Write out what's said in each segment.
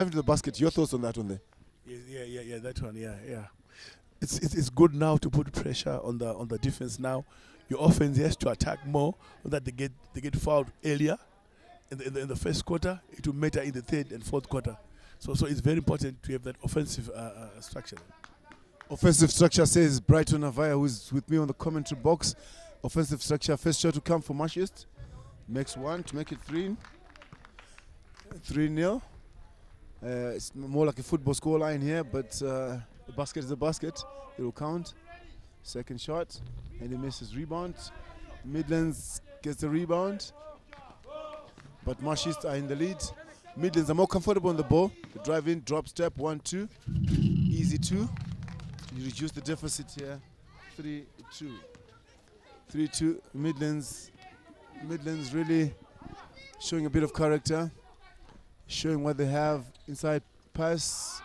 Into the basket. Your thoughts on that one there? Yeah, that one, yeah. It's good now to put pressure on the defense now. Your offense has to attack more so that they get fouled earlier in the first quarter. It will matter in the third and fourth quarter. So it's very important to have that offensive structure. Offensive structure, says Brighton Avaya, who's with me on the commentary box. Offensive structure, first shot to come for Marshist. Makes one to make it 3-0. It's more like a football score line here, but the basket is a basket. It will count. Second shot, and he misses rebound. Midlands gets the rebound, but Marshist are in the lead. Midlands are more comfortable on the ball. The drive in, drop step, 1-2. Easy 2. You reduce the deficit here. 3-2. 3-2. Midlands really showing a bit of character, showing what they have inside pass.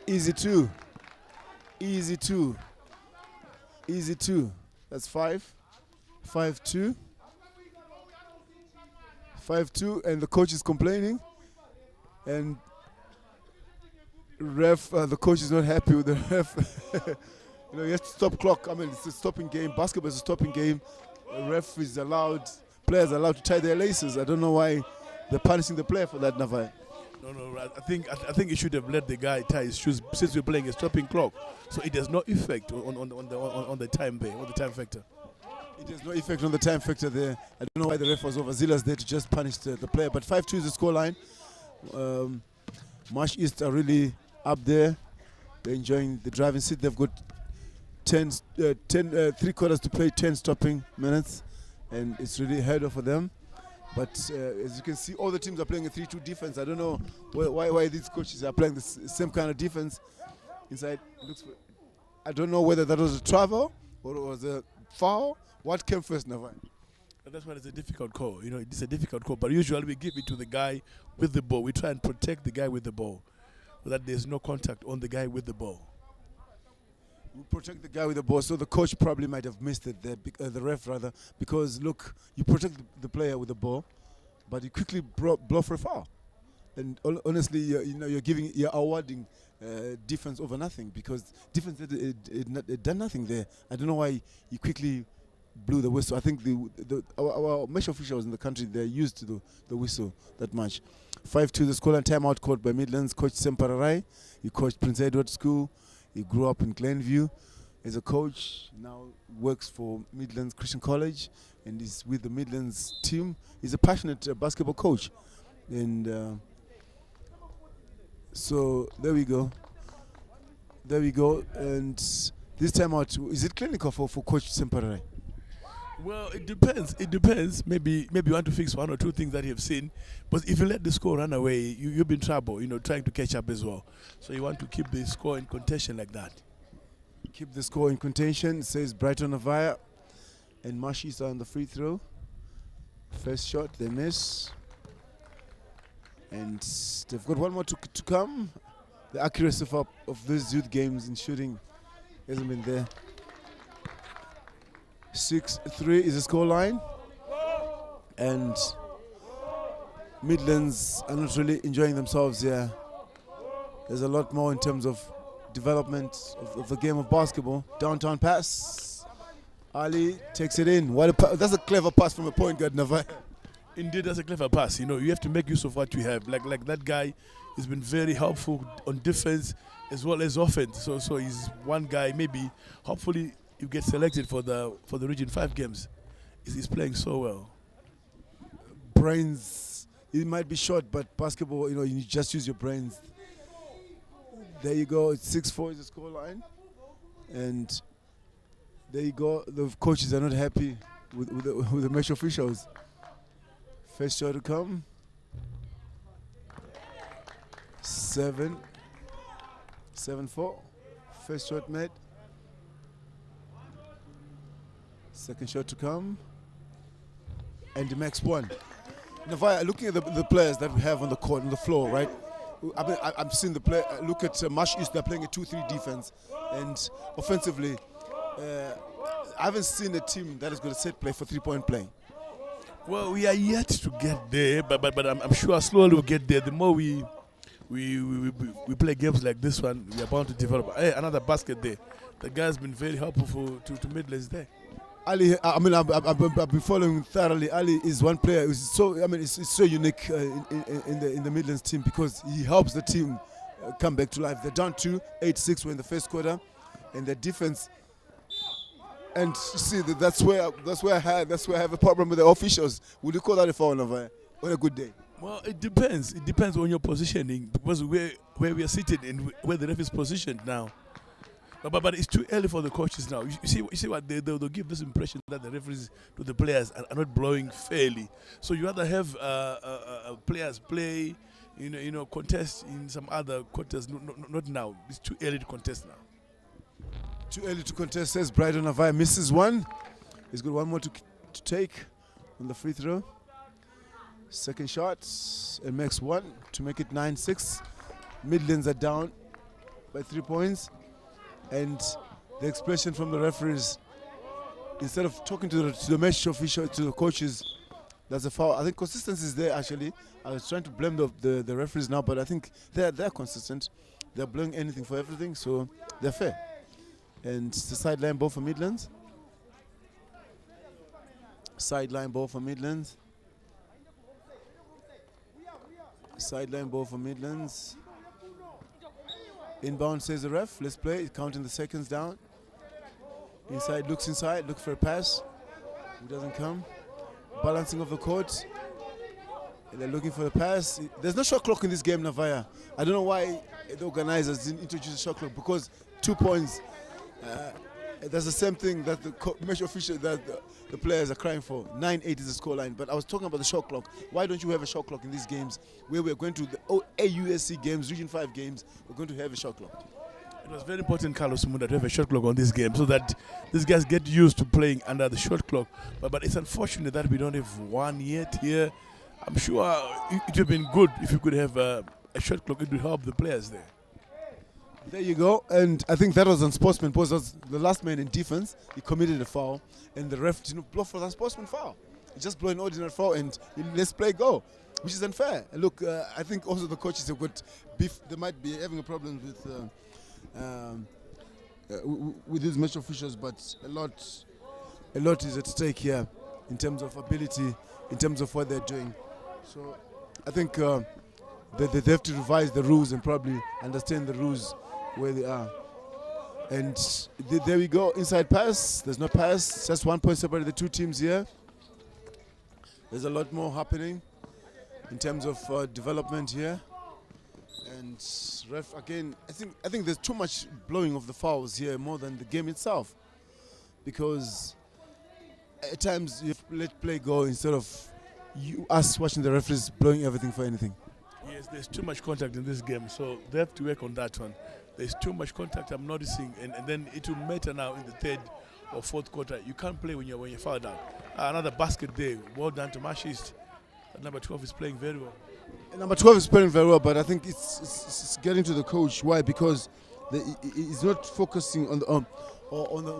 Easy 2. Easy 2. Easy 2. That's 5. 5-2. 5-2, and the coach is complaining. And the coach is not happy with the ref. You know, he has to stop clock. I mean, it's a stopping game. Basketball is a stopping game. The ref is players are allowed to tie their laces. I don't know why they're punishing the player for that, Navai. No. I think he should have let the guy tie his shoes since we're playing a stopping clock. So it has no effect on the time there, on the time factor. It has no effect on the time factor there. I don't know why the ref was overzealous there to just punish the player. But 5-2 is the scoreline. Marsh East are really up there. They're enjoying the driving seat. They've got 3 quarters to play, 10 stopping minutes, and it's really harder for them. But as you can see, all the teams are playing a 3-2 defense. I don't know why these coaches are playing the same kind of defense inside. I don't know whether that was a travel or it was a foul. What came first, Navai? That's why it's a difficult call. You know, it's a difficult call. But usually we give it to the guy with the ball. We try and protect the guy with the ball so that there's no contact on the guy with the ball. We protect the guy with the ball, so the coach probably might have missed it there, the ref rather, because look, you protect the player with the ball, but you quickly blow for a foul. And honestly, you're awarding defense over nothing, because defense had done nothing there. I don't know why you quickly blew the whistle. I think our match officials in the country, they're used to the whistle that much. 5-2 the scoreline. Timeout called by Midlands. Coach Sempararai. He coached Prince Edward School. He grew up in Glenview as a coach. Now works for Midlands Christian College and is with the Midlands team. He's a passionate basketball coach. And so there we go. There we go. And this time out, is it clinical for Coach Sempararai? Well, it depends. It depends. Maybe you want to fix 1 or 2 things that you've seen. But if you let the score run away, you'll be in trouble, trying to catch up as well. So you want to keep the score in contention like that. Keep the score in contention, says Brighton Avaya. And Mashis are on the free throw. First shot, they miss. And they've got one more to come. The accuracy of these youth games in shooting hasn't been there. 6-3 is the score line, and Midlands are not really enjoying themselves here. There's a lot more in terms of development of the game of basketball. Downtown pass. Ali takes it in. That's a clever pass from a point guard, Navai. Indeed, that's a clever pass. You have to make use of what you have. Like that guy has been very helpful on defense as well as offense. So he's one guy. Maybe, hopefully, you get selected for the Region 5 games. He's playing so well. Brains, it might be short, but basketball, you just use your brains. There you go. It's 6-4 is the score line. And there you go. The coaches are not happy with the match officials. First shot to come. 7-4. First shot made. Second shot to come. And the max one. Navaya, looking at the players that we have on the court, on the floor, right? I'm seeing the play. Look at Marsh East, they're playing a 2-3 defense. And offensively, I haven't seen a team that is going to set play for 3-point play. Well, we are yet to get there, but I'm sure slowly we'll get there. The more we we play games like this one, we are bound to develop. Hey, another basket there. The guy's been very helpful to Midlands there. Ali, I mean, I've been following thoroughly. Ali is one player who's so, I mean, it's so unique in the Midlands team because he helps the team come back to life. They're down 8-6 were in the first quarter, and their defense. And you see, that's where I have a problem with the officials. Would you call that a foul on a good day? Well, it depends. It depends on your positioning because where we are seated and where the ref is positioned now. But it's too early for the coaches now. You see what they'll give this impression that the referees to the players are not blowing fairly. So you rather have players play, contest in some other quarters. Not now. It's too early to contest now. Too early to contest, says Brighton Avaya. Misses one. He's got one more to take on the free throw. Second shot and makes one to make it 9-6. Midlands are down by 3 points. And the expression from the referees, instead of talking to the match official, to the coaches, that's a foul. I think consistency is there actually. I was trying to blame the referees now, but I think they're consistent. They're blowing anything for everything, so they're fair. And it's the sideline ball for Midlands. Sideline ball for Midlands. Sideline ball for Midlands. Inbound, says the ref. Let's play. Counting the seconds down. Inside, looks for a pass. It doesn't come. Balancing of the court. And they're looking for the pass. There's no shot clock in this game, Navaya. I don't know why the organizers didn't introduce a shot clock because 2 points. That's the same thing that the match official that the players are crying for. 9-8 is the scoreline. But I was talking about the shot clock. Why don't you have a shot clock in these games where we're going to the AUSC games, Region 5 games? We're going to have a shot clock. It was very important, Carlos Munda, to have a shot clock on this game so that these guys get used to playing under the shot clock. But it's unfortunate that we don't have one yet here. I'm sure it would have been good if you could have a shot clock. It would help the players there. There you go, and I think that was unsportsman because was the last man in defense. He committed a foul, and the ref didn't blow for the unsportsman foul. He just blew an ordinary foul, and let's play go, which is unfair. And look, I think also the coaches have got beef. They might be having a problem with these match officials, but a lot is at stake here in terms of ability, in terms of what they're doing. So I think they have to revise the rules and probably understand the rules where they are. And there we go, inside pass. There's no pass, just 1 point separated the two teams here. There's a lot more happening in terms of development here. And ref again, I think there's too much blowing of the fouls here more than the game itself, because at times you have to let play go instead of us watching the referees blowing everything for anything. Yes, there's too much contact in this game, so they have to work on that one. There's too much contact, I'm noticing, and then it will matter now in the third or fourth quarter. You can't play when you're far down. Another basket there. Well done to Mashist. Number 12 is playing very well. And number 12 is playing very well, but I think it's getting to the coach. Why? Because he's not focusing on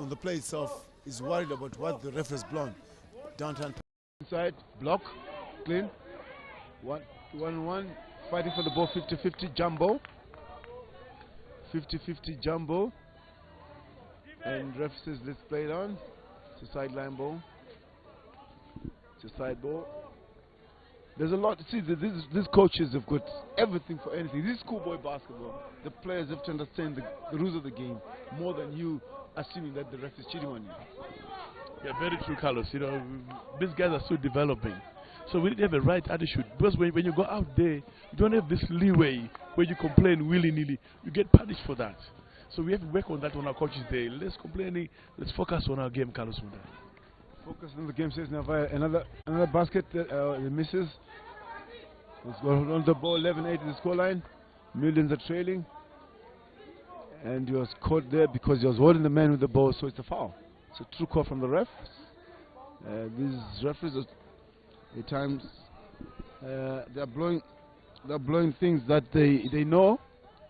the play itself. He's worried about what the ref has blown. Downtown inside block, clean. 1-1. Fighting for the ball, 50-50 jumbo. 50-50 jumbo. And ref says let's play it on. It's a sideline ball. It's a side ball. There's a lot. See, these coaches have got everything for anything. This is schoolboy basketball. The players have to understand the rules of the game more than you assuming that the ref is cheating on you. Yeah, very true, Carlos. These guys are still developing. So we need to have a right attitude, because when you go out there, you don't have this leeway where you complain willy-nilly. You get punished for that. So we have to work on that on our coaches there. Less complaining, let's focus on our game, Carlos Munda. Focus on the game, says Navaya. Another basket that misses. Let's go on the ball, 11-8 is the scoreline. Millions are trailing. And he was caught there because he was holding the man with the ball, so it's a foul. It's a true call from the ref. These referees at times they're blowing things that they know,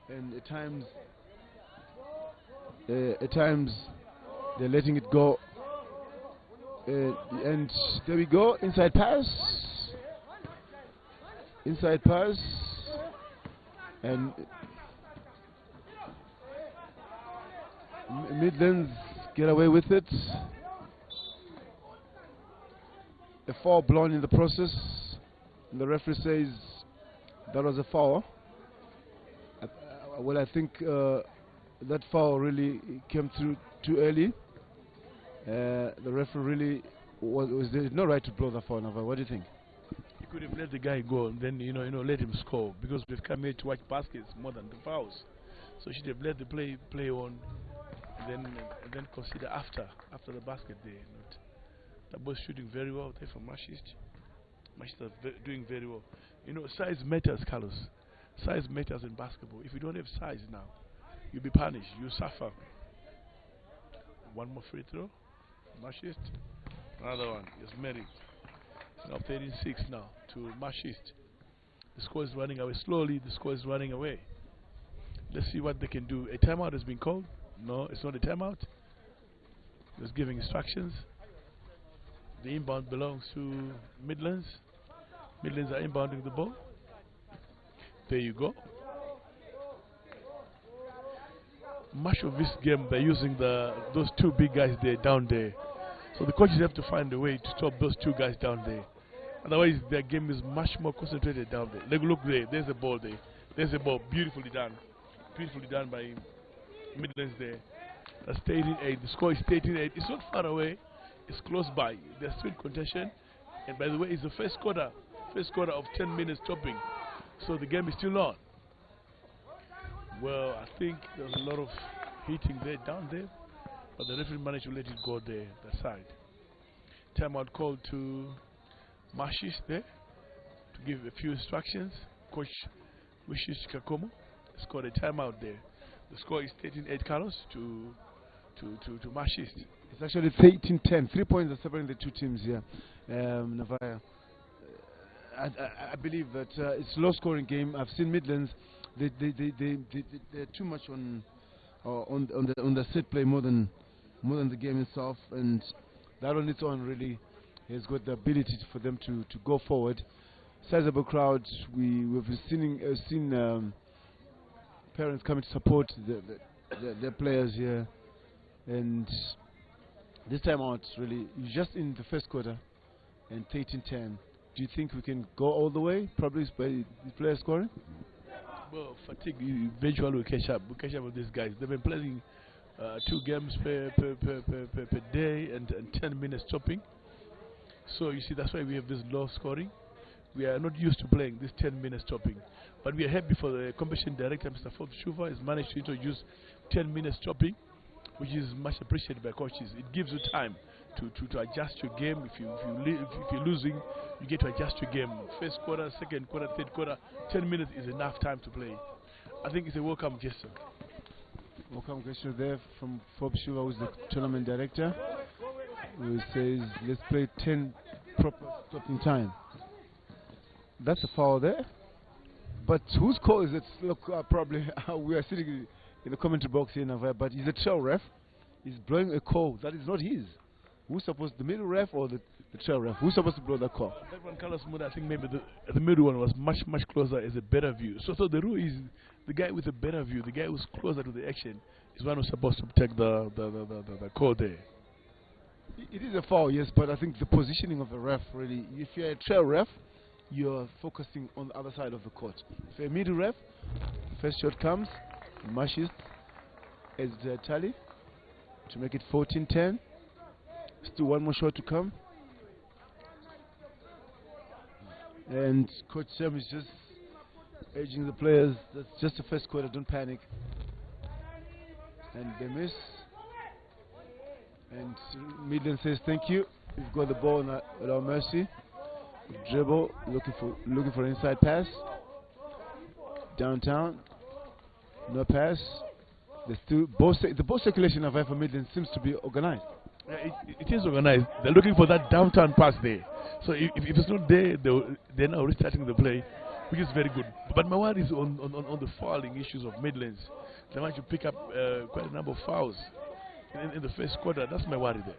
and at times they're letting it go. And there we go, inside pass. And Midlands get away with it. A foul blown in the process. The referee says that was a foul. Well, I think that foul really came through too early. The referee really was there no right to blow the foul. What do you think? You could have let the guy go and then let him score, because we've come here to watch baskets more than the fouls. So should have let the play on, and then consider after the basket there. That boy's shooting very well there from Mashist. Mashist are doing very well. Size matters, Carlos. Size matters in basketball. If you don't have size now, you'll be punished. You suffer. One more free throw. Mashist. Another one. Yes, Mary. It's now 13-6 now to Mashist. The score is running away slowly. The score is running away. Let's see what they can do. A timeout has been called. No, it's not a timeout. Just giving instructions. The inbound belongs to Midlands. Midlands are inbounding the ball. There you go. Much of this game they're using those two big guys there down there. So the coaches have to find a way to stop those two guys down there. Otherwise their game is much more concentrated down there. Look there, there's a ball there. There's a ball, beautifully done. Beautifully done by Midlands there. That's 13-8. The score is 13-8. It's not far away. It's close by. There's still contention. And by the way, it's the first quarter of 10 minutes topping. So the game is still on. Well, I think there's a lot of hitting there, down there. But the referee managed to let it go there, that side. Timeout called to Mashis there to give a few instructions. Coach Wishes Kakomo scored a timeout there. The score is 13-8, Carlos, to Mashis. It's actually 13-10. 3 points are separating the two teams here. Navaya. I believe that it's a low-scoring game. I've seen Midlands. They're too much on the set play more than the game itself, and that on its own really has got the ability for them to go forward. Sizable crowd. We've seen parents coming to support their players here, and this time out really just in the first quarter and 13-10. Do you think we can go all the way? Probably by the player scoring. Well, fatigue eventually will catch up. We'll catch up with these guys. They've been playing 2 games per day and 10 minutes stopping. So you see, that's why we have this low scoring. We are not used to playing this 10 minutes stopping. But we are happy for the competition director, Mr. Forbes Shuva, has managed to introduce 10 minutes stopping, which is much appreciated by coaches. It gives you time to adjust your game. If you're losing, you get to adjust your game. First quarter, second quarter, third quarter, 10 minutes is enough time to play. I think it's a welcome gesture. Welcome gesture there from Forbes Shuva, who's the tournament director, who says, let's play 10 proper stopping time. That's a foul there. But whose call is it? Look, probably we are sitting in the commentary box here, Navaya, but he's a trail ref. He's blowing a call that is not his. Who's supposed, the middle ref or the trail ref? Who's supposed to blow that call? That one, Carlos Muda, I think maybe the middle one was much closer, as a better view. So the rule is the guy with a better view, the guy who's closer to the action, is one who's supposed to take the call there. It is a foul, yes, but I think the positioning of the ref really, if you're a trail ref, you're focusing on the other side of the court. If you're a middle ref, first shot comes, Mashis as the tally to make it 14-10. Still one more shot to come. And Coach Sam is just urging the players, that's just the first quarter, don't panic. And they miss. And Midland says thank you. We've got the ball at our mercy. Dribble, looking for inside pass. Downtown, no pass. The ball circulation of for Midland seems to be organized. Yeah, it is organized. They're looking for that downtown pass there. So if it's not there, they're now restarting the play, which is very good. But my worry is on the fouling issues of Midlands. They want to pick up quite a number of fouls in the first quarter. That's my worry there.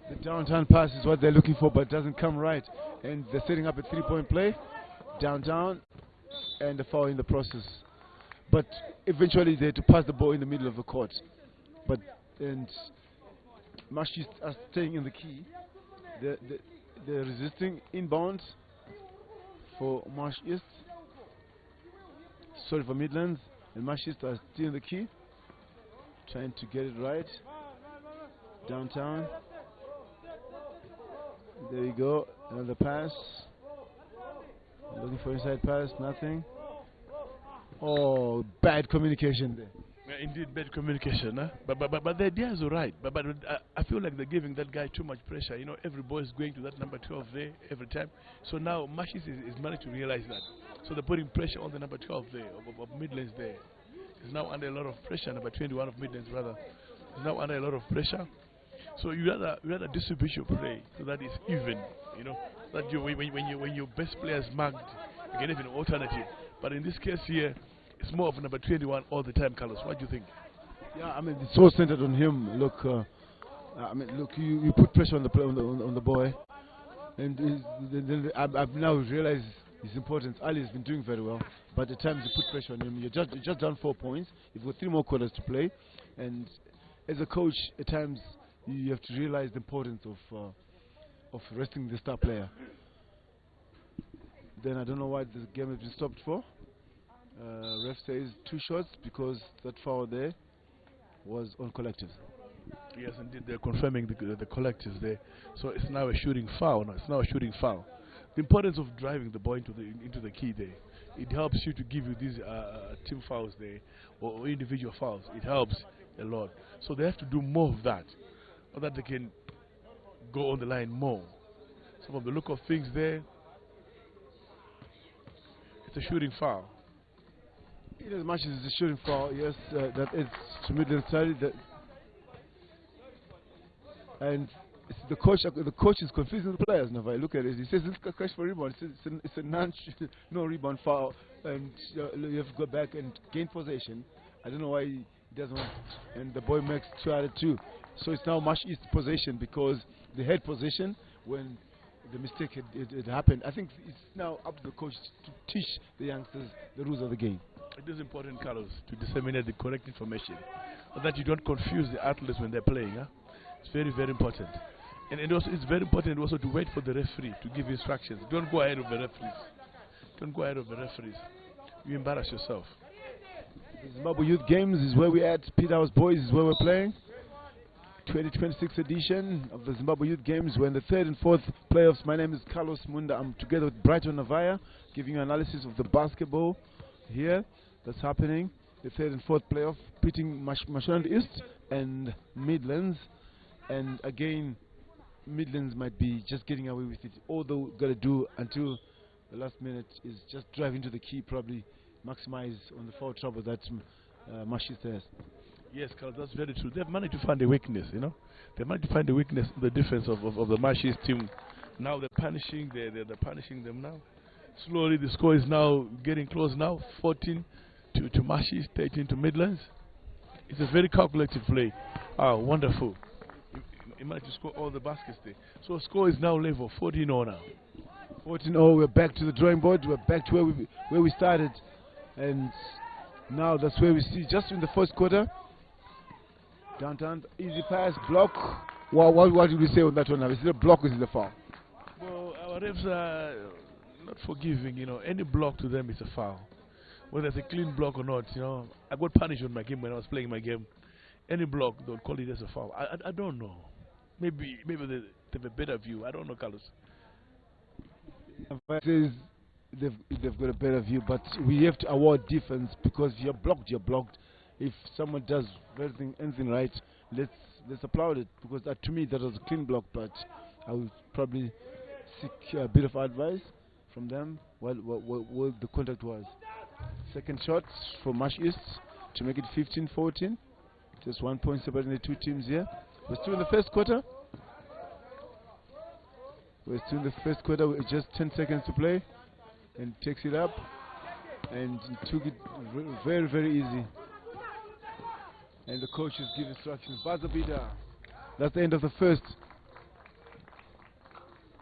The downtown pass is what they're looking for, but it doesn't come right. And they're setting up a 3-point play. Downtown, and a foul in the process. But eventually they had to pass the ball in the middle of the court. But and Marsh East are staying in the key. They're resisting inbounds for Marsh East. Sorry for Midlands. And Marsh East are still in the key, trying to get it right. Downtown. There you go. Another pass. Looking for inside pass. Nothing. Oh, bad communication there. Yeah, indeed, bad communication, huh? But the idea is alright. But I feel like they're giving that guy too much pressure. You know, every boy is going to that number 12 there every time. So now Mashis is managed to realize that. So they're putting pressure on the number 12 there, of Midlands there. He's now under a lot of pressure. Number 21 of Midlands, rather. He's now under a lot of pressure. So you rather distribute your play so that it's even. You know, that when your best player is marked, you can have an alternative. But in this case here, it's more of number 21 all the time, Carlos. What do you think? Yeah, I mean, it's all centered on him. Look, you put pressure on the on the boy, and I've now realized his importance. Ali has been doing very well, but at times you put pressure on him. You're just done 4 points. You've got 3 more quarters to play, and as a coach, at times you have to realize the importance of resting the star player. Then I don't know why the game has been stopped for. Ref says 2 shots because that foul there was on collectives. Yes, indeed, they're confirming the collectives there. So it's now a shooting foul. No, it's now a shooting foul. The importance of driving the ball into the key there, it helps you to give you these team fouls there or individual fouls. It helps a lot. So they have to do more of that, so that they can go on the line more. So from the look of things there, it's a shooting foul. In as much as it's a shooting foul, yes, that is to Midland side. And it's the coach is confusing the players. Now, if I look at it, he says it's a catch for rebound. It's a no rebound foul, and you have to go back and gain possession. I don't know why he doesn't want, and the boy makes 2 out of 2. So it's now Marsh East possession because they had possession when the mistake had happened. I think it's now up to the coach to teach the youngsters the rules of the game. It is important, Carlos, to disseminate the correct information, so that you don't confuse the athletes when they're playing. Huh? It's very, very important. And also, it's very important also to wait for the referee to give instructions. Don't go ahead of the referees. Don't go ahead of the referees. You embarrass yourself. The Zimbabwe Youth Games is where we're at. Peterhouse Boys is where we're playing. 2026 edition of the Zimbabwe Youth Games. We're in the 3rd and 4th playoffs. My name is Carlos Munda. I'm together with Brighton Navaya, giving you analysis of the basketball here that's happening. The 3rd and 4th playoff, pitting Mashonaland East and Midlands. And again, Midlands might be just getting away with it. All they've got to do until the last minute is just drive into the key, probably maximize on the foul trouble that Mashis has. Yes, Carl, that's very true. They've managed to find a weakness, you know. They managed to find a weakness in the defense of the Mashis team. Now they're punishing them now. Slowly the score is now getting close now. 14 to Mashis, 13 to Midlands. It's a very calculated play. Ah, wonderful. He managed to score all the baskets there. So score is now level, 14-0 now. 14-0, we're back to the drawing board. We're back to where we started. And now that's where we see, just in the first quarter, Downtown, easy pass, block. What did we say on that one now? Is it a block or is it a foul? Well, our refs are not forgiving, you know. Any block to them is a foul. Whether it's a clean block or not, you know. I got punished on my game when I was playing my game. Any block, they'll call it as a foul. I don't know. Maybe they have a better view. I don't know, Carlos. Says they've got a better view, but we have to award defense because if you're blocked, you're blocked. If someone does anything right, let's applaud it, because to me that was a clean block. But I would probably seek a bit of advice from them what the contact was. Second shot for Marsh East to make it 15-14. Just 1 point separating the two teams here. We're still in the first quarter. With just 10 seconds to play, and takes it up, and he took it very, very easy. And the coaches give instructions. Buzzer beater. That's the end of the first.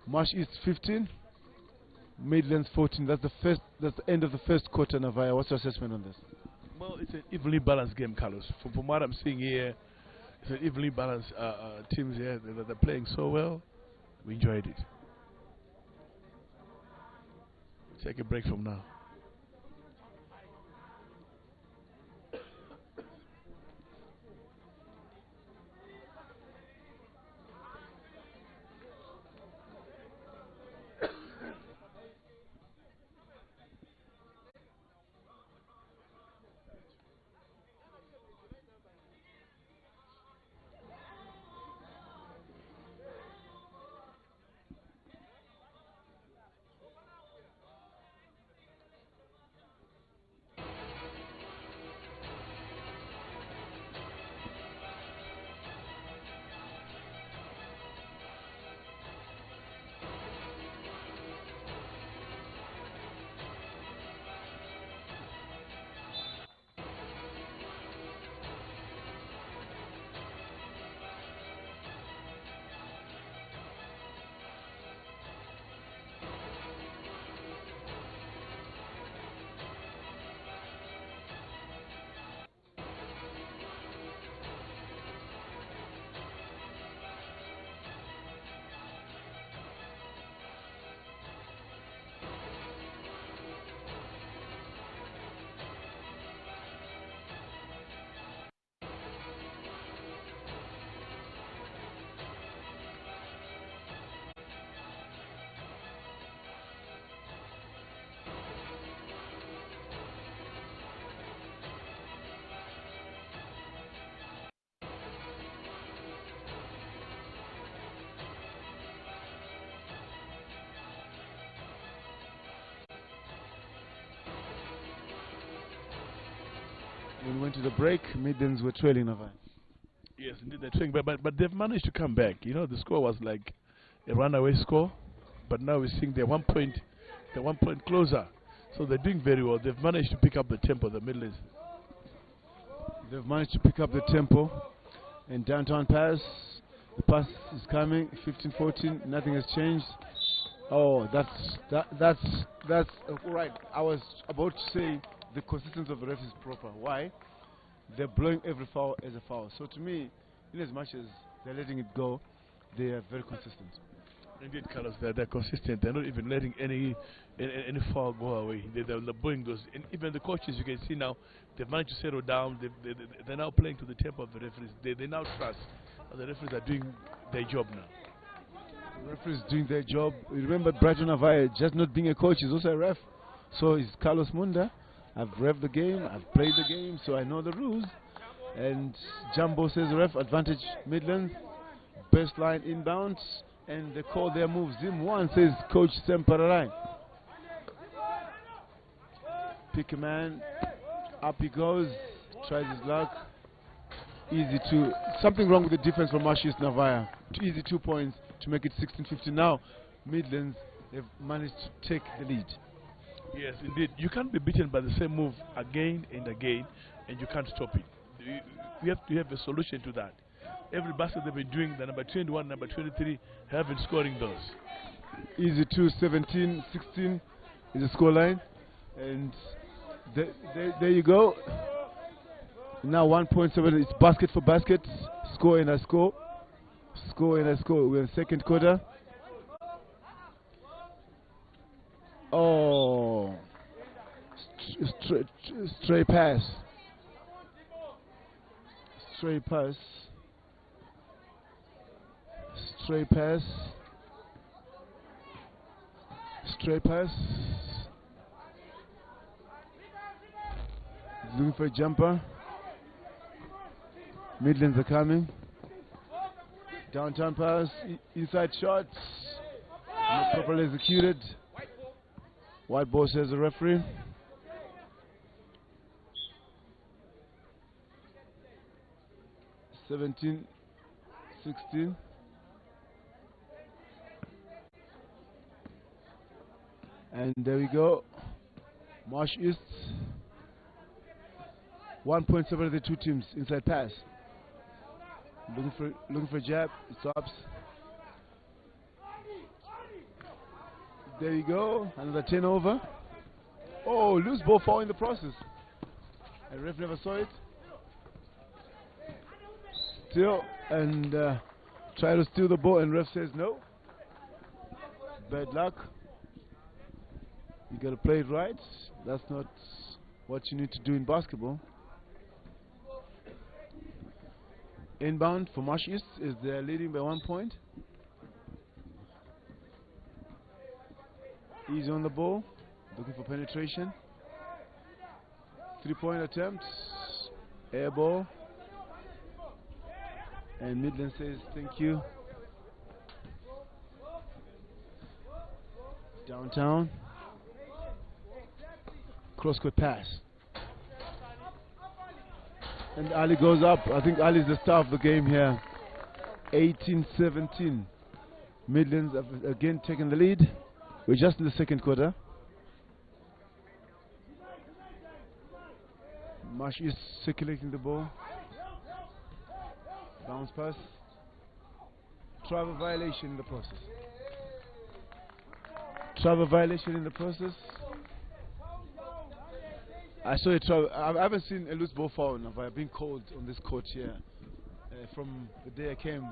Marsh East 15, Midlands 14. That's the first. That's the end of the first quarter. Navaya, what's your assessment on this? Well, it's an evenly balanced game, Carlos. From what I'm seeing here, it's an evenly balanced teams here. They're playing so well. We enjoyed it. Take a break from now. When we went to the break, Midlands were trailing Navaya. Yes, indeed they're trailing, but they've managed to come back. You know, the score was like a runaway score, but now we're seeing they're 1 point, they're 1 point closer. So they're doing very well. They've managed to pick up the tempo, the Midlands. They've managed to pick up the tempo. And downtown pass, the pass is coming. 15-14, nothing has changed. Oh, that's right. I was about to say the consistency of the refs is proper. Why? They're blowing every foul as a foul. So to me, in as much as they're letting it go, they are very consistent. Indeed, Carlos, they're consistent. They're not even letting any foul go away. They're blowing those. And even the coaches, you can see now, they've managed to settle down. They're now playing to the tempo of the referees. They now trust that the referees are doing their job now. The referees doing their job. Remember, Brighton Avaya, just not being a coach, is also a ref. So is Carlos Munda. I've ref the game, I've played the game, so I know the rules. And Jumbo says ref, advantage Midlands, best line inbounds, and they call their move. Zim 1 says Coach Sam Pararai. Pick a man, up he goes, tries his luck. Easy two. Something wrong with the defense from Marshis Navaya. Easy 2 points to make it 16-15. Now, Midlands, they've managed to take the lead. Yes, indeed. You can't be beaten by the same move again and again, and you can't stop it. You have to have a solution to that. Every basket they've been doing, the number 21, number 23, have been scoring those. Easy 2, 17, 16 is the scoreline. And there you go. Now 1.7, it's basket for basket. Score and a score. Score and a score. We're in the second quarter. Oh, stray pass. Stray pass. Stray pass. Stray pass. Looking for a jumper. Midlands are coming. Downtown pass. Inside shots. Not properly executed. White ball says the referee. (17-16). And there we go. Marsh East. 1.7 of the two teams. Inside pass. Looking for a jab. It stops. There you go. Another turnover. Oh, loose ball foul in the process. And ref never saw it. Still, and try to steal the ball, and ref says no. Bad luck. You gotta play it right. That's not what you need to do in basketball. Inbound for Marsh East is they're leading by 1 point. Easy on the ball, looking for penetration. 3-point attempt, air ball. And Midland says thank you. Downtown. Cross-court pass. And Ali goes up. I think Ali is the star of the game here. 18-17. Midlands have again taken the lead. We're just in the second quarter. Marsh is circulating the ball. Bounce pass. Travel violation in the process. Travel violation in the process. I saw a travel. I haven't seen a loose ball foul now. I've been called on this court here from the day I came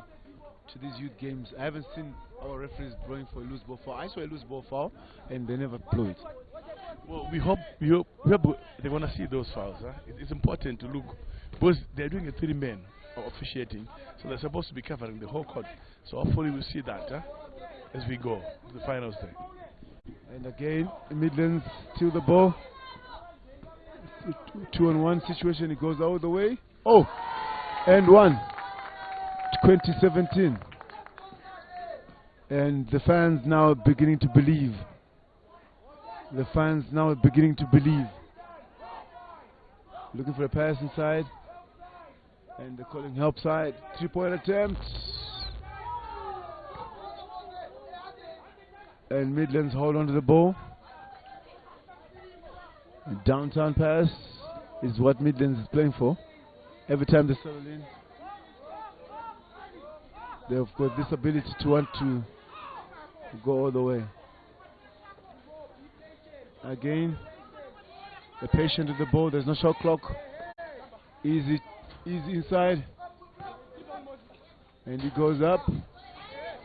to these youth games. I haven't seen our referees blowing for a loose ball foul. I saw a loose ball foul and they never blew it. Well, we hope they want to see those fouls. Huh? It's important to look because they're doing a 3-man officiating, so they're supposed to be covering the whole court. So hopefully we'll see that as we go to the finals day. And again, Midlands steal the ball. 2-on-1 situation. It goes all the way. Oh, and 1. 2017. And the fans now beginning to believe. The fans now beginning to believe. Looking for a pass inside. And they're calling help side. 3-point attempt. And Midlands hold on to the ball. And downtown pass is what Midlands is playing for. Every time they settle in, they've got this ability to want to go all the way. Again, the patient with the ball. There's no shot clock. Easy inside. And he goes up.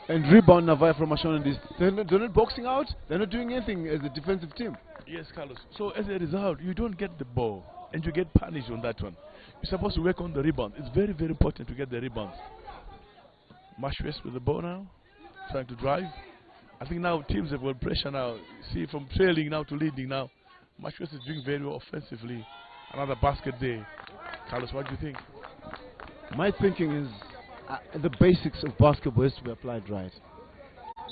And rebound Navai from Ashon. They're not boxing out. They're not doing anything as a defensive team. Yes, Carlos. So as a result, you don't get the ball and you get punished on that one. You're supposed to work on the rebound. It's very, very important to get the rebounds. Marsh West with the ball now, trying to drive. I think now teams have got pressure now. See, from trailing now to leading now. Marsh West is doing very well offensively. Another basket there. Carlos, what do you think? My thinking is the basics of basketball has to be applied right.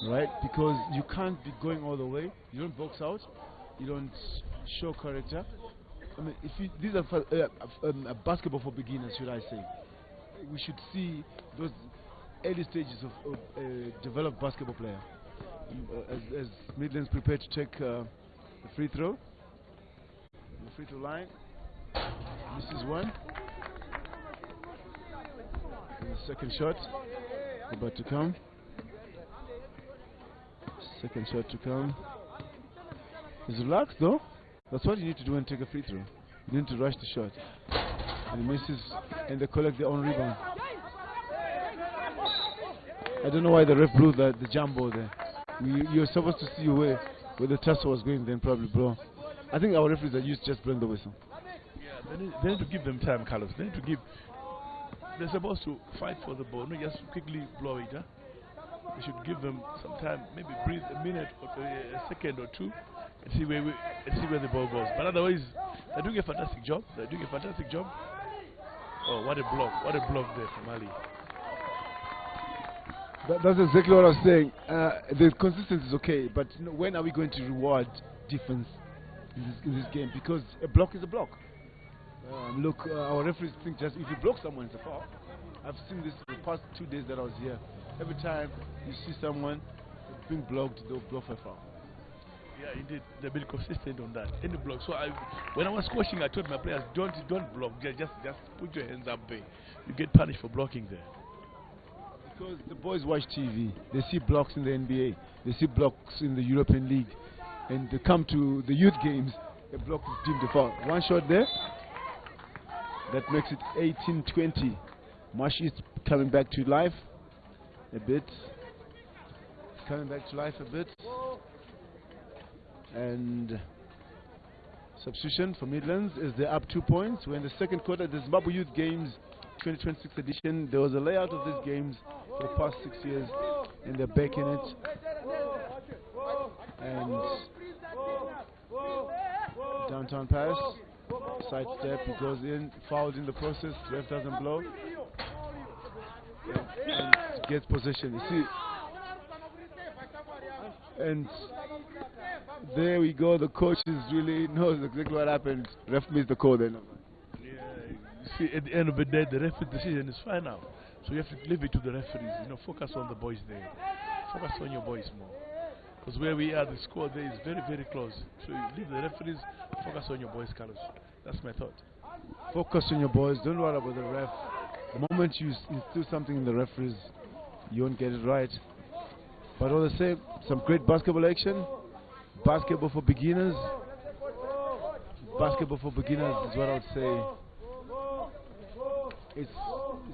Right? Because you can't be going all the way. You don't box out. You don't show character. I mean, these are basketball for beginners, should I say. We should see those early stages of a developed basketball player. As Midlands prepare to take the free throw. The free throw line. This is 1. And the second shot about to come. Second shot to come. He's relaxed though. That's what you need to do when you take a free throw. You need to rush the shot. And he misses, and they collect their own rebound. I don't know why the ref blew the jump ball there. You're supposed to see where the tussle was going, then probably blow. I think our referees are used to just blowing the whistle. Yeah, they need to give them time, Carlos. They're supposed to fight for the ball, not just quickly blow it. We should give them some time, maybe breathe a minute or a second or two, and see where the ball goes. But otherwise, they're doing a fantastic job. Oh, what a block! What a block there from Ali. That's exactly what I was saying. The consistency is okay, but when are we going to reward defense in this game? Because a block is a block. Look, our referees think just if you block someone, it's a foul. I've seen this the past 2 days that I was here. Every time you see someone being blocked, they'll block for a foul. Yeah, indeed, they've been consistent on that. Any block. So when I was coaching, I told my players, don't block. Just put your hands up there. You get punished for blocking there. Because the boys watch TV. They see blocks in the NBA. They see blocks in the European League. And they come to the youth games, a block is deemed a foul. One shot there. That makes it 18-20. Marsh is coming back to life a bit. Coming back to life a bit. And substitution for Midlands is they're up 2 points. We're in the second quarter. The Zimbabwe Youth Games 2026 edition. There was a layout of these games for the past 6 years, and they're back in it. And downtown pass, side step, he goes in, fouled in the process, ref doesn't blow, and gets possession. You see, and there we go. The coach really knows exactly what happened. Ref missed the call then. Yeah, you see, at the end of the day, the referee decision is final. So you have to leave it to the referees. You know, focus on the boys there. Focus on your boys more. Because where we are, the score there is very, very close. So you leave the referees, focus on your boys, Carlos. That's my thought. Focus on your boys. Don't worry about the ref. The moment you instill something in the referees, you won't get it right. But all the same, some great basketball action. Basketball for beginners. Basketball for beginners is what I would say. It's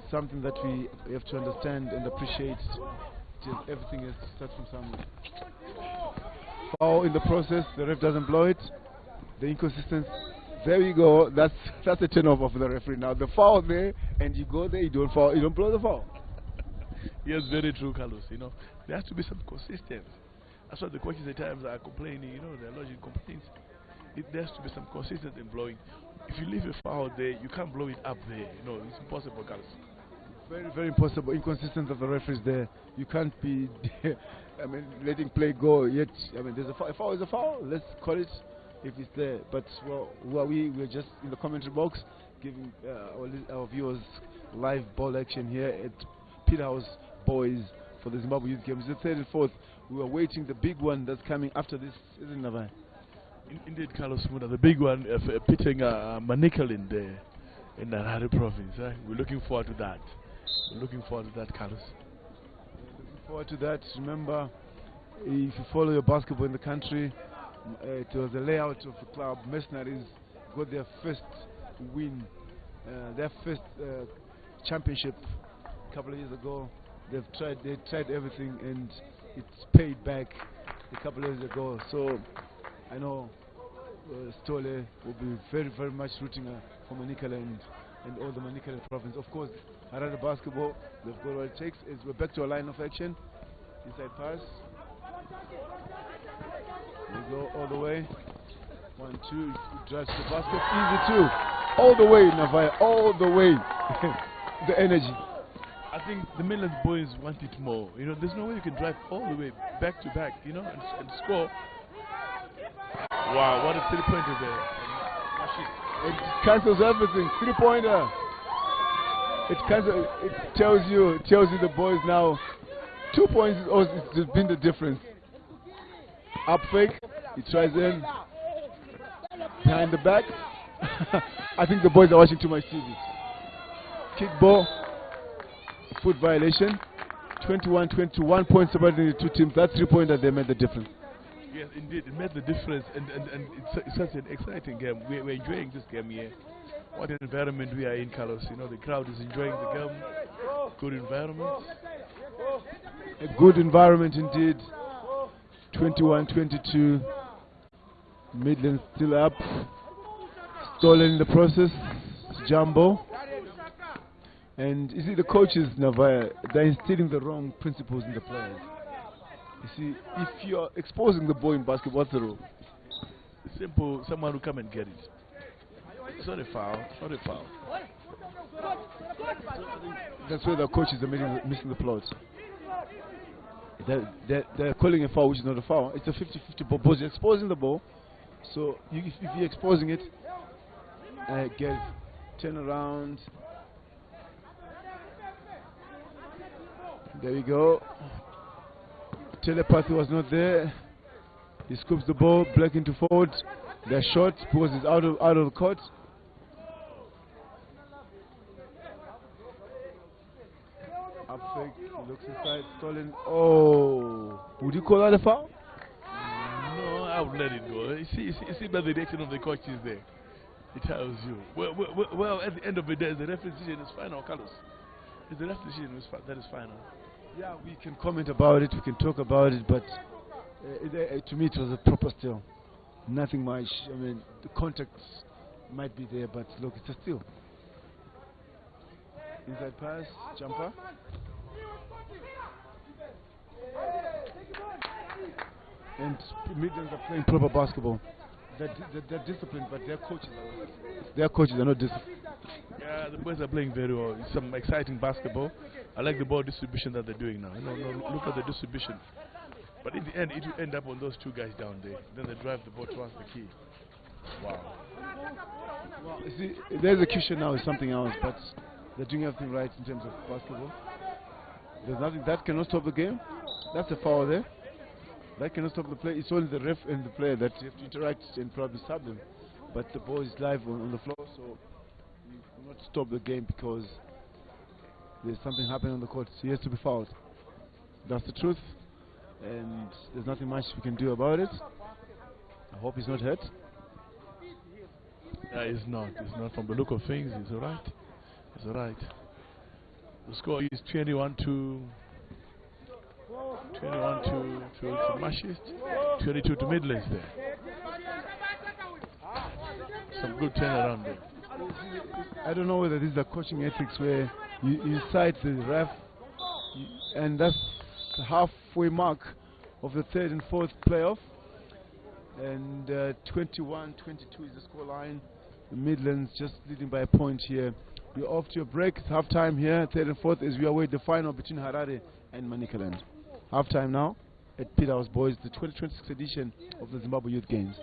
something that we have to understand and appreciate. Just everything is starts from somewhere. Foul in the process. The ref doesn't blow it. The inconsistency. There you go. That's a turn off of the referee. Now the foul there, and you go there. You don't foul. You don't blow the foul. Yes, very true, Carlos. You know, there has to be some consistency. That's why the coaches at times are complaining. You know, they're lodging complaints. There has to be some consistency in blowing. If you leave a foul there, you can't blow it up there. You know, it's impossible, Carlos. Very, very impossible. Inconsistent of the referees there. You can't be, I mean, letting play go yet. I mean, there's a foul is a foul. Let's call it if it's there. But we're just in the commentary box giving our viewers live ball action here at Peterhouse Boys for the Zimbabwe Youth Games. The third and fourth. We are waiting the big one that's coming after this, isn't it, Navai? Indeed, Carlos Muda, the big one, pitching Manikal in the Harare province. We're looking forward to that. We're looking forward to that, Carlos. Looking forward to that. Remember, if you follow your basketball in the country, it was the layout of the club. Mercenaries got their first win, their first championship a couple of years ago. They tried everything, and it's paid back a couple of years ago. So I know Stole will be very, very much rooting for Manikala and all the Manikala province. Of course, Harare basketball, they've got what it takes. We're back to a line of action. Inside pass. We go all the way. 1, 2, drives to the basket. Easy 2. All the way, Navaya, all the way. The energy. I think the Midlands boys want it more. You know, there's no way you can drive all the way back to back, you know, and score. Wow, what a 3-pointer there. It cancels everything. 3-pointer. It tells you the boys now. 2 points has been the difference. Up fake. He tries in. Behind the back. I think the boys are watching too much TV. Kick ball. Foot violation. 21-21 points separating the two teams. That 3-pointer, they made the difference. Yes, indeed, it made the difference, and it's such an exciting game. We're enjoying this game here. What an environment we are in, Carlos. You know, the crowd is enjoying the game. Good environment. A good environment indeed. 21-22. Midlands still up. Stolen in the process. Jumbo. And you see, the coaches, Navaya, they're instilling the wrong principles in the players. You see, if you're exposing the ball in basketball, what's the rule? It's simple. Someone will come and get it. It's not a foul. It's not a foul. That's where the coaches are missing the plot. They're calling a foul, which is not a foul. It's a 50-50 ball. But you're exposing the ball. So if you're exposing it, turn around. There we go. Telepathy was not there. He scoops the ball, black into forward. They're short because he's out of the court. Up fake, he looks inside, stolen. Oh, would you call that a foul? No, I would let it go. You see by the reaction of the coach is there. It tells you. Well, at the end of the day, the referee decision is final, Carlos. If the referee decision is that is final. Yeah, we can comment about it, we can talk about it, but to me it was a proper steal. Nothing much. I mean, the contact might be there, but look, it's a steal. Inside pass, jumper. And Midlands are playing proper basketball. They're disciplined, but their coaches are not disciplined. Yeah, the boys are playing very well. It's some exciting basketball. I like the ball distribution that they're doing now. Look at the distribution. But in the end, it will end up on those two guys down there. Then they drive the ball towards the key. Wow. Well, you see, the execution now is something else, but they're doing everything right in terms of basketball. There's nothing that cannot stop the game. That's a foul there. That cannot stop the play. It's only the ref and the player that you have to interact and probably stop them. But the ball is live on the floor, so you cannot stop the game because there's something happening on the court. So he has to be fouled. That's the truth, and there's nothing much we can do about it. I hope he's not hurt. Yeah, he's not. He's not. From the look of things, he's all right. He's all right. The score is 21 to Mashist, 22 to Midlands there. Some good turnaround there. I don't know whether this is a coaching ethics where you cite the ref, and that's the halfway mark of the third and fourth playoff, and 21-22 is the score line. The Midlands just leading by a point here. We're off to a break. It's half time here, third and fourth, as we await the final between Harare and Manicaland. Half time now at Peterhouse Boys, the 2026 edition of the Zimbabwe Youth Games.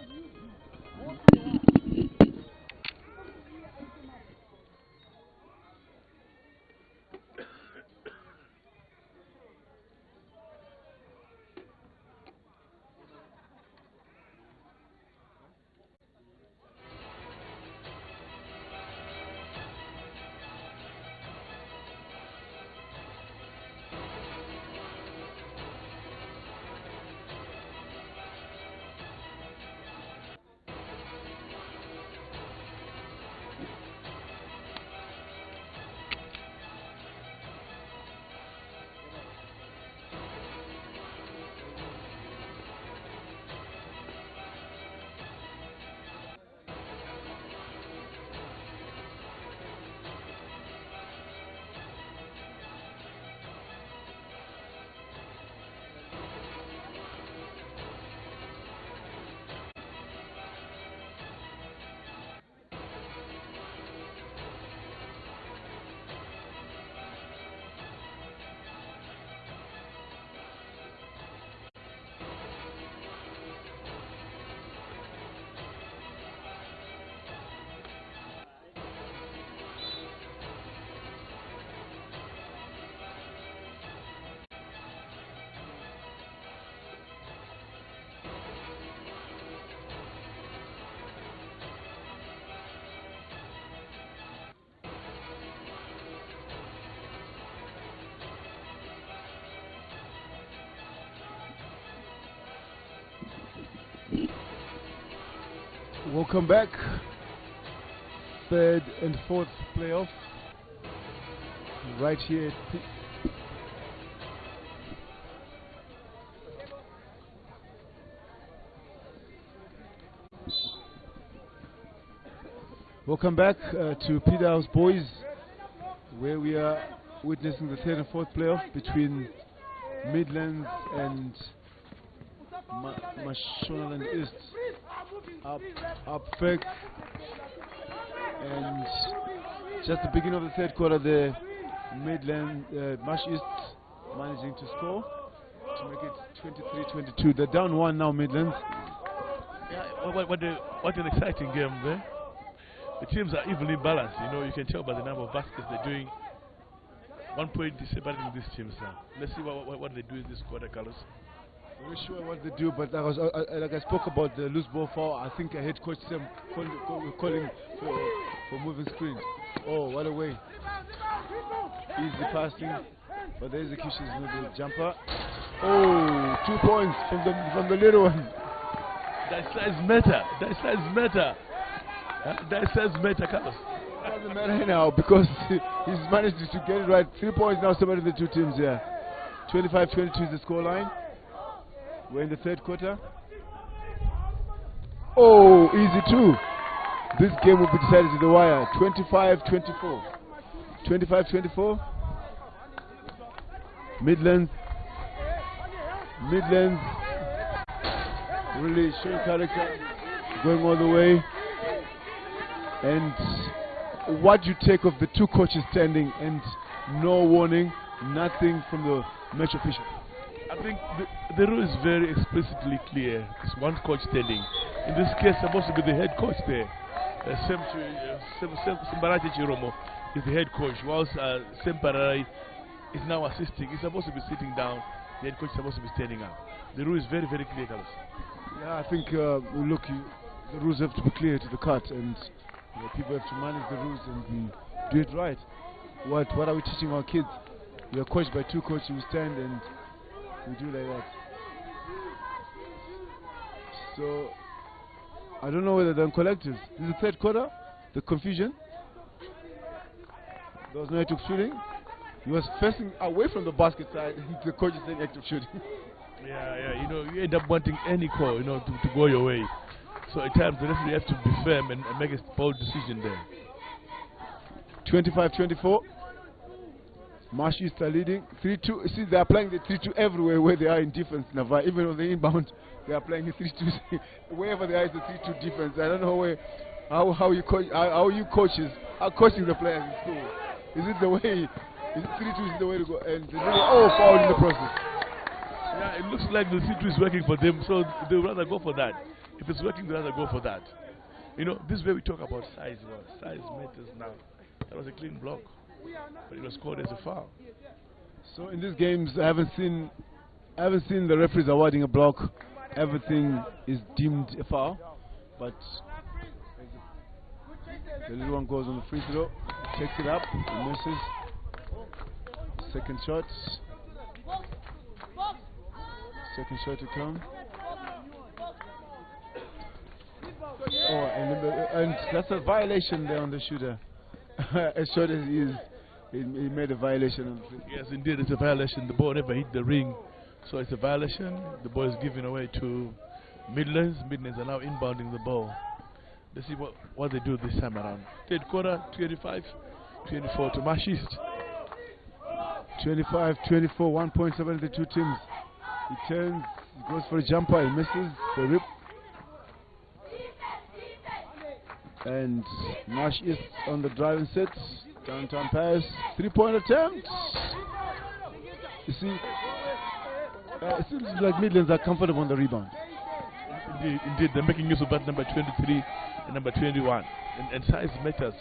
Welcome back. Third and fourth playoff. Right here at Welcome back to Peterhouse Boys, where we are witnessing the third and fourth playoff between Midlands and Mashonaland East. Up fake, and just the beginning of the third quarter, the Midland Mash East managing to score to make it 23-22. They're down one now, Midlands. Yeah, what an exciting game there. The teams are evenly balanced. You can tell by the number of baskets they're doing. 1 point is separating these teams now. Let's see what they do in this quarter, Carlos. I'm not sure what they do, but like I spoke about the loose ball foul, I think I heard Coach Sam calling for moving screens. Oh, what a way. Easy passing. But the execution is not the jumper. Oh, 2 points from the little one. That size matter. That size matter. That size matter, Carlos. It doesn't matter now because he's managed to get it right. 3 points now separating the two teams here. 25-22 is the scoreline. We're in the third quarter. Oh, easy too. This game will be decided to the wire. 25-24. 25-24. Midlands really showing character, going all the way. And what you take of the two coaches standing and no warning, nothing from the match official? I think the rule is very explicitly clear. It's one coach standing. In this case, supposed to be the head coach there. Simbarati Chiromo is the head coach, whilst Semparai is now assisting. He's supposed to be sitting down. The head coach is supposed to be standing up. The rule is very, very clear, Carlos. Yeah, I think look, the rules have to be clear to the cut, and people have to manage the rules and do it right. What are we teaching our kids? We are coached by two coaches who stand and we do like that. So I don't know whether they're collectors. This is the third quarter. The confusion. There was no active shooting. He was facing away from the basket side. The coach is saying active shooting. Yeah. You know, you end up wanting any call, to go your way. So at times the referee has to be firm and make a bold decision there. 25-24. Marsh East are leading 3-2. See, they are playing the 3-2 everywhere where they are in defense. Navar, even on the inbound, they are playing the 3-2. Wherever they are, is the 3-2 defense. I don't know how you coach, how you coaches are coaching the players in school. Is it the way? Is it 3-2 is the way to go? And foul in the process. Yeah, it looks like the 3-2 is working for them, so they would rather go for that. If it's working, they'd rather go for that. This is where we talk about size. Size matters now. That was a clean block, but it was scored as a foul. So in these games, I haven't seen the referees awarding a block. Everything is deemed a foul, but the little one goes on the free throw, takes it up, and misses. Second shot. Second shot to come. Oh, and that's a violation there on the shooter. As short as he is, he made a violation. Yes, indeed, it's a violation. The ball never hit the ring, so it's a violation. The ball is given away to Midlands. Midlands are now inbounding the ball. Let's see what they do this time around. Third quarter, 25-24 to Marsh East. 25-24, 1 point separating the two teams. He turns, he goes for a jumper, he misses the rip. And Marsh East on the driving set, downtown pass, 3-point attempt. You see, it seems like Midlands are comfortable on the rebound. Indeed, they're making use of that number 23 and number 21. And size matters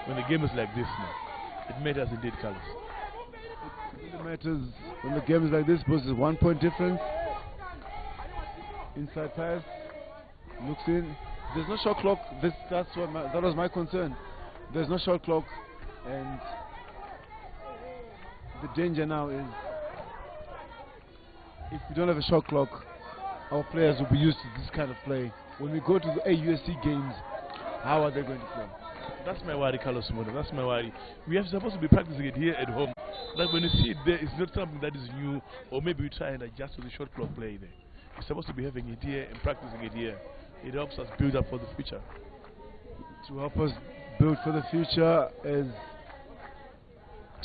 when the game is like this now. It matters indeed, Carlos. It matters when the game is like this because it's 1 point difference. Inside pass, looks in. There's no shot clock. That was my concern. There's no shot clock, and the danger now is if we don't have a shot clock, our players will be used to this kind of play. When we go to the AUSC games, how are they going to play? That's my worry, Carlos Mono. That's my worry. We are supposed to be practicing it here at home. Like when you see it there, it's not something that is new, or maybe we try and adjust to the shot clock play there. We're supposed to be having it here and practicing it here. It helps us build up for the future. To help us build for the future is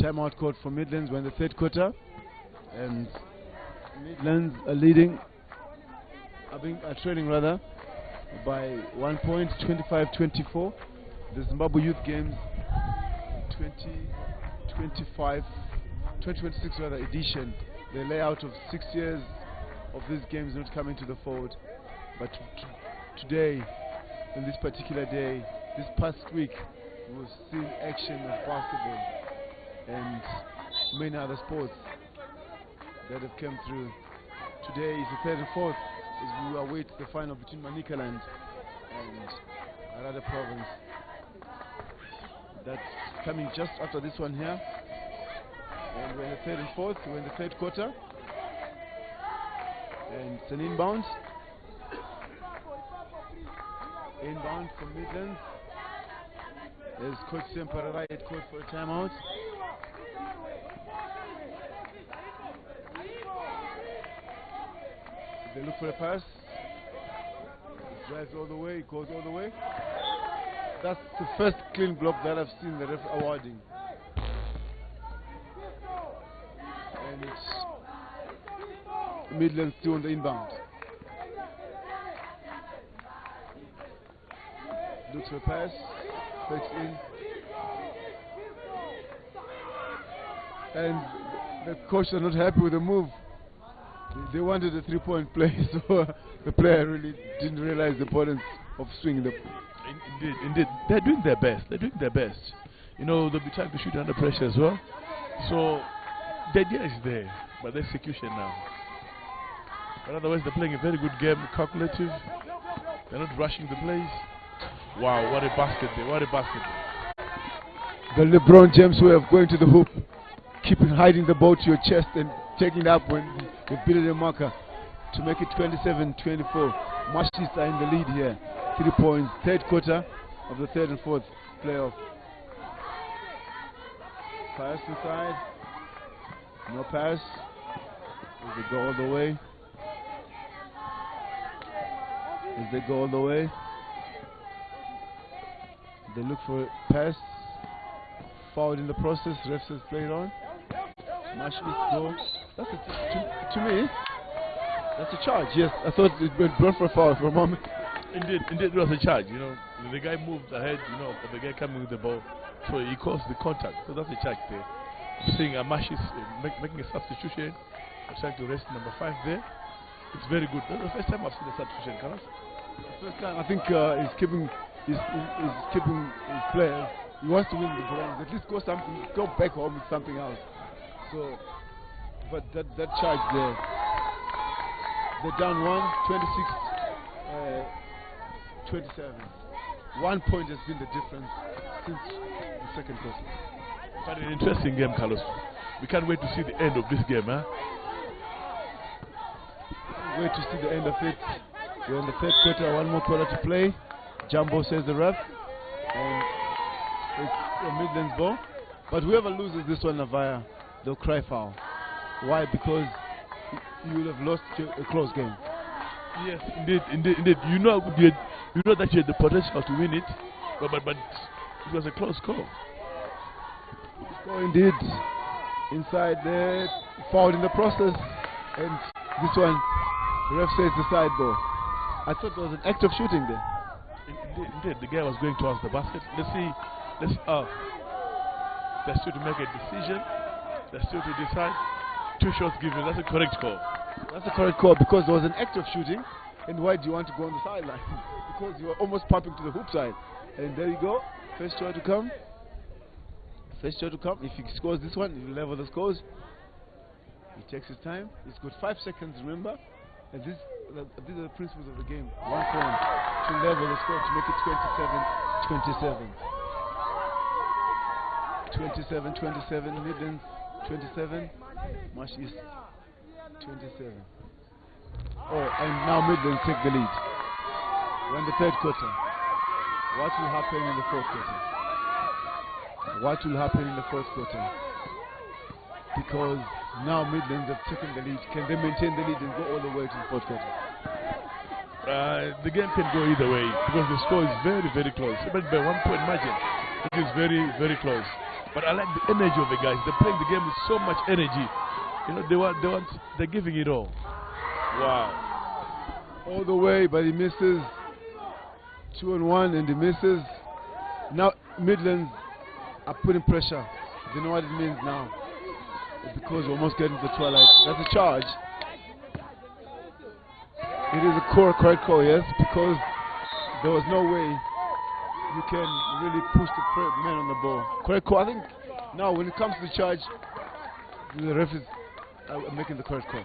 timeout called for Midlands. We're in the third quarter, and Midlands are leading. Are trailing rather by 1 point, 25-24. The Zimbabwe Youth Games 2026 rather edition. The layout of 6 years of these games not coming to the fold, but today, in this particular day, this past week, we've seen action of basketball and many other sports that have come through. Today is the third and fourth as we await the final between Manicaland and another province. That's coming just after this one here. And we're in the third and fourth. We're in the third quarter. And it's an inbound. Inbound from Midlands. There's Coach Semparai at court for a timeout. They look for a pass. It drives all the way, it goes all the way. That's the first clean block that I've seen the ref awarding. And it's Midlands still on the inbound. Looks for a pass, fakes in. And the coach are not happy with the move. They wanted a 3-point play, so the player really didn't realize the importance of swinging the. Indeed. They're doing their best. You know, they'll be trying to shoot under pressure as well. So the idea is there, but the execution now. But otherwise, they're playing a very good game, calculative. They're not rushing the plays. Wow, what a basket there! What a basket there! The LeBron James way of going to the hoop, keeping hiding the ball to your chest and taking it up when you beat a marker to make it 27-24. Mashis are in the lead here. 3 points, third quarter of the third and fourth playoff. Pass inside. No pass. As they go all the way. As they go all the way. They look for a pass. Fouled in the process. Ref says play it on. Mashis go. That's to me. That's a charge. Yes, I thought it went blown for a foul for a moment. Indeed, it was a charge. You know, the guy moved ahead. You know, of the guy coming with the ball, so he caused the contact. So that's a charge there. Seeing Amashis making a substitution, trying to rest number 5 there. It's very good. That's the first time I've seen a substitution, Carlos. First time. I think he's keeping his players. He wants to win the bronze. At least go back home with something else. So, but that charge there. They're down 26-27. 1 point has been the difference since the second quarter. But an interesting game, Carlos. We can't wait to see the end of this game, huh? Wait to see the end of it. We're in the third quarter, 1 more quarter to play. Jumbo says the ref. And it's a Midlands ball. But whoever loses this one, Navaya, they'll cry foul. Why? Because you would have lost a close game. Yes, indeed. You know that you had the potential to win it, but it was a close call. Oh, indeed. Inside there, fouled in the process, and this one, the ref says the side ball. I thought there was an act of shooting there. Indeed, the guy was going towards the basket. Let's see. They're still to make a decision. They're still to decide. 2 shots given. That's a correct call. That's a correct call because there was an act of shooting. And why do you want to go on the sideline? Because you were almost pumping to the hoop side. And there you go. First try to come. If he scores this one, he'll level the scores. He takes his time. He's got 5 seconds, remember? And these are the principles of the game. 1 point to level the score to make it 27-27. Midlands 27. Marsh East 27. Oh, and now Midlands take the lead. We're in the third quarter. What will happen in the fourth quarter? Because now Midlands have taken the lead. Can they maintain the lead and go all the way to the fourth quarter? The game can go either way because the score is very, very close. But by 1 point margin, it is very, very close. But I like the energy of the guys. They're playing the game with so much energy. You know, they're giving it all. Wow. All the way, but he misses. 2-on-1 and he misses. Now Midlands are putting pressure. They know what it means now. Because we're almost getting to the twilight. That's a charge. It is a correct call, yes, because there was no way you can really push the man on the ball. Correct call. I think now when it comes to the charge, the ref is making the correct call.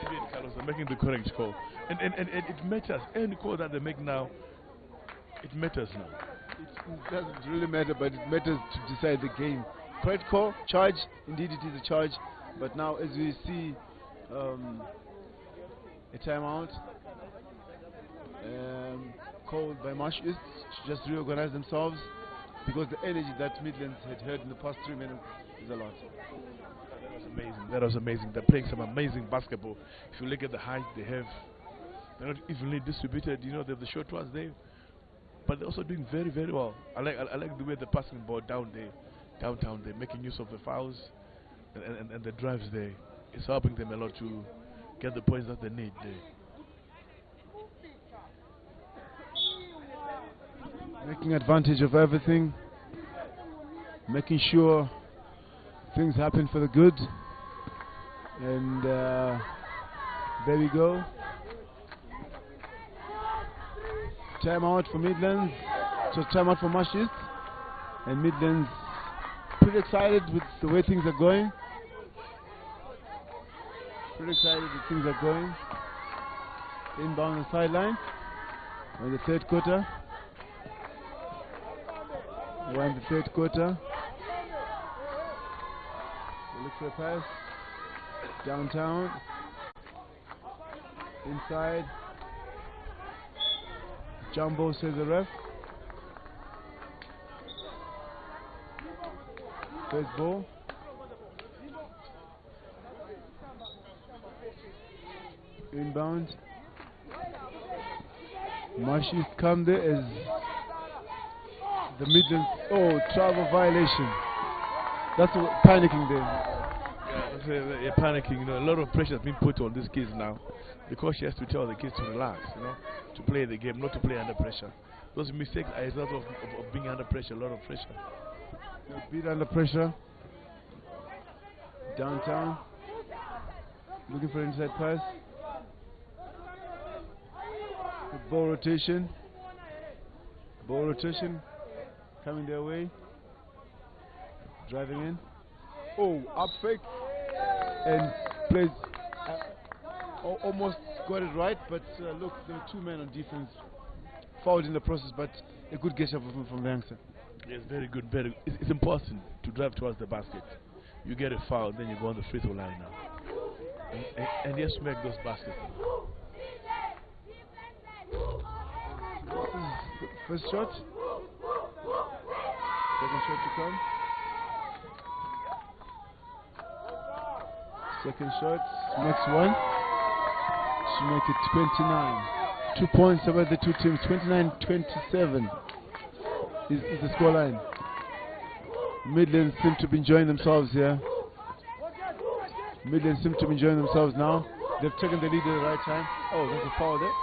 Indeed, Carlos, they're making the correct call. And it matters. Any call that they make now, it matters now. It doesn't really matter, but it matters to decide the game correct call, charge. Indeed, it is a charge. But now, as we see, a timeout called by Marsh East to just reorganize themselves, because the energy that Midlands had heard in the past 3 minutes is a lot. That was amazing. That was amazing. They're playing some amazing basketball. If you look at the height they have, they're not evenly distributed. You know, they have the short ones there, but they're also doing very, very well. I like the way they're passing the ball down there, downtown. They're making use of the fouls and the drives there. It's helping them a lot to get the points that they need there. Making advantage of everything, making sure things happen for the good. And there we go. Timeout for Midlands. So timeout for Marsh East. And Midlands pretty excited with the way things are going. Pretty excited with things are going. Inbound on the sideline. In the third quarter. We're in the third quarter. We look for a pass. Downtown. Inside. Jumbo, says the ref. First ball. Inbound. Marsh East come there as the Midlands. Oh, travel violation. That's panicking there. Yeah, you're panicking. You know, a lot of pressure has been put on these kids now. The coach has to tell the kids to relax, you know, to play the game, not to play under pressure. Those mistakes are a result of being under pressure, a lot of pressure. Beat under pressure. Downtown. Looking for inside pass. Good ball rotation. Ball rotation. Coming their way. Driving in. Oh, up fake. And plays. Almost got it right, but look, there were 2 men on defense. Fouled in the process, but a good gesture from the youngster. Yes, very good, very good. It's important to drive towards the basket. You get a foul, then you go on the free throw line now. And just make those baskets. First shot. Second shot to come. Second shot. Next one. To make it 29. 2 points about the two teams. 29-27 is the scoreline. Midlands seem to be enjoying themselves here. Midlands seem to be enjoying themselves now. They've taken the lead at the right time. Oh, there's a foul there.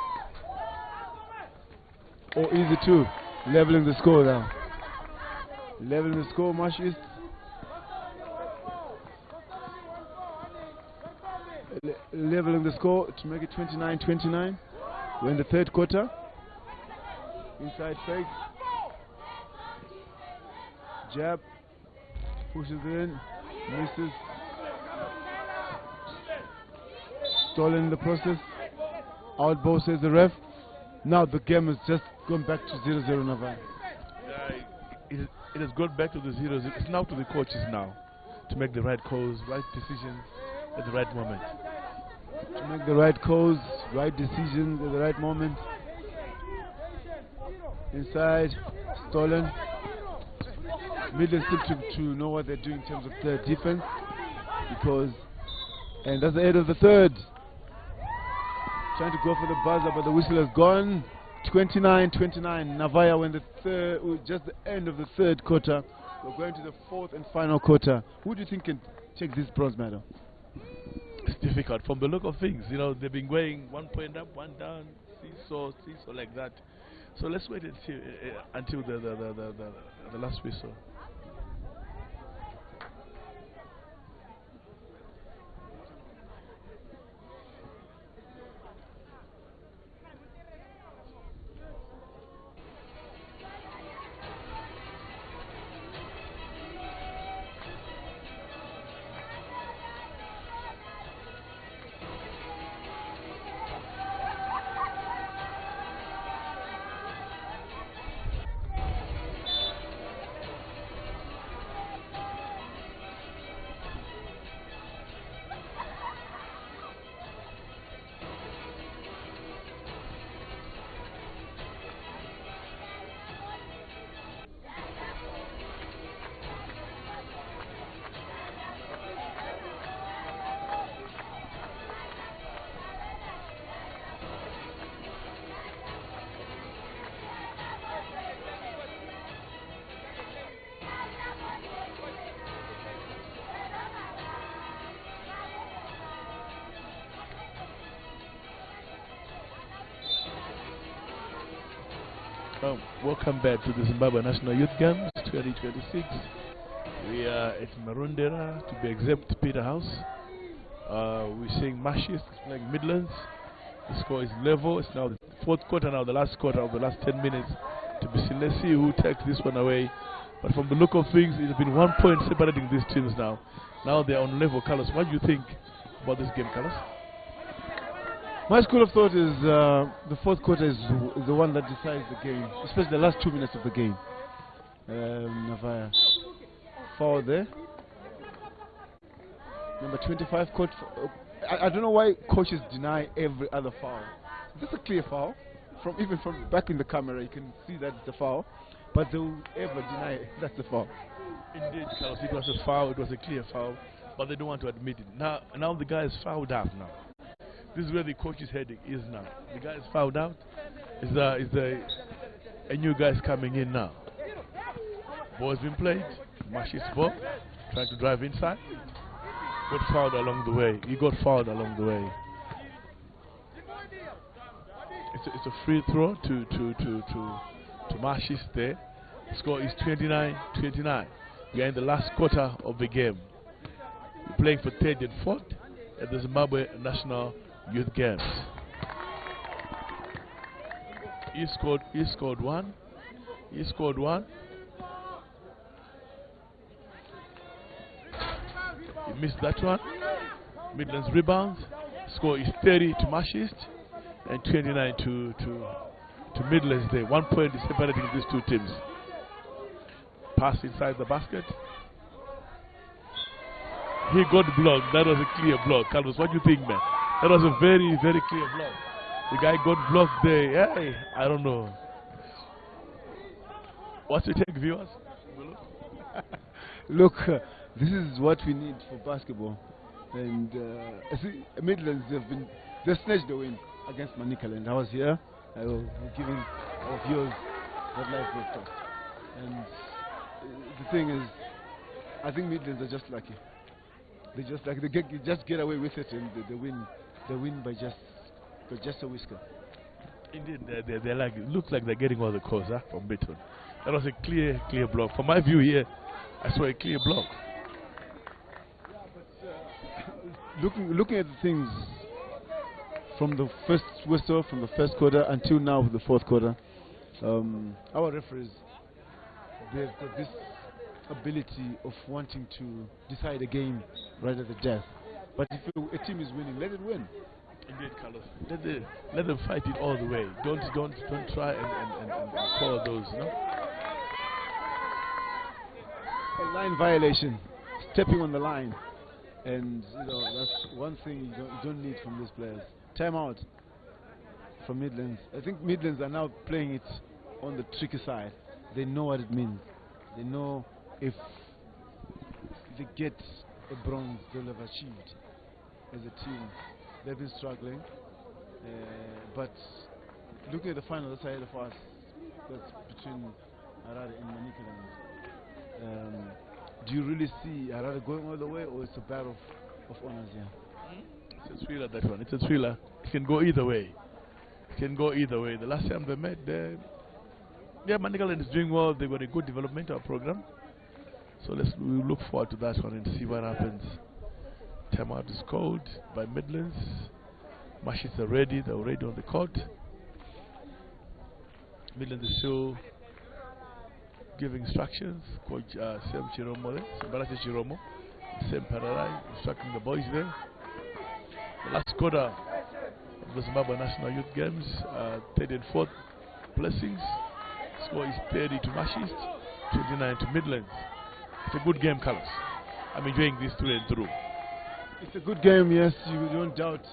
Oh, easy two. Leveling the score now. Leveling the score, Marsh East. Leveling the score to make it 29-29. We're in the third quarter. Inside fake. Jab. Pushes in. Misses. Stolen in the process. Out ball, says the ref. Now the game has just gone back to 0-0 Navai. It has gone back to the 0-0. It's now to the coaches now to make the right calls, right decisions at the right moment. To make the right calls, right decisions at the right moment. Inside, stolen. Midlands seem to know what they're doing in terms of their defense, and that's the end of the third. Trying to go for the buzzer, but the whistle has gone. 29-29. Navaya when just the end of the third quarter. We're going to the fourth and final quarter. Who do you think can take this bronze medal? It's difficult from the look of things. You know, they've been going 1 point up, 1 down, seesaw like that. So let's wait until the last whistle. Welcome back to the Zimbabwe National Youth Games 2026. We are at Marundera, to be exact, Peter House. We're seeing Mashes playing Midlands. The score is level. It's now the fourth quarter now, the last quarter of the last 10 minutes to be seen. Let's see who takes this one away. But from the look of things, it's been 1 point separating these teams now. Now they're on level. Carlos, what do you think about this game, Carlos? My school of thought is the fourth quarter is the one that decides the game, especially the last 2 minutes of the game. Navaya foul there. Number 25 caught. I don't know why coaches deny every other foul. This is a clear foul. Even from back in the camera, you can see that it's a foul. But they will ever deny it. That's a foul. Indeed, Carlos, it was a foul. It was a clear foul. But they don't want to admit it. Now the guy is fouled out now. This is where the coach's heading is now. The guy is fouled out. A new guy's coming in now. Ball's been played. Mashi's ball. Trying to drive inside. Got fouled along the way. He got fouled along the way. It's a free throw to Mashis there. The score is 29-29. We are in the last quarter of the game. We're playing for third and fourth at the Zimbabwe National Youth Games. He scored one. He missed that one. Midlands rebounds. Score is 30 to Mashist and 29 to Midlands there. 1 point is separating these two teams. Pass inside the basket. He got blocked. That was a clear block. Carlos, what do you think, man? That was a very, very clear block. The guy got blocked there. Hey, I don't know. What's your take, viewers? Look, this is what we need for basketball. And see, Midlands, they snatched the win against Manicaland. I was here. I was giving our viewers that live broadcast. And the thing is, I think Midlands are just lucky. They just get away with it, and they win by just a whisker. Indeed, they're like, looks like they're getting all the calls from Beaton. That was a clear block. From my view here, I saw a clear block. Looking at the things from the first whistle, from the first quarter until now, the fourth quarter, our referees, they've got this ability of wanting to decide a game right at the death. But if a team is winning, let it win. Indeed, Carlos. Let them fight it all the way. Don't try and call those, no? A line violation, stepping on the line, and that's one thing you don't need from these players. Timeout from Midlands. I think Midlands are now playing it on the tricky side. They know what it means. They know if they get a bronze, they'll have achieved as a team. They've been struggling, but looking at the final that's ahead of us, that's between Harare and Manicaland. Do you really see Harare going all the way, or it's a battle of honors here? It's a thriller, that one. It's a thriller. It can go either way. The last time they met, Manicaland is doing well. They've got a good developmental program. So we'll look forward to that one and see what happens. Timeout is called by Midlands. Mashis are ready. They're already on the court. Midlands is still giving instructions. Coach Sam Chiromo, Barate Chiromo, Sam Pararai instructing the boys there. The last quarter of the Zimbabwe National Youth Games, third and fourth blessings. Score is 30 to Mashist, 29 to Midlands. It's a good game, Carlos. I'm enjoying this through and through. It's a good game, yes. You don't doubt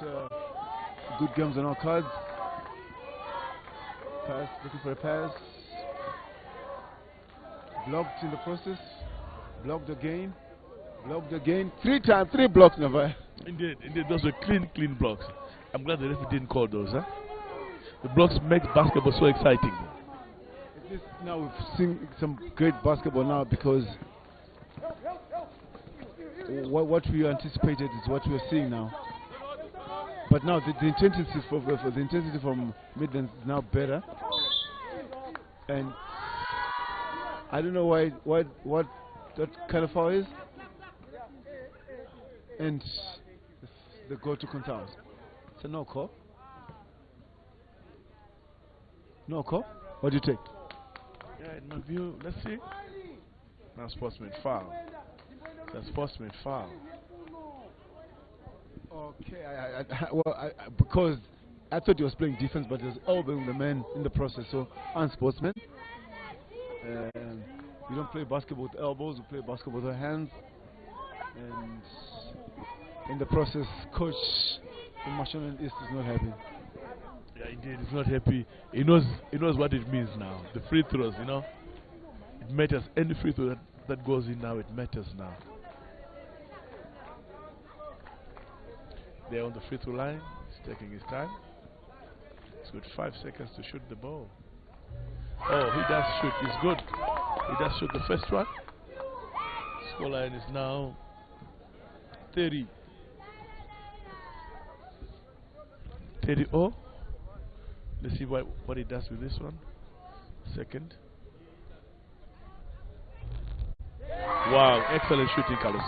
good games on our cards. Pass, looking for a pass. Blocked in the process. Blocked again. Blocked again. 3 times, 3 blocks, Navai. Indeed, those were clean blocks. I'm glad the referee didn't call those, huh? The blocks make basketball so exciting. At least now we've seen some great basketball now, because what we anticipated is what we are seeing now. But now the intensity from Midlands is now better. And I don't know what that kind of foul is. And the go to Contals. It's a no call. No call. What do you take? Yeah, in my view, let's see. Now sportsman foul. That's sportsman foul. Okay, because I thought he was playing defense, but he was elbowing the man in the process, so unsportsman. We don't play basketball with elbows, we play basketball with our hands. And in the process, coach in Mashonaland East is not happy. Yeah, indeed, he's not happy. He knows what it means now. The free throws, you know, it matters. Any free throw that goes in now, it matters now. There on the free throw line, he's taking his time. He's got 5 seconds to shoot the ball. Oh, he does shoot. He's good. He does shoot the first one. Scoreline is now 30. 30-0. Let's see what he does with this one. Second. Wow, excellent shooting, Carlos.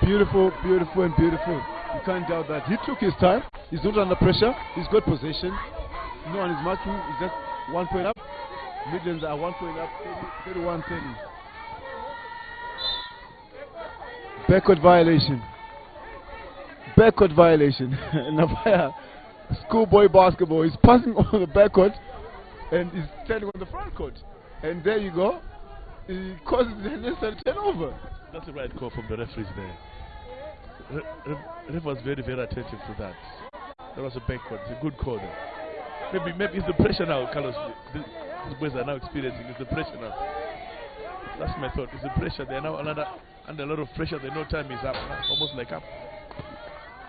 Beautiful, beautiful, and beautiful. You can't doubt that. He took his time. He's not under pressure. He's got possession. No one is marking. He's just 1 point up. Midlands are 1 point up. 31-30. Backcourt violation. Backcourt violation. Navaya, schoolboy basketball. He's passing on the backcourt and he's standing on the front court. And there you go. He causes the necessary turnover. That's the right call from the referees there. Ref was very, very attentive to that. That was a backcourt. It's a good call there. Maybe it's the pressure now, Carlos. These boys are now experiencing. It's the pressure now. That's my thought. It's the pressure. They are now under a lot of pressure. They know time is up. Almost like up.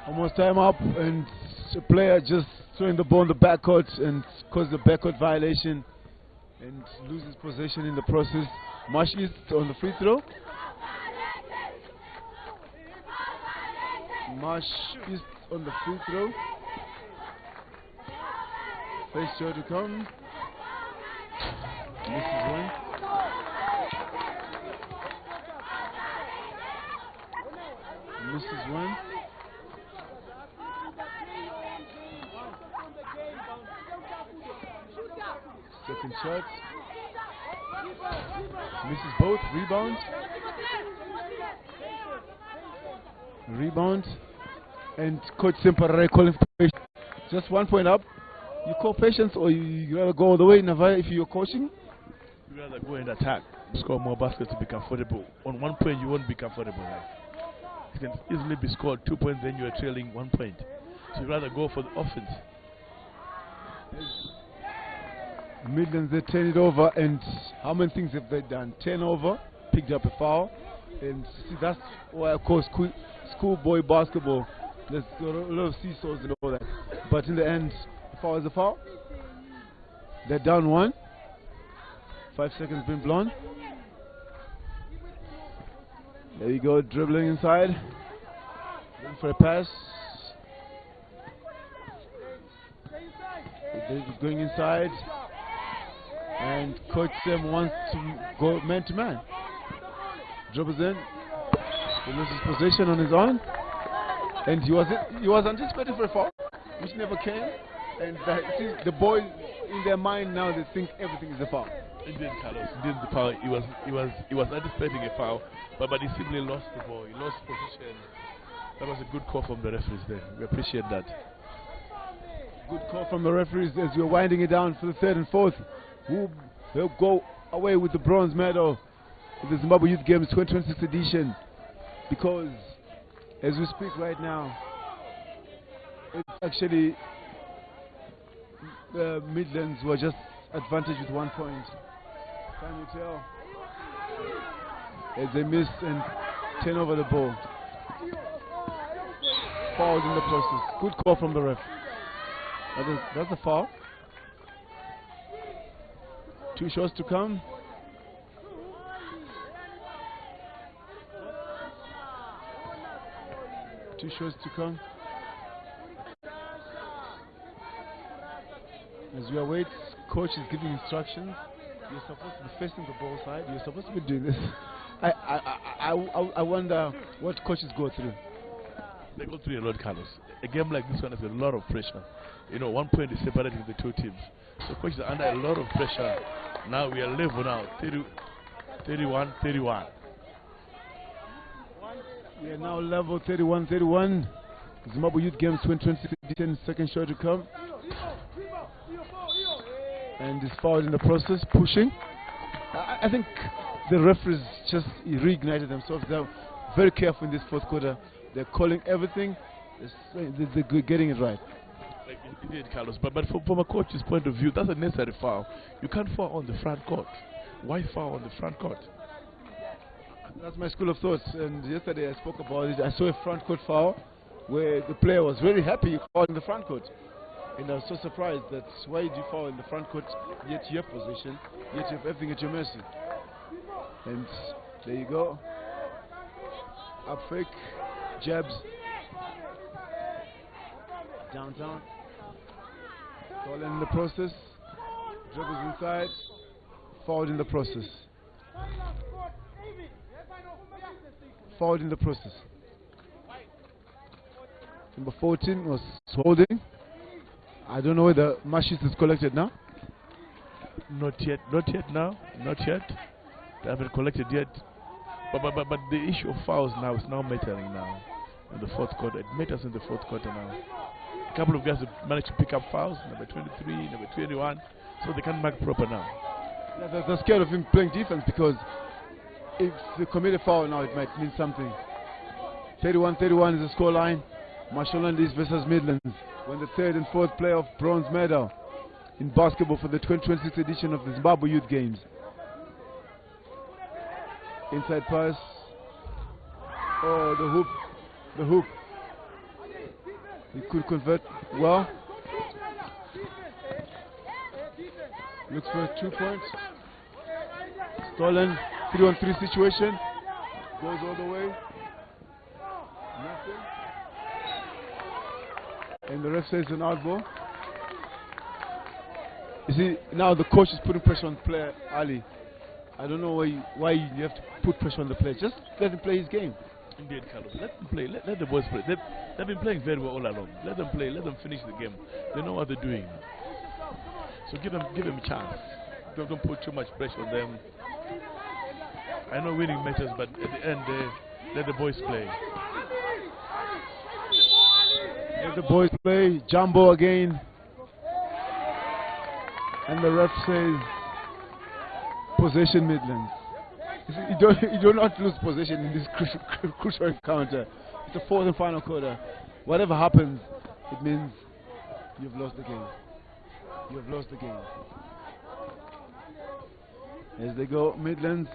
Almost time up, and the player just throwing the ball in the backcourt and causes a backcourt violation and loses possession in the process. Marsh East on the free throw. Marsh East on the free throw. First shot to come. Misses one. Misses one. Second shot. Misses both. Rebound. Rebound. And Coach Semparare calling for patience. Just 1 point up. You call patience or you rather go all the way, Navaya, if you're coaching? You rather go and attack. Score more baskets to be comfortable. On 1 point, you won't be comfortable. It can easily be scored 2 points, then you are trailing 1 point. So you rather go for the offense. Midlands, they turn it over, and how many things have they done? 10 over, picked up a foul, and see, that's why I call schoolboy basketball. There's a lot of seesaws and all that, but in the end, the foul is a foul. They're down 1. 5 seconds been blown. There you go, dribbling inside, looking for a pass. He's going inside. And Coach Sam wants to go man to man. Dribbles in. He loses possession on his own. And he was anticipating for a foul, which never came. And see, the boys in their mind now, they think everything is a foul. Indeed, Carlos. Indeed, the foul. He was anticipating a foul, but he simply lost the ball. He lost position. That was a good call from the referees there. We appreciate that. Good call from the referees as we're winding it down for the 3rd and 4th. Who will go away with the bronze medal in the Zimbabwe Youth Games 2026 edition, because as we speak right now, it's actually the Midlands were just advantage with 1 point. Time will tell as they miss and turn over the ball. Fouled in the process. Good call from the ref. That's a foul. 2 shots to come. Two shots to come. As we await, coach is giving instructions. You're supposed to be facing the ball side. You're supposed to be doing this. I wonder what coaches go through. They go through a lot, Carlos. A game like this one has a lot of pressure. You know, 1 point is separating the two teams. So coaches are under a lot of pressure. Now we are level now, 31-31. We are now level 31-31. Zimbabwe Youth Games 2020 second shot to come. And is fouled in the process, pushing. I think the referees just reignited themselves. They're very careful in this fourth quarter. They're calling everything. They're getting it right. Indeed, Carlos. But from a coach's point of view, that's a necessary foul. You can't foul on the front court. Why foul on the front court? That's my school of thought. And yesterday I spoke about it. I saw a front court foul where the player was very happy he fouled in the front court. And I was so surprised that why did you foul in the front court, yet you have possession, yet you have everything at your mercy. And there you go. Up fake, jabs. Downtown. Stolen in the process. Dribbles inside. Fouled in the process. Fouled in the process. Number 14 was holding. I don't know whether Mashis is collected now. Not yet now. Not yet. They haven't collected yet. But the issue of fouls now is now mattering now in the fourth quarter. It matters in the fourth quarter now. A couple of guys have managed to pick up fouls, number 23, number 21, so they can mark proper now. Yeah, they're scared of him playing defense because if they commit a foul now, it might mean something. 31-31 is the scoreline. Mashonaland East versus Midlands. Won the third and fourth playoff bronze medal in basketball for the 2026 edition of the Zimbabwe Youth Games. Inside pass. Oh, the hoop. The hoop. He could convert well. Looks for 2 points. Stolen. 3-on-3 situation. Goes all the way. Nothing. And the ref says an out ball. You see, now the coach is putting pressure on player Ali. I don't know why you have to put pressure on the player. Just let him play his game. Indeed, Carlos. Let them play. Let the boys play. They've been playing very well all along. Let them play. Let them finish the game. They know what they're doing. So give them a chance. Don't put too much pressure on them. I know winning matters, but at the end, let the boys play. Let the boys play. Jumbo again. And the ref says possession Midlands. You do not lose possession in this crucial encounter. It's the fourth and final quarter. Whatever happens, it means you've lost the game. You've lost the game. As they go, Midlands.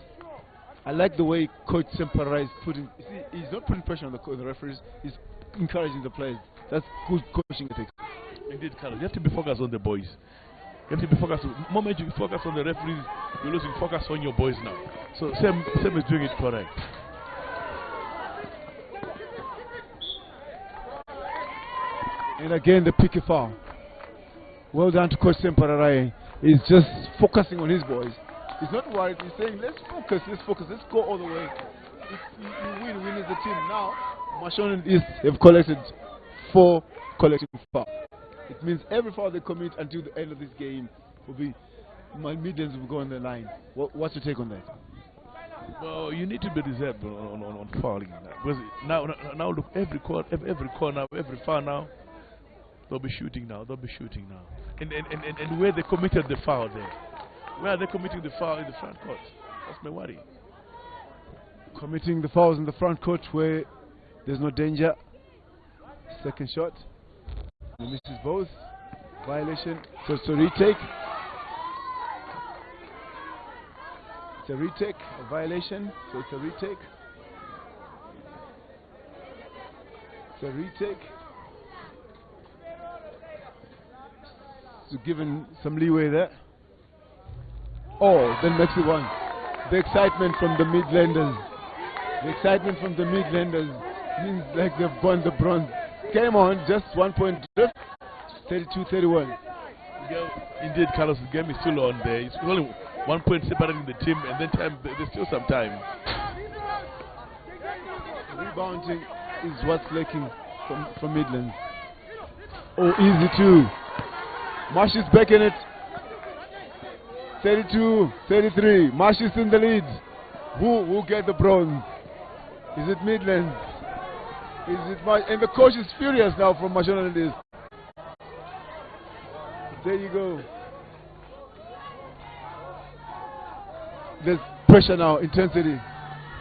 I like the way Coach Sempara is putting. You see, he's not putting pressure on the referees. He's encouraging the players. That's good coaching ethics. Indeed, Carlos. You have to be focused on the boys. You have to be focused. The moment you focus on the referees, you're losing focus on your boys now. So Sam is doing it correct. And again, the picky foul. Well done to Coach Sempara. He's just focusing on his boys. He's not worried. He's saying, let's focus, let's go all the way. If you win as a team. Now, Mashonaland East have collected 4 collective fouls. It means every foul they commit until the end of this game will be, my Midlands will go on the line. What's your take on that? Well, you need to be reserved on fouling. Because now look, every corner, every foul now, they'll be shooting now. And where they committed the foul there? Where are they committing the foul in the front court? That's my worry. Committing the fouls in the front court where there's no danger. Second shot. He misses both. Violation. So it's a retake. It's a retake. A violation. So it's a retake. It's a retake. So given some leeway there. Oh, then makes it one. The excitement from the Midlanders. The excitement from the Midlanders means like they've won the bronze. Came on, just 1 point drift. 32-31. Indeed, Carlos, the game is still on there. It's 1 point separating the team, and then time. There's still some time. Rebounding is what's lacking from Midlands. Oh, easy too. Marsh is back in it. 32-33. Marsh is in the lead. Who get the bronze? Is it Midlands? Is it Marsh? And the coach is furious now from Mashona this. There you go. There's pressure now, intensity.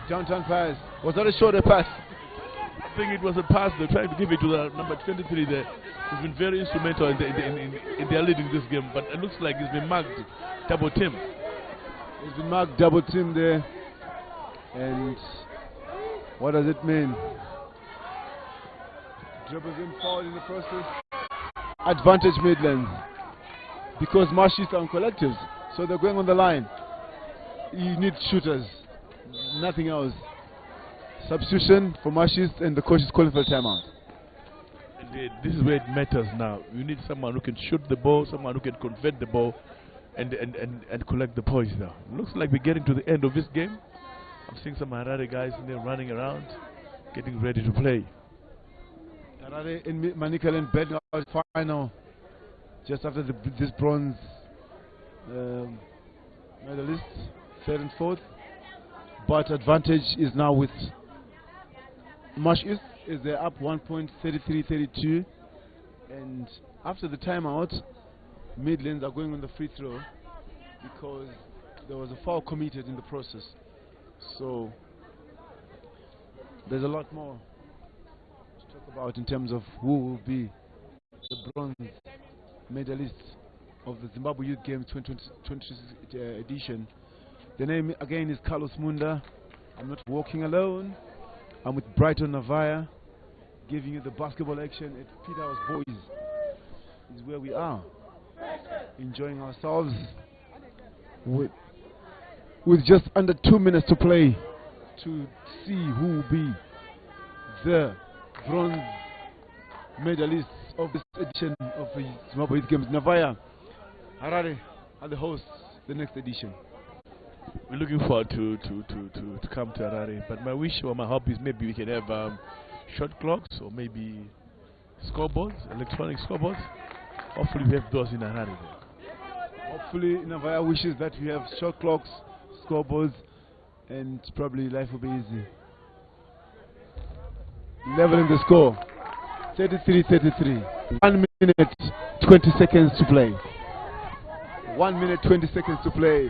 Downtown pass. Was that a shorter pass? I think it was a pass. They're trying to give it to the number 23 there. He's been very instrumental in their leading this game, but it looks like he's been marked double team. He's been marked double team there. And what does it mean? Dribbles in, foul in the process. Advantage Midlands. Because Marshis are on collectives, so they're going on the line. You need shooters, nothing else. Substitution for Marshis, and the coach is calling for a timeout. Indeed, this is where it matters now. You need someone who can shoot the ball, someone who can convert the ball, and collect the points now. Looks like we're getting to the end of this game. I'm seeing some Harare guys in there running around, getting ready to play. Harare in Manicaland betting out final just after this bronze medalist, 3rd and 4th. But advantage is now with Marsh is they're up 1 point, 33-32, and after the timeout, Midlands are going on the free throw because there was a foul committed in the process. So there's a lot more to talk about in terms of who will be the bronze medalist of the Zimbabwe Youth Games 2020 edition. The name again is Carlos Munda. I'm not walking alone. I'm with Brighton Navaya, giving you the basketball action at Peter House Boys. Is where we are, enjoying ourselves with just under 2 minutes to play to see who will be the bronze medalists of this edition of the Zimbabwe Youth Games. Navaya, Harare are the hosts the next edition. We're looking forward to come to Harare, but my wish or my hope is maybe we can have shot clocks or maybe scoreboards, electronic scoreboards. Hopefully we have those in Harare there. Hopefully Navaya wishes that we have shot clocks, scoreboards, and probably life will be easy. Leveling the score, 33-33. 1 minute 20 seconds to play. 1 minute 20 seconds to play.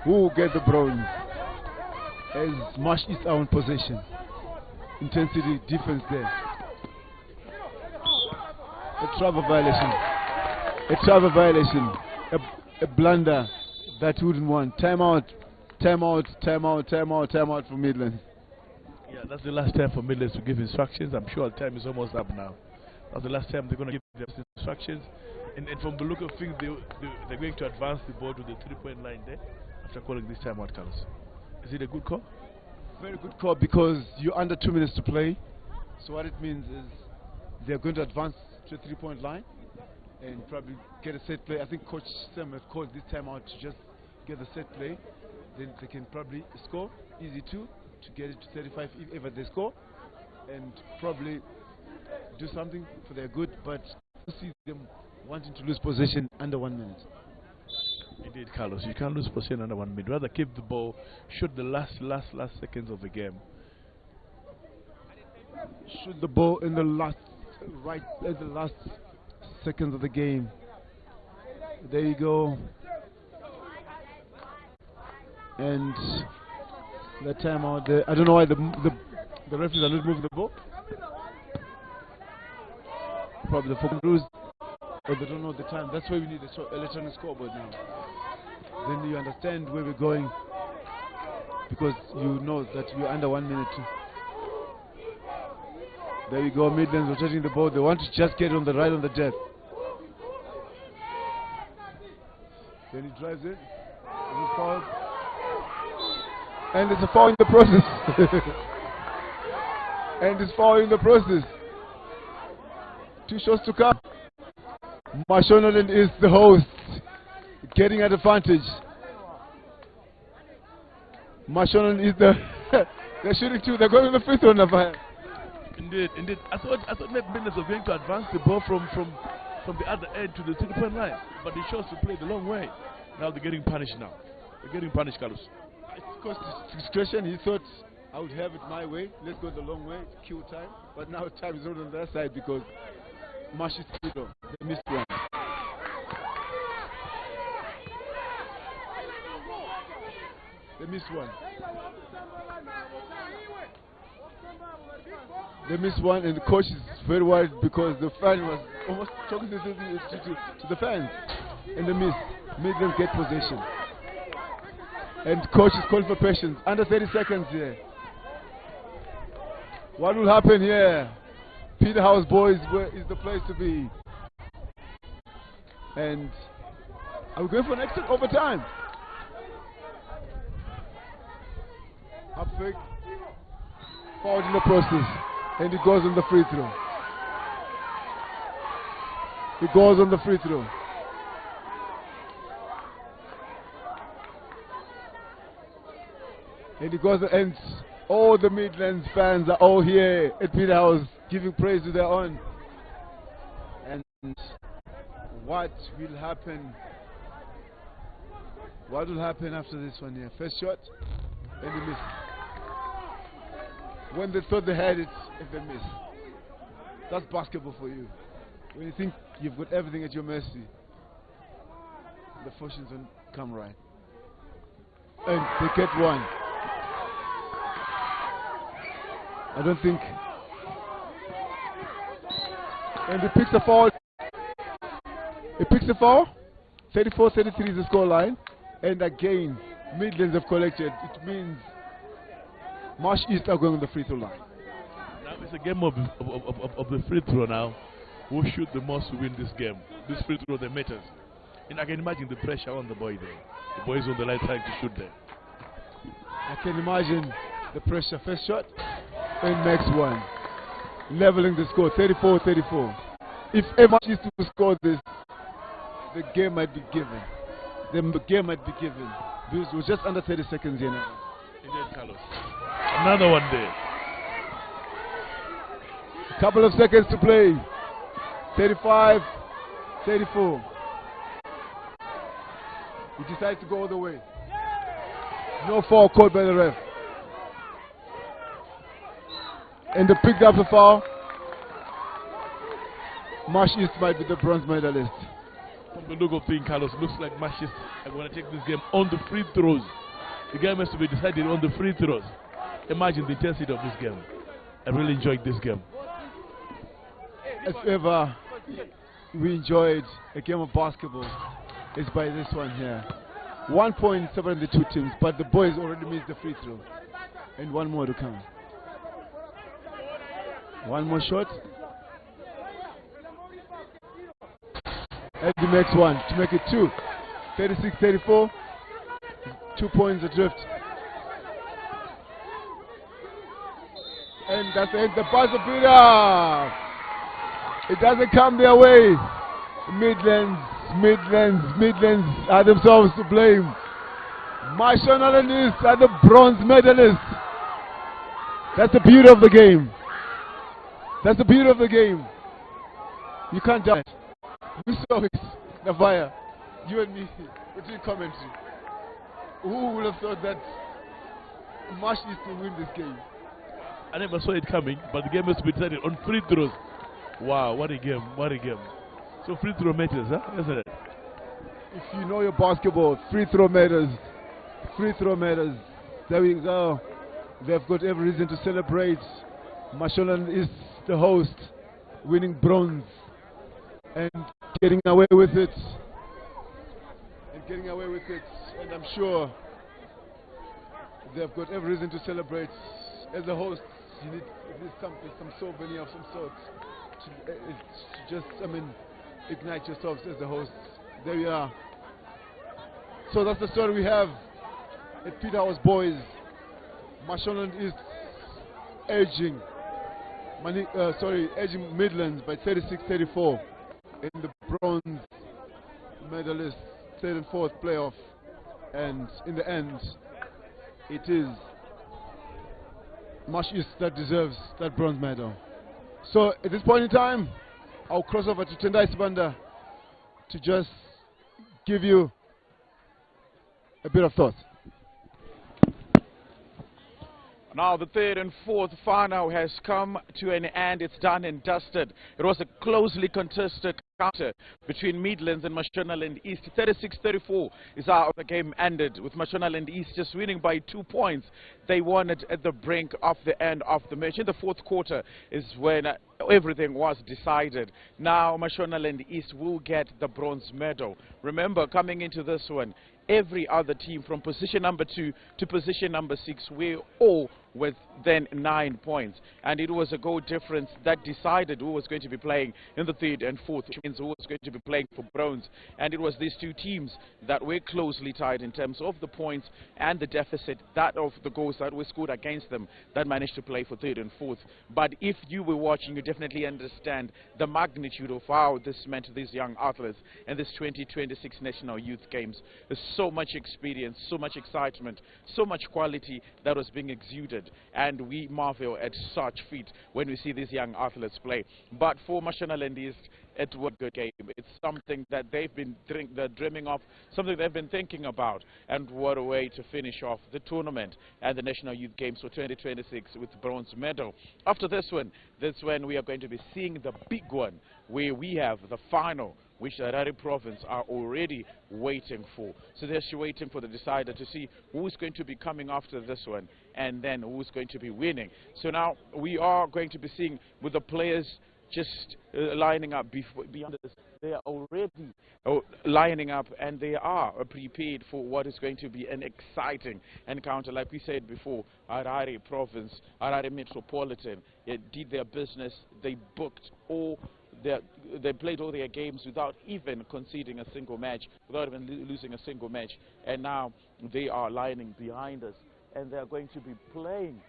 Who will get the bronze? As Marsh is our own possession. Intensity, defense there. A travel violation. A travel violation. A blunder that wouldn't want. Timeout. Timeout. Timeout. Timeout. Timeout for Midlands. Yeah, that's the last time for Midlands to give instructions. I'm sure the time is almost up now. That's the last time they're going to give their instructions. And from the look of things, they're going to advance the ball to the 3-point line there after calling this timeout, Carlos. Is it a good call? Very good call because you're under 2 minutes to play. So what it means is they're going to advance to the 3-point line and probably get a set play. I think Coach Sam has called this timeout to just get the set play. Then they can probably score, easy to get it to 35 if ever they score, and probably do something for their good, but I see them wanting to lose possession under 1 minute. Indeed, Carlos, you can't lose possession under 1 minute. Rather keep the ball, shoot the last seconds of the game. Shoot the ball in the last seconds of the game. There you go. And the timeout there. I don't know why the referees are not moving the ball. Probably the focus rules, or they don't know the time. That's why we need the electronic scoreboard now. Then you understand where we're going, because you know that we're under 1 minute. There we go. Midlands rotating the ball. They want to just get on the right on the death. Then he drives it. He's fouled. And it's a foul in the process. And it's foul in the process. 2 shots to come. Mashonaland is the host, getting an advantage. Mashonan is the they're shooting two. They're going on the free throw now. Indeed, indeed. I thought Midlands was going to advance the ball from the other end to the 3-point line, but they chose to play the long way. Now they're getting punished now. They're getting punished, Carlos. It's cost discretion. He thought I would have it my way. Let's go the long way. Kill time. But now time is not on their side because Mash is free throw. They missed one. They missed one. They missed one, and the coach is very worried because the fan was almost talking to the fans. And they missed. Made them get possession. And coach is calling for patience. Under 30 seconds here. What will happen here? Peterhouse boys is the place to be. And are we going for an extra overtime? Up fake. Forward in the process. And he goes on the free throw. He goes on the free throw. And he goes, and all the Midlands fans are all here at Peterhouse giving praise to their own. And what will happen? What will happen after this one here? First shot, and they miss. When they thought they had it, if they miss. That's basketball for you. When you think you've got everything at your mercy, the fortunes don't come right. And they get one. I don't think. And he picks a foul. He picks a foul. 34-33 is the score line. And again, Midlands have collected. It means Marsh East are going on the free throw line. Now it's a game of the free throw now. Who shoot the most to win this game? This free throw that matters. And I can imagine the pressure on the boy there. The boys on the line trying to shoot there. I can imagine the pressure. First shot. And next one. Leveling the score. 34-34. If ever is to score this, the game might be given. The game might be given. Because we're just under 30 seconds here now. Indeed, Carlos. Another one there. A couple of seconds to play. 35-34. He decides to go all the way. No foul called by the ref. And they picked up the foul. Marsh East might be the bronze medalist. From the look of things, Carlos, looks like Marsh East are going to take this game on the free throws. The game has to be decided on the free throws. Imagine the intensity of this game. I really enjoyed this game. If ever we enjoyed a game of basketball, it's by this one here. 1 point separating the two teams, but the boys already missed the free throw. And one more to come. One more shot. And he makes one to make it two. 36-34. 2 points adrift. And that's it. The buzzer beater. It doesn't come their way. Midlands are themselves to blame. Marshall Allen are the bronze medalists. That's the beauty of the game. That's the beauty of the game. You can't doubt it. We saw it, Navaya, you and me, between commentary. Who would have thought that Marsh is to win this game? I never saw it coming, but the game has to be decided on free throws. Wow, what a game, what a game. So free throw matters, huh? Isn't it? If you know your basketball, free throw matters. Free throw matters. There we go. They've got every reason to celebrate. Mashonan is the host, winning bronze and getting away with it. And I'm sure they've got every reason to celebrate. As a host, you need something, some souvenir of some sort to just, ignite yourselves as the hosts. There we are. So that's the story we have at Peterhouse Boys. Mashonan is edging Midlands by 36-34 in the bronze medalist third and fourth playoff, and in the end it is Marsh East that deserves that bronze medal. So at this point in time, I'll cross over to Tendai Sibanda to just give you a bit of thought. Now the third and fourth final has come to an end. It's done and dusted. It was a closely contested counter between Midlands and Mashonaland East. 36-34 is how the game ended, with Mashonaland East just winning by 2 points. They won it at the brink of the end of the match. In the fourth quarter is when everything was decided. Now Mashonaland East will get the bronze medal. Remember, coming into this one, every other team from position number 2 to position number 6 were all with then 9 points, and it was a goal difference that decided who was going to be playing in the third and fourth, which means who was going to be playing for bronze. And it was these two teams that were closely tied in terms of the points and the deficit, that of the goals that were scored against them, that managed to play for third and fourth. But if you were watching, you definitely understand the magnitude of how this meant to these young athletes in this 2026 National Youth Games. There's so much experience, so much excitement, so much quality that was being exuded, and we marvel at such feat when we see these young athletes play. But for Mashonaland East, it was a good game. It's something that they've been dreaming of, something they've been thinking about, and what a way to finish off the tournament and the National Youth Games for 2026 with bronze medal. After this one, that's when we are going to be seeing the big one, where we have the final, which the Harare province are already waiting for. So they're waiting for the decider to see who's going to be coming after this one, and then who's going to be winning. So now we are going to be seeing with the players just lining up beyond this. They are already lining up, and they are prepared for what is going to be an exciting encounter. Like we said before, Harare province, Harare metropolitan, did their business. They booked all. They played all their games without even conceding a single match, without even losing a single match. And now they are lining behind us, and they are going to be playing.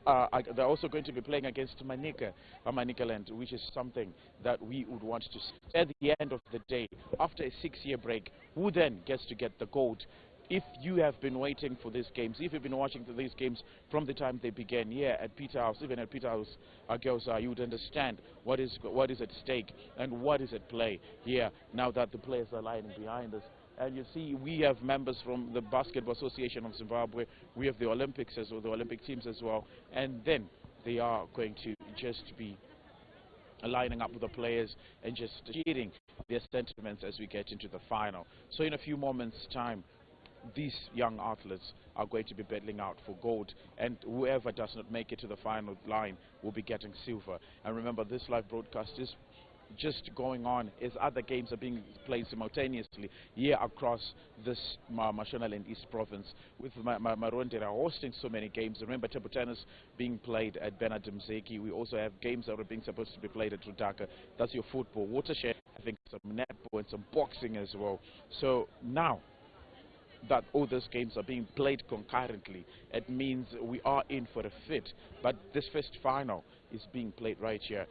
They're also going to be playing against Manicaland, which is something that we would want to see. At the end of the day, after a 6-year break, who then gets to get the gold? If you have been waiting for these games, if you've been watching for these games from the time they began here at Peter House, even at Peter House, you would understand what is at stake and what is at play here now that the players are lining behind us. And you see, we have members from the Basketball Association of Zimbabwe. We have the Olympics as well, the Olympic teams as well. And then they are going to just be lining up with the players and just cheering their sentiments as we get into the final. So in a few moments' time, these young athletes are going to be battling out for gold, and whoever does not make it to the final line will be getting silver. And remember, this live broadcast is just going on as other games are being played simultaneously here across this Mashonaland East province, with Marondera hosting so many games. Remember, table tennis being played at Bernard Mzeki. We also have games that are being supposed to be played at Rudaka. That's your football. Watershed having some netball and some boxing as well. So now that all those games are being played concurrently, it means we are in for a fit. But this first final is being played right here.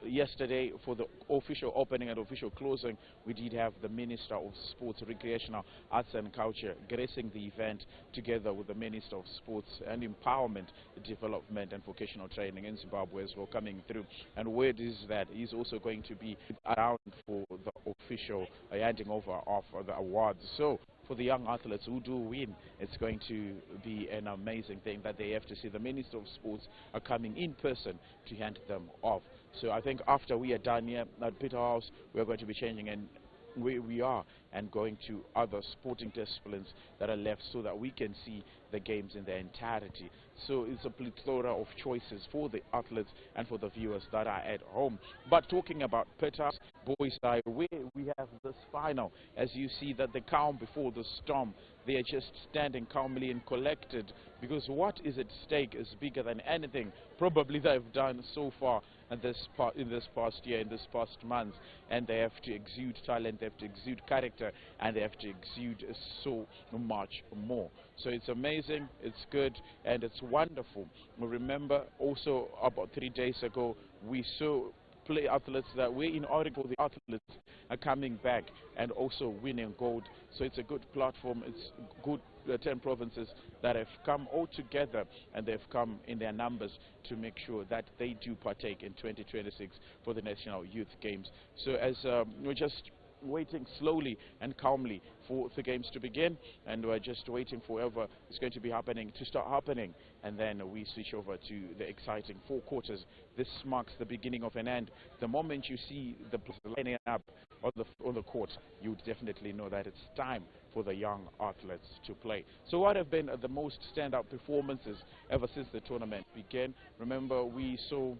Yesterday, for the official opening and official closing, we did have the Minister of Sports, Recreational Arts and Culture gracing the event, together with the Minister of Sports and Empowerment, Development and Vocational Training in Zimbabwe as well, coming through. And word is that he's also going to be around for the official handing over of the awards. So for the young athletes who do win, it's going to be an amazing thing that they have to see the Minister of Sports are coming in person to hand them off. So I think after we are done here at Peter House, we are going to be changing and where we are and going to other sporting disciplines that are left, so that we can see the games in their entirety. So it's a plethora of choices for the athletes and for the viewers that are at home. But talking about Peter House boys side, where we have this final, as you see that the calm before the storm, they are just standing calmly and collected, because what is at stake is bigger than anything probably they've done so far in this past year, in this past month. And they have to exude talent, they have to exude character, and they have to exude so much more. So it's amazing, it's good, and it's wonderful. Remember also, about 3 days ago, we saw play athletes that were in Oregon. The athletes are coming back and also winning gold. So it's a good platform. It's good 10 provinces that have come all together, and they've come in their numbers to make sure that they do partake in 2026 for the National Youth Games. So as we're just waiting slowly and calmly for the games to begin, and we're just waiting for whatever is going to be happening to start happening, and then we switch over to the exciting 4 quarters. This marks the beginning of an end. The moment you see the players lining up on the court, you would definitely know that it's time for the young athletes to play. So what have been the most standout performances ever since the tournament began? Remember, we saw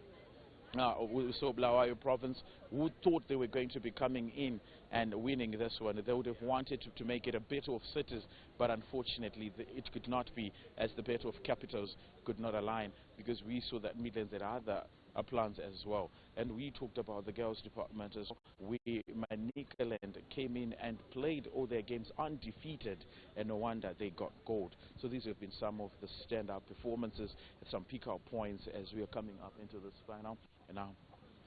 Bulawayo province, who thought they were going to be coming in and winning this one. They would have wanted to make it a battle of cities, but unfortunately it could not be, as the battle of capitals could not align, because we saw that Midlands had other plans as well. And we talked about the girls department as well. Manicaland came in and played all their games undefeated, and no wonder they got gold. So these have been some of the standout performances, some pick-out points as we are coming up into this final. And now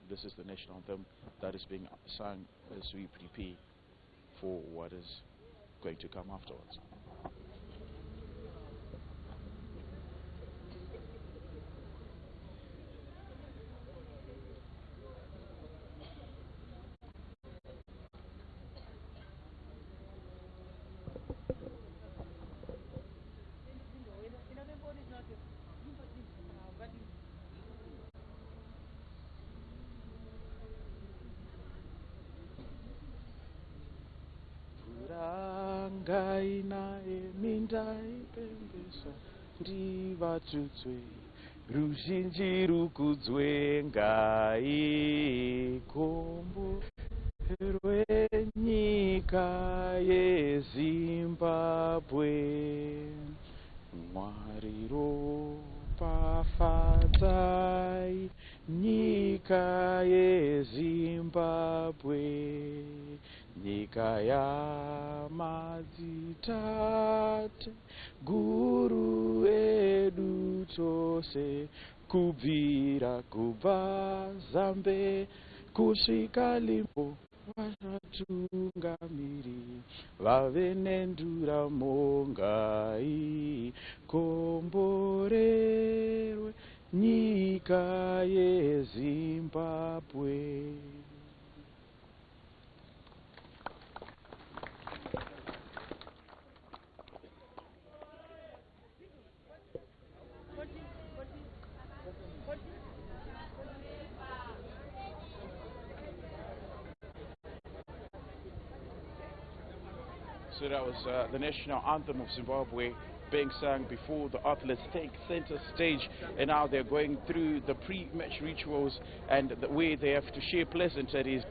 this is the national anthem that is being sung as we prepare for what is going to come afterwards. Ngaina emindai pembesa ndivatutswe ruzhinji rukudzwe ngai kombo rwenyika yeZimbabwe Mwari ropafadzai nyika yeZimbabwe nyika yamadzitate guru edu tose kubvira kubva Zambe kusvika Limpo vatungamiri vave nenduramo ngai komborerwe nyika yeZimbabwe. So that was the national anthem of Zimbabwe being sung before the athletes take center stage, and now they're going through the pre-match rituals and the way they have to share pleasantries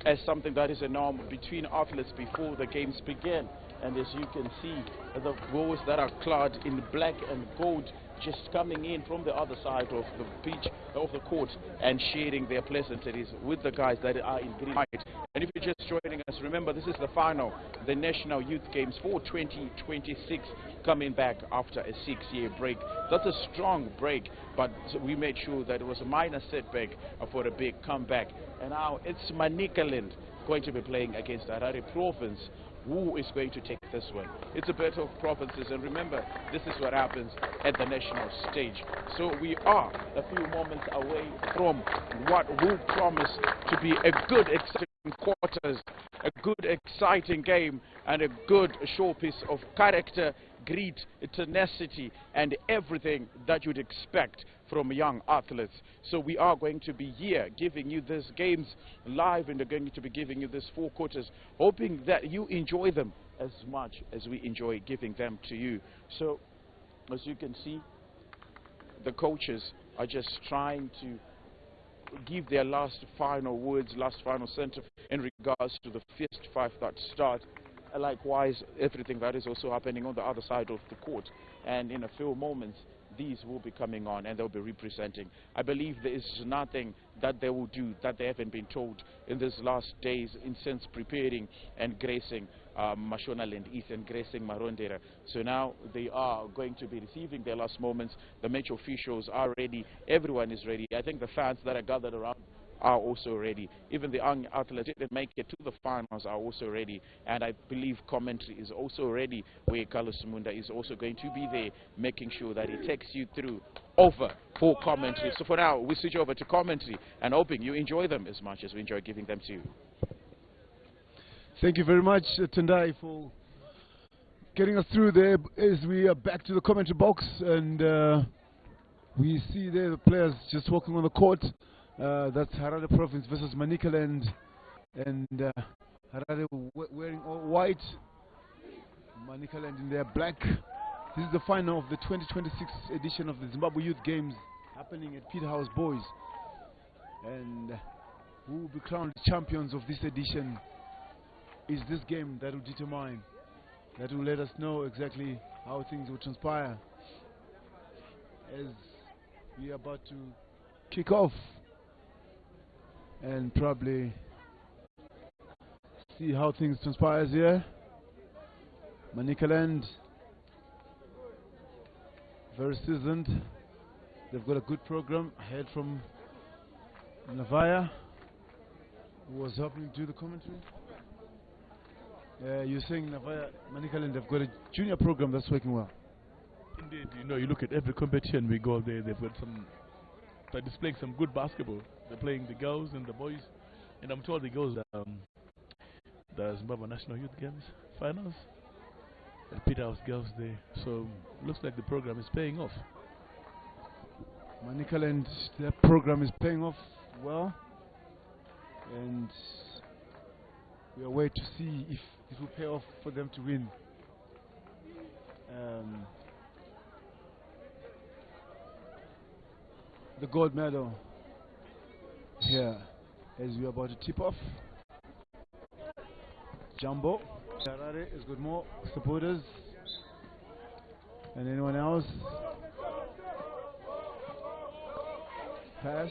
as something that is a norm between athletes before the games begin. And as you can see, the boys that are clad in black and gold just coming in from the other side of the pitch, of the court, and sharing their pleasantries with the guys that are in green white. And if you're just joining us, remember this is the final, the National Youth Games for 2026, coming back after a 6-year break. That's a strong break, but we made sure that it was a minor setback for a big comeback. And now it's Manicaland going to be playing against Harare province. Who is going to take this one? It's a battle of provinces, and remember, this is what happens at the national stage. So we are a few moments away from what will promise to be a good, exciting quarters, a good, exciting game, and a good showpiece of character, grit, tenacity, and everything that you'd expect from young athletes. So we are going to be here giving you these games live, and they're going to be giving you these 4 quarters, hoping that you enjoy them as much as we enjoy giving them to you. So as you can see, the coaches are just trying to give their last final words, last final sentence in regards to the first 5 that start. Likewise, everything that is also happening on the other side of the court. And in a few moments, these will be coming on and they'll be representing. I believe there is nothing that they will do that they haven't been told in these last days in sense preparing and gracing Mashonaland East and gracing Marondera. So now they are going to be receiving their last moments. The match officials are ready. Everyone is ready. I think the fans that are gathered around are also ready. Even the young athletes that make it to the finals are also ready. And I believe commentary is also ready, where Carlos Munda is also going to be there, making sure that he takes you through over for commentary. So for now, we switch over to commentary and hoping you enjoy them as much as we enjoy giving them to you. Thank you very much, Tendai, for getting us through there as we are back to the commentary box. And we see there the players just walking on the court. That's Harare Province versus Manicaland. And Harare wearing all white, Manicaland in their black. This is the final of the 2026 edition of the Zimbabwe Youth Games happening at Peterhouse Boys. And who will be crowned champions of this edition is this game that will determine, that will let us know exactly how things will transpire as we are about to kick off and probably see how things transpires here. Manicaland, very seasoned. They've got a good program ahead from Navaya, who was helping do the commentary. You're saying Navaya, Manicaland, they've got a junior program that's working well. Indeed, you know, you look at every competition we go there, they've got some, they're displaying some good basketball. They're playing the girls and the boys, and I'm told the girls the Zimbabwe National Youth Games finals at Peterhouse Girls there. So looks like the program is paying off. Manicaland, their program is paying off well, and we are waiting to see if it will pay off for them to win. The gold medal here as we are about to tip off. Jumbo Harare has got more supporters than anyone else. Pass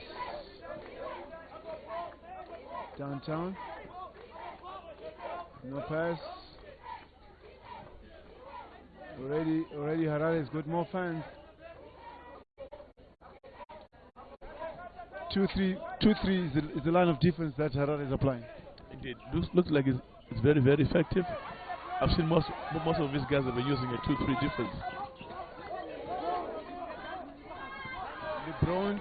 downtown, no pass. Already Harare has got more fans. 2-3 is the line of defense that Harare is applying. Indeed, looks like it's very, very effective. I've seen most of these guys have been using a 2-3 defense. LeBron.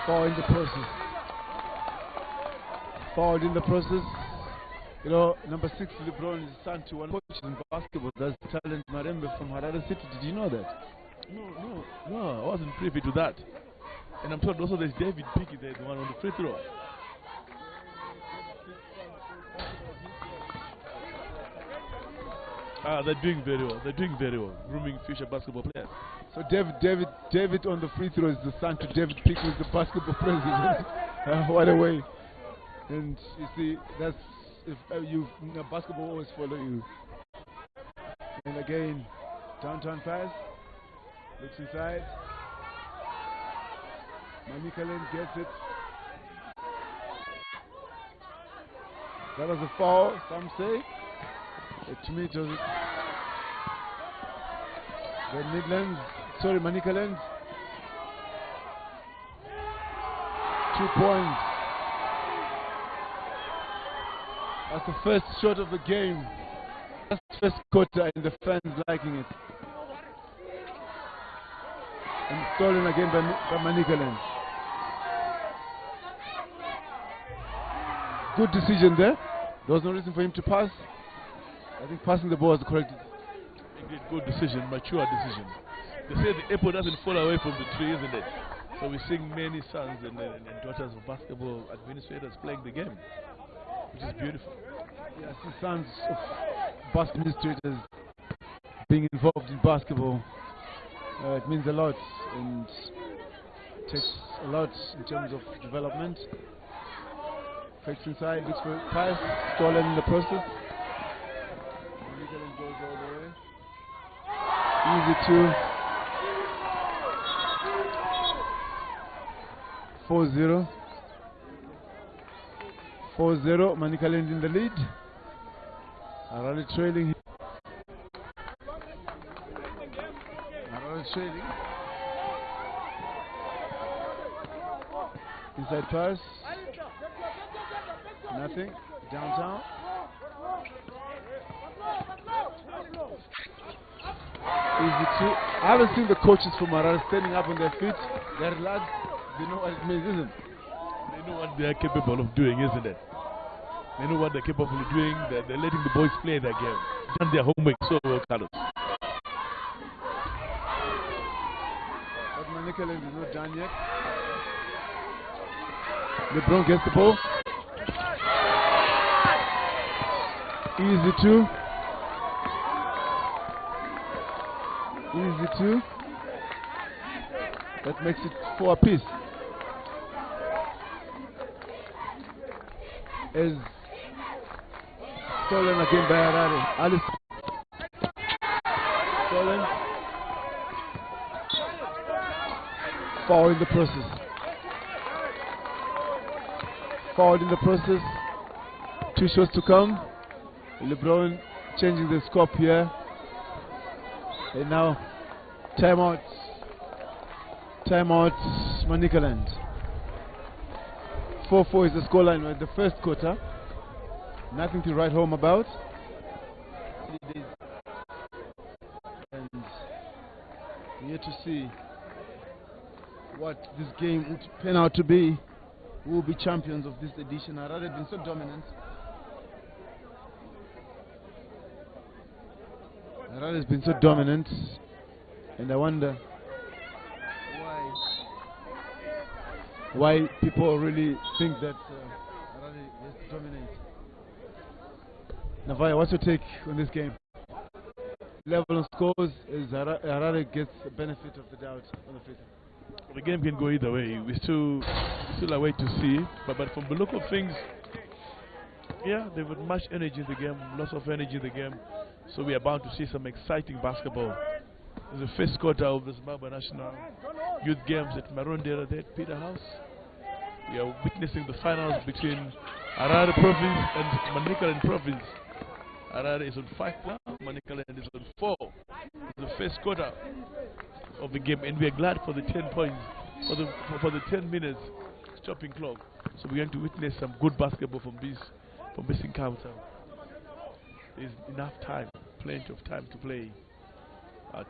Foul in the process. Fouled in the process. You know, number 6, LeBron, is son to one coach in basketball. That's Talent Marembe from Harare City. Did you know that? No, I wasn't privy to that. And I'm told also there's David Pickey there, the one on the free throw. They're doing very well. They're doing very well, grooming future basketball players. So David on the free throw is the son to David Pickey, who's the basketball president. What a way! And you see, that's if basketball always follow you. And again, downtown pass, looks inside. Manicaland gets it. That was a foul, some say. To me, it was the Midlands, sorry, Manicaland. 2 points. That's the first shot of the game. That's the first quarter, and the fans liking it. And stolen again by Manicaland. Good decision there. There was no reason for him to pass. I think passing the ball was the correct decision. Indeed, good decision, mature decision. They say the apple doesn't fall away from the tree, isn't it? So we're seeing many sons and daughters of basketball administrators playing the game, which is beautiful. Yeah, I see sons of basketball administrators being involved in basketball. It means a lot and takes a lot in terms of development. Fakes inside, looks for a pass, stolen in the process. Manicaland goes all the way. Easy 2. 4-0. Manicaland in the lead. Harare trailing. Harare trailing. Inside pass. Nothing. Downtown. Easy two. I haven't seen the coaches from Harare standing up on their feet. They're relaxed. They know what it means, isn't it? They know what they are capable of doing, isn't it? They know what they're capable of doing. They're letting the boys play their game. Done their homework so well, Carlos. But Manicaland is not done yet. LeBron gets the ball. Easy two. Easy two. That makes it 4 apiece. Is stolen again by Harare. Alice stolen. Foul in the process. Foul in the process. 2 shots to come. LeBron changing the scope here. And now timeout. Timeout Manicaland. 4-4 is the scoreline with the first quarter. Nothing to write home about. 3 days. And we need to see what this game would turn out to be. Who will be champions of this edition. Harare have been so dominant. Harare has been so dominant. And I wonder why people really think that Harare has to dominate. Navaya, what's your take on this game? Level of scores is Harare gets the benefit of the doubt on the field. The game can go either way. We still a way to see. But from the look of things, yeah, they've got much energy in the game, lots of energy in the game. So we are bound to see some exciting basketball. In the first quarter of the Zimbabwe National Youth Games at Marondera there at Peter House. We are witnessing the finals between Harare Province and Manicaland Province. Harare is on 5 now, Manicaland is on 4. It's the first quarter of the game, and we are glad for the 10 points, for the 10 minutes stopping clock. So we're going to witness some good basketball from this encounter. There's enough time, plenty of time to play.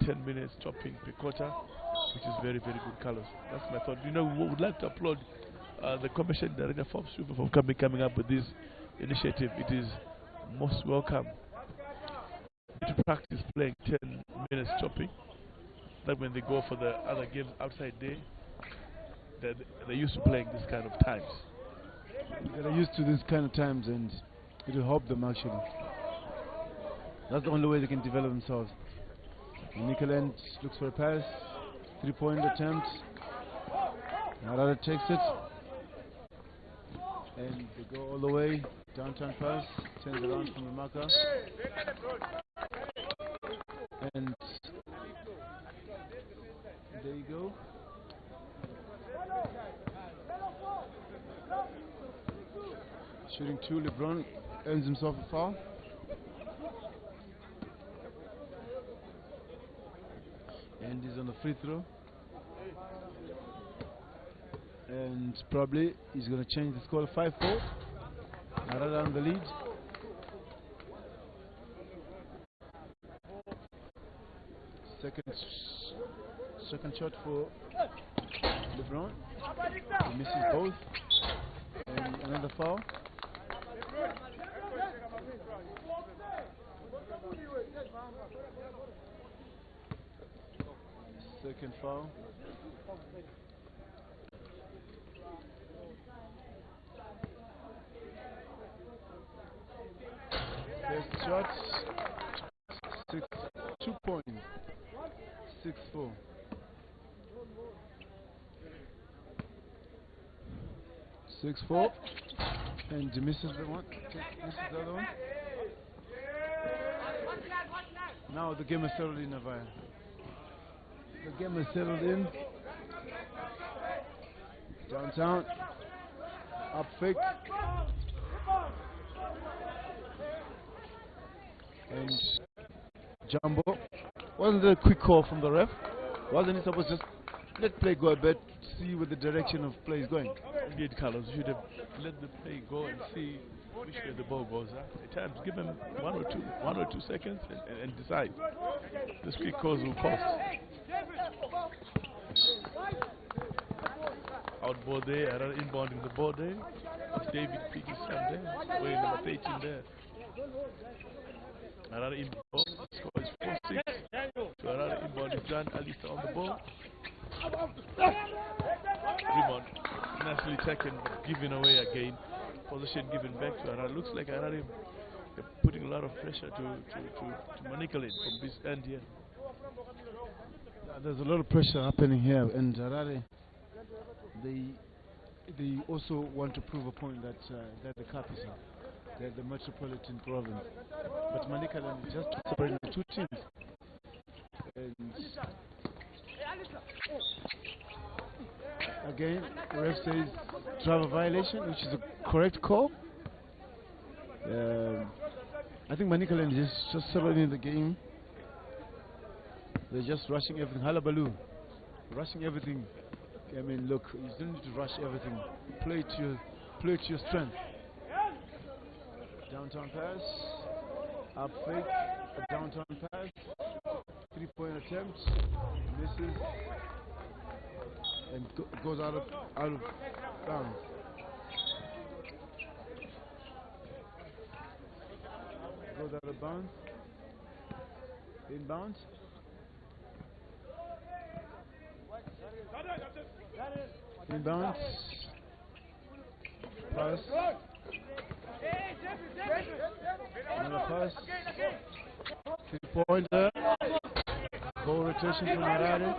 10 minutes stopping per quarter, which is very, very good, Carlos. That's my thought. You know, we would like to applaud the Commission Director for coming up with this initiative. It is most welcome. To practice playing 10 minutes stopping, like when they go for the other games outside there, they're used to playing this kind of times. They're used to this kind of times, and it will help them actually. That's the only way they can develop themselves. Manicaland looks for a pass, 3-point attempt. Harare takes it, and they go all the way. Downtown pass, turns around from the marker, and there you go. Shooting 2, LeBron earns himself a foul. And he's on the free throw. And probably he's going to change the score 5-4. Harare on the lead. Second shot for LeBron. He misses both. And another foul. Second foul. First shot. 2 points. 6-4. And he misses the one. Misses the other one. Now the game is settled in, Navaya. The game is settled in. Downtown. Up fake. And Jumbo. Wasn't there a quick call from the ref? Wasn't he supposed to just let play go a bit, see where the direction of play is going? Indeed, Carlos, you should have let the play go and see which way the ball goes. At times, give him 1 or 2 seconds and decide. This quick calls will cost. Out ball there, another inbounding the ball there. It's David Piggy's son there, way number 13 there. Another inbound. The score is 4-6. So another inbound is done. Alisa on the ball. Rebound nicely taken, but given away again. Position given back to Arara. Looks like Arara putting a lot of pressure to manipulate from this end here. There's a lot of pressure happening here, and Harare, they also want to prove a point that they're the capital, they're the metropolitan province. But Manicaland just separating the two teams. And again, the ref says driver violation, which is a correct call. I think Manicaland is just separating the game. They're just rushing everything. Halabaloo, rushing everything. I mean, look, you don't need to rush everything. Play to your strength. Downtown pass, up fake, a downtown pass, 3-point attempt, misses, and goes out of bounds. Goes out of bounds. Inbound. Inbound. Pass. Another pass. 3-pointer. Ball rotation from Harare.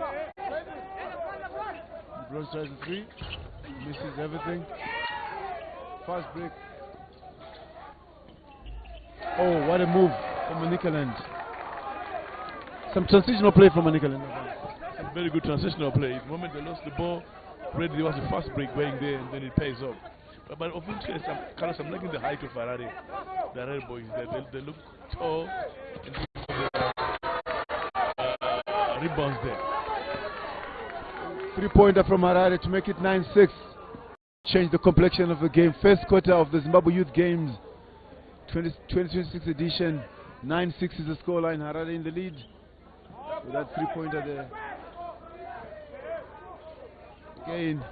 Bros tries a 3. Misses everything. Fast break. Oh, what a move from Manicaland. Some transitional play from Manicaland. Some very good transitional play. The moment they lost the ball, already there was a fast break going there, and then it pays off. But of interest, Carlos, I'm liking the height of Harare. The Harare boys, they look tall and rebounds there. 3-pointer from Harare to make it 9-6. Change the complexion of the game. First quarter of the Zimbabwe Youth Games 2026 edition. 9-6 is the scoreline. Harare in the lead with that 3-pointer there. Again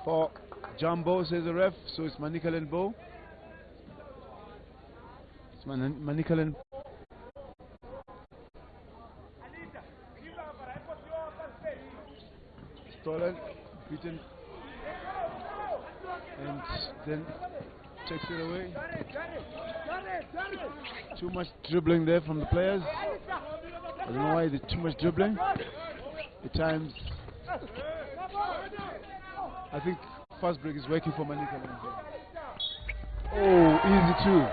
for Jumbo, says the ref, so it's Manicaland ball. It's Manicaland. Stolen, beaten, and then takes it away. Too much dribbling there from the players. I don't know why there's too much dribbling. At times, I think fast break is working for Manicaland. Oh, easy 2.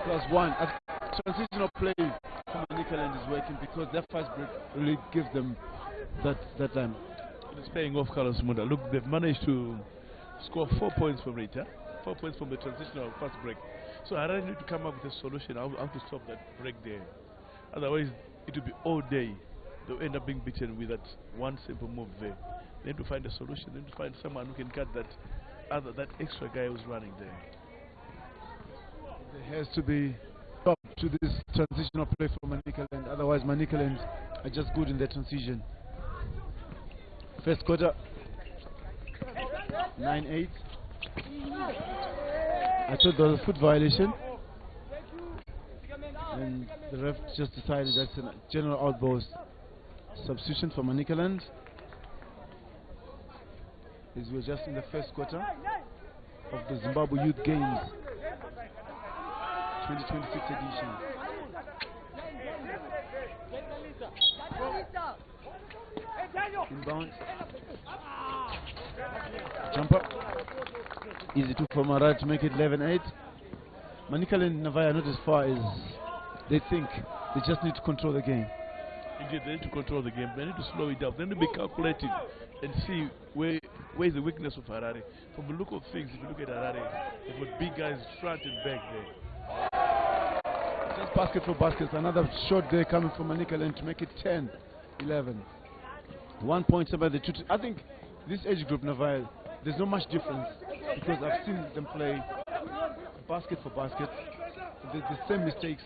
Plus 1. Transitional play for Manicaland is working because their fast break really gives them that time. It's paying off, Carlos Munda. Look, they've managed to score 4 points from it, 4 points from the transitional fast break. So I really need to come up with a solution how to stop that break there. Otherwise, it will be all day. They'll end up being beaten with that one simple move there. They need to find a solution. They need to find someone who can cut that extra guy who's running there. There has to be stop to this transitional play for Manicaland. Otherwise, Manicaland are just good in their transition. First quarter, 9-8. I thought there was a foot violation, and the ref just decided that's a general outburst. Substitution for Manicaland. As we're just in the first quarter of the Zimbabwe Youth Games 2026 edition. Inbound. Jumper. Easy 2 from Arad to make it 11-8. Manicaland and Navaya are not as far as they think. They just need to control the game. Indeed, they need to control the game. They need to slow it down. They need to be calculated and see where's the weakness of Harare. From the look of things, if you look at Harare, they've got big guys front and back there. Just basket for baskets. Another shot there coming from Manicaland to make it 10-11. 1 point by the two. I think this age group, Navile, there's not much difference because I've seen them play basket for basket. The same mistakes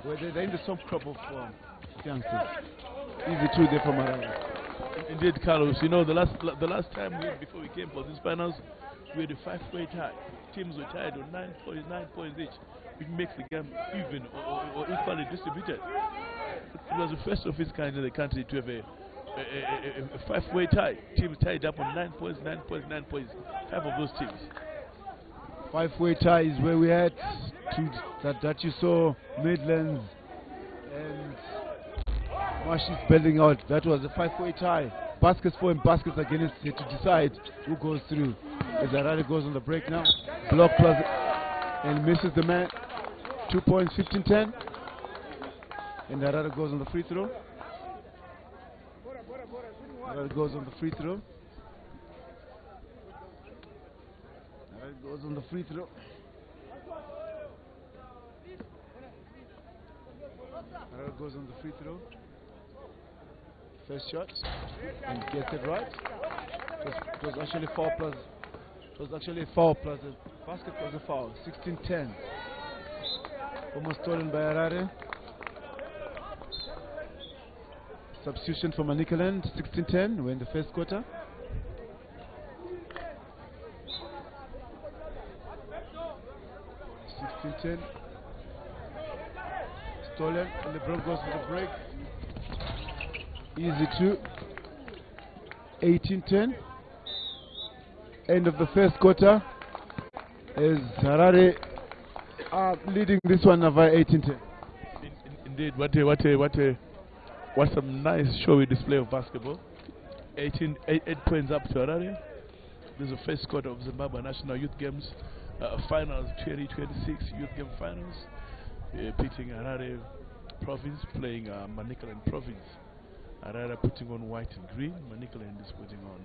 where they're in the soft crop of youngsters. Easy two there for Maranga. Indeed, Carlos. You know, the last time before we came for these finals, we had a 5-way tie. Teams were tied on 9 points each, which makes the game even or equally distributed. It was the first of its kind in the country to have a 5-way tie. Teams tied up on 9 points, 9 points, 9 points. 5 of those teams. 5-way tie is where we had that you saw Midlands and Mashi's building out. That was a 5-way tie. Baskets for and baskets against it to decide who goes through. As Harare goes on the break now. Block plus and misses the man. 2 points, 15-10. And Harare goes on the free throw. Harare goes on the free throw. Harare goes on the free throw. Harare goes on the free throw. First shot and gets it right. It was actually foul plus. It was actually a foul plus a basket plus a foul. 16-10. Almost stolen by Harare. Substitution for Manicaland. 16-10. We're in the first quarter. Stolen and the LeBron goes to the break. Easy two. 18-10. End of the first quarter. As Harare are leading this one by 18-10. Indeed, what some nice showy display of basketball. 8 points up to Harare. This is the first quarter of Zimbabwe National Youth Games Finals 2026 Youth Game Finals. Pitting Harare Province playing Manicaland Province. Harare putting on white and green. Manicaland is putting on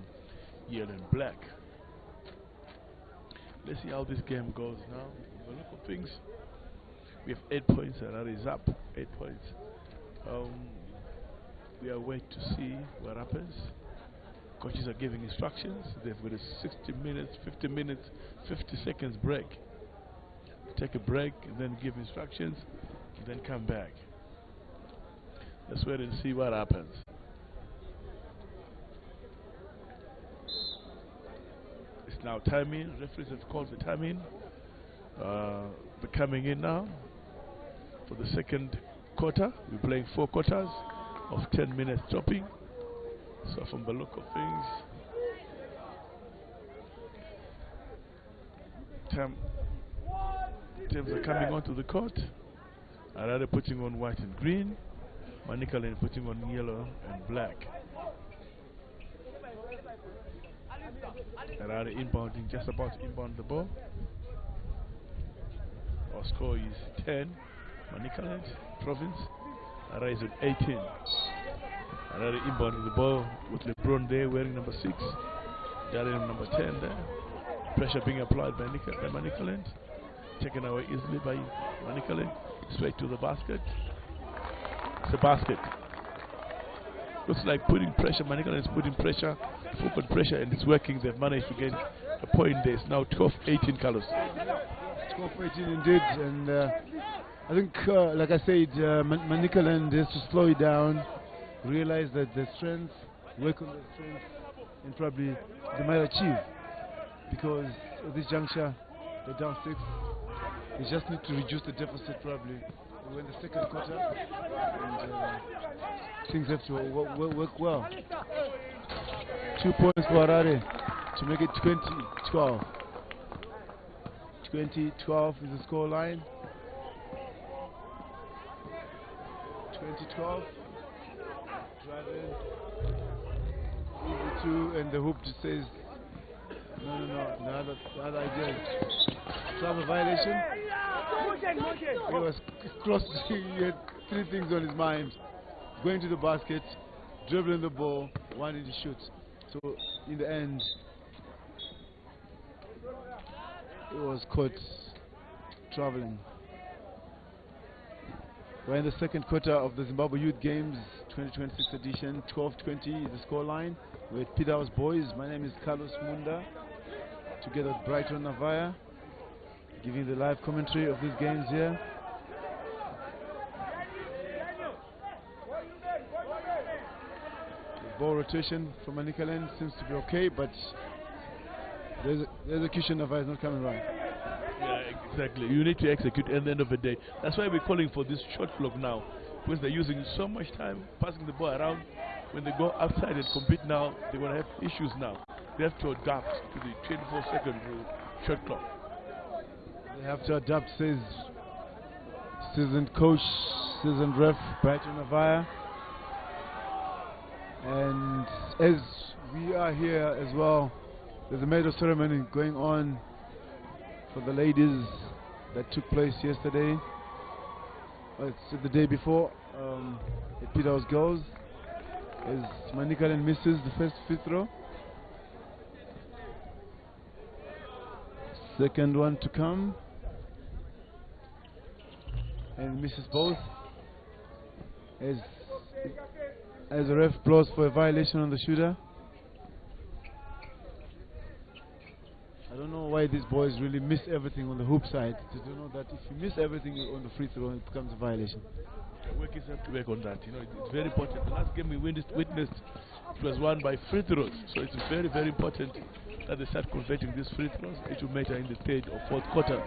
yellow and black. Let's see how this game goes now. By the look of things, we have 8 points. Harare is up 8 points. We are waiting to see what happens. Coaches are giving instructions. They've got a 60 minutes, 50 minutes, 50 seconds break. Take a break and then give instructions and then come back. Let's wait and see what happens. It's now timing. Referees have called the timing. We're coming in now for the second quarter. We're playing 4 quarters of 10 minutes stopping. So from the look of things, teams are coming onto the court. Harare putting on white and green. Manicaland putting on yellow and black. Harare inbounding, just about to inbound the ball. Our score is 10. Manicaland Province. Harare is at 18. Harare inbounding the ball with LeBron there wearing number 6. Darren number 10 there. Pressure being applied by Manicaland. Taken away easily by Manicaland. Straight to the basket. It's a basket. Looks like putting pressure. Manicaland is putting pressure, open pressure, and it's working. They've managed to get a point there. It's now 12-18 colors. 12-18 indeed. And I think, like I said, Manicaland has to slow it down. Realize that their strengths, work on their strengths, and probably they might achieve. Because at this juncture, they're down 6. They just need to reduce the deficit probably. We're in the second quarter, and things have to work well. 2 points for Harare to make it 20-12. 20-12 is the score line. 20-12. Driving. Easy 2, and the hoop just says no. The other idea is travel violation. He was close. He had 3 things on his mind: going to the basket, dribbling the ball, wanting to shoot. So in the end, he was caught traveling. We're in the second quarter of the Zimbabwe Youth Games 2026 edition. 12-20 is the scoreline. We're at Peter's Boys. My name is Carlos Munda, together with Brighton Navaya, giving the live commentary of these games here. The ball rotation from Manicaland seems to be okay, but the execution of is not coming right. Yeah, exactly. You need to execute at the end of the day. That's why we're calling for this short clock now, because they're using so much time passing the ball around. When they go outside and compete now, they're going to have issues now. They have to adapt to the 24-second rule, shot clock. They have to adapt, says seasoned coach, seasoned ref, Brighton Navaya. And as we are here as well, there's a medal ceremony going on for the ladies that took place yesterday. It's the day before at Peter's Girls, as Manicaland misses the first free throw. Second one to come, and misses both, as the ref blows for a violation on the shooter. I don't know why these boys really miss everything on the hoop side. They don't know that if you miss everything on the free throw, it becomes a violation. The workers have to work on that. You know, it's very important. The last game we witnessed, it was won by free throws. So it's very, very important that they start converting these free throws. It will matter in the third or fourth quarter.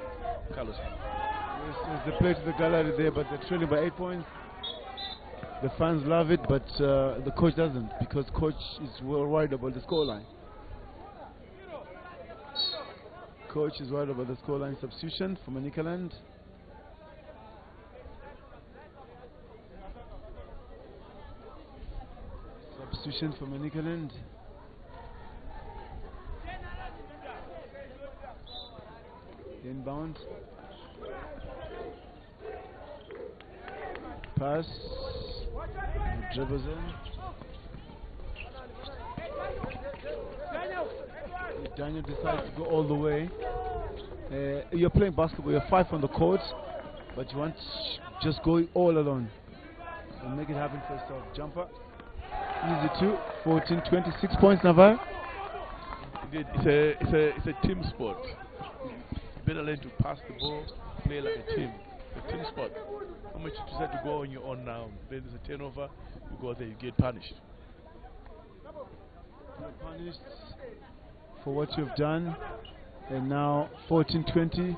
Carlos. Yes, they play to the gallery there, but they're trailing by 8 points. The fans love it, but the coach doesn't, because coach is worried about the scoreline. Coach is worried about the scoreline. Substitution for Manicaland. Substitution for Manicaland. Inbound. Pass. Dribbles in. Daniel decides to go all the way. You're playing basketball, you're 5 on the court, but you want just go all alone and make it happen for yourself. Jumper. Easy 2. 14, 26 points, Navarre. Indeed, it's a team sport. You better learn to pass the ball, play like a team. It's a team sport. How much you decide to go on your own now? Then there's a turnover, you go there, you get punished. You're punished for what you've done. And now 14-20.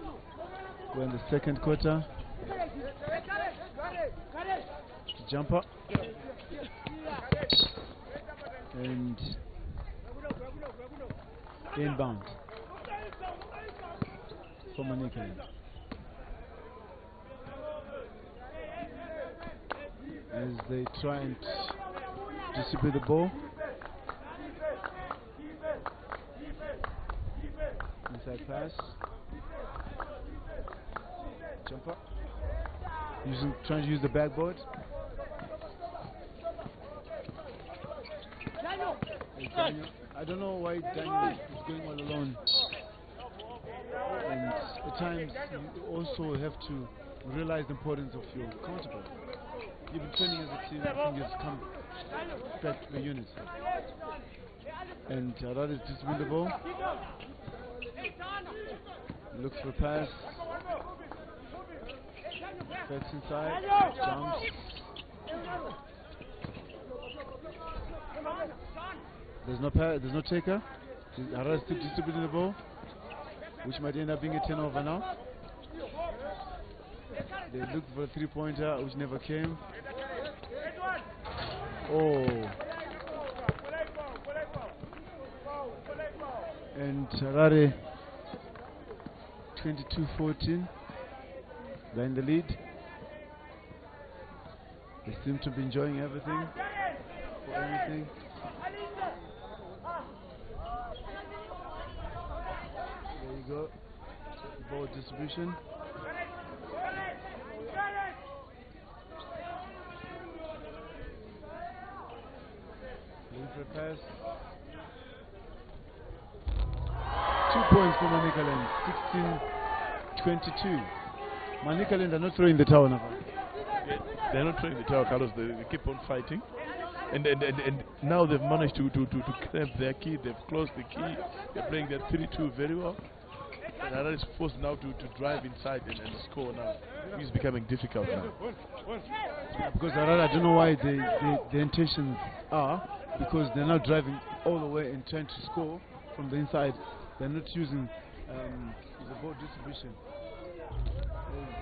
We're in the second quarter. Jumper. And inbound for Manicaland. As they try and distribute the ball. Inside pass. Jumper. Trying to use the backboard. Daniel. I don't know why Daniel is going all alone. And at times you also have to realize the importance of your counterpart. Even training as a team, I think it's come back to the unit. And that is distributing the ball. Looks for a pass. Backs inside. Jumps. There's no taker. Harada still distributing the ball, which might end up being a turnover now. They looked for a 3-pointer, which never came. Oh. And Harare 22-14. They're in the lead. They seem to be enjoying everything for anything. There you go. Ball distribution. Looking for a pass. 2 points for Manicaland. 16-22. Manicaland are not throwing the towel now. they're not trying to tell Carlos. They keep on fighting. And now they've managed to clamp their key. They've closed the key. They're playing their 3-2 very well. And Harare is forced now to drive inside and score now. It's becoming difficult now. Yeah, because Harare, I don't know why the intentions are, because they're not driving all the way and trying to score from the inside. They're not using the ball distribution.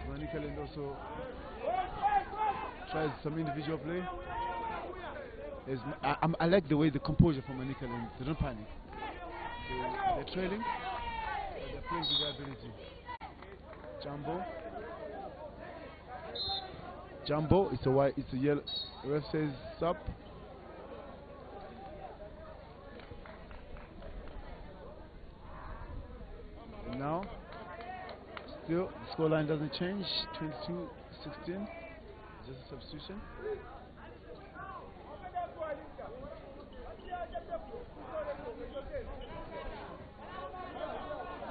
Manikaland also tries some individual play. I like the way the composure from Manikaland. They don't panic. They're trailing, but they're playing with their ability. Jumbo, it's a white, it's a yellow. The ref says stop. And now, still the scoreline doesn't change. 22-16, just a substitution.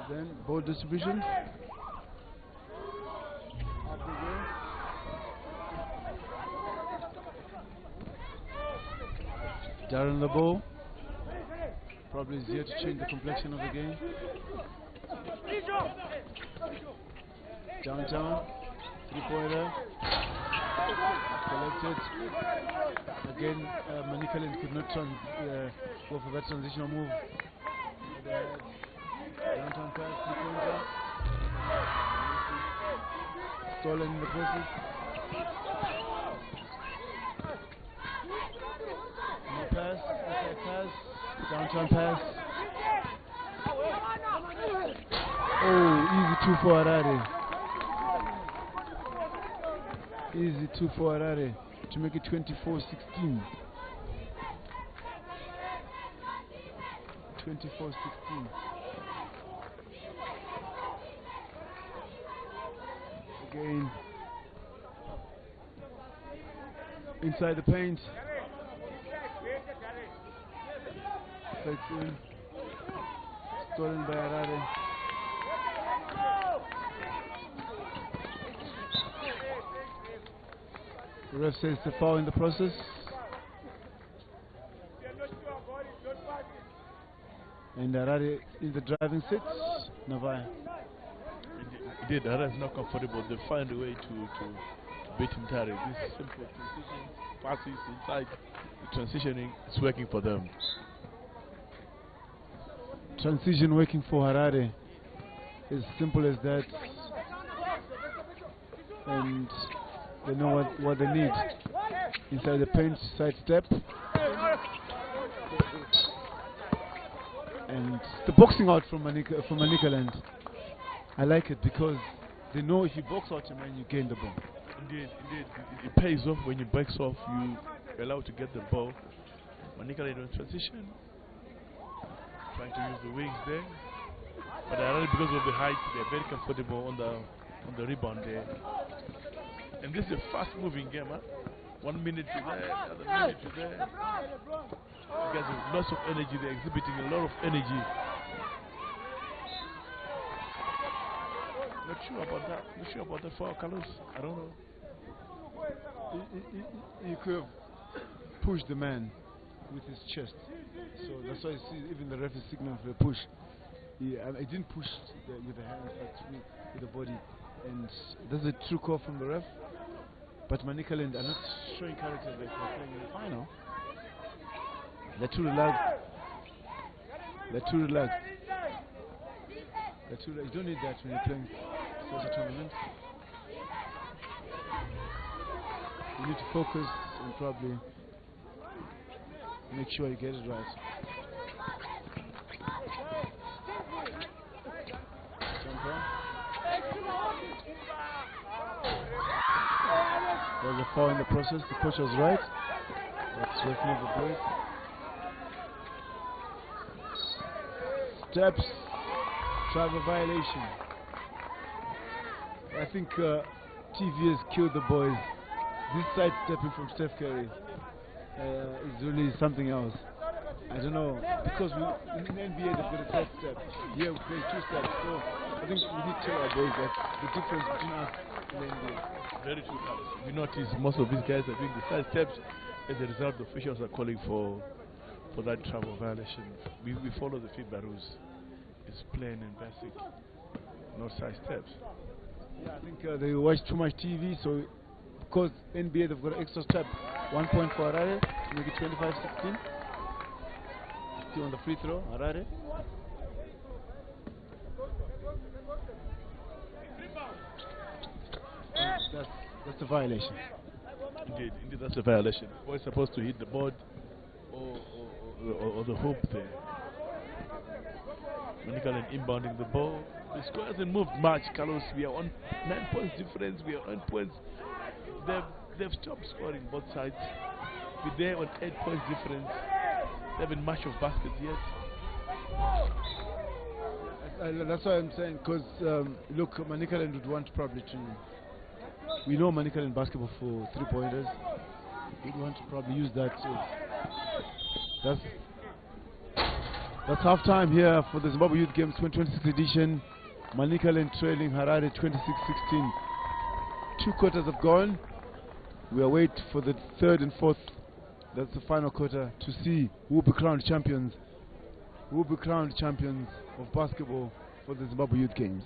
Then ball distribution. Darren the ball. Probably is here to change the complexion of the game. Downtown. 3-pointer. Collected. Again, Manikaland could not go for that transitional move. Downtown pass, 3-pointer. Stolen in the process. No pass, inside pass, downtown pass. Oh, easy 2 for Harare. Easy 2 for Harare to make it 24-16. 24-16. Again, inside the paint. Takes in. Stolen by Harare. The ref says the foul in the process. And Harare in the driving seat. Navaya. Indeed, Harare is not comfortable. They find a way to beat entirely. This simple transition, passes inside, the transitioning is working for them. Transition working for Harare. As simple as that. And they know what they need. Inside the paint, side step. And the boxing out from Manikaland. I like it because they know if you box out a man, you gain the ball. Indeed, it pays off when you box off, you're allowed to get the ball. Manikaland on transition, trying to use the wings there. But because of the height, they're very comfortable on the rebound there. And this is a fast-moving game, huh? 1 minute to there, another minute to there. You guys have lots of energy. They're exhibiting a lot of energy. Not sure about that. Not sure about the foul, Carlos. I don't know. He could have pushed the man with his chest. So that's why you see even the ref is signaling for the push. I didn't push with the hands, but with the body. And that's a true call from the ref. But Manikaland are not showing character like they're playing in the final. They're too relaxed. You don't need that when you're playing such a tournament. You need to focus and probably make sure you get it right. Jumper. There's a foul in the process. The coach was right. Let's ref move the break. Steps. Travel violation. I think TV has killed the boys. This side stepping from Steph Curry is really something else. I don't know, because in the NBA they've got a third step. Here we play 2 steps, so I think we need to tell our boys that the difference between us Very true, Carlos. We notice most of these guys are doing the side steps. As a result, the officials are calling for that travel violation. We follow the FIBA rules. It's plain and basic. No side steps. Yeah, I think they watch too much TV, so because NBA they've got an extra step, 1 point for Harare to make it 25-16. Still on the free throw, Harare. That's a violation. Indeed, that's a violation. The boy is supposed to hit the board or the hoop there. Manicaland inbounding the ball. The score hasn't moved much, Carlos. We are on 9 points difference. We are on 9 points. They've stopped scoring both sides. We're there on 8 points difference. They haven't much of baskets yet. That's why I'm saying, because look, Manicaland would want probably to. We know Manicaland basketball for 3-pointers. We'd want to probably use that. That's half time here for the Zimbabwe Youth Games 2026 edition. Manicaland trailing Harare 26-16. 2 quarters have gone. We are waiting for the third and fourth. That's the final quarter to see who will be crowned champions. Who will be crowned champions of basketball for the Zimbabwe Youth Games.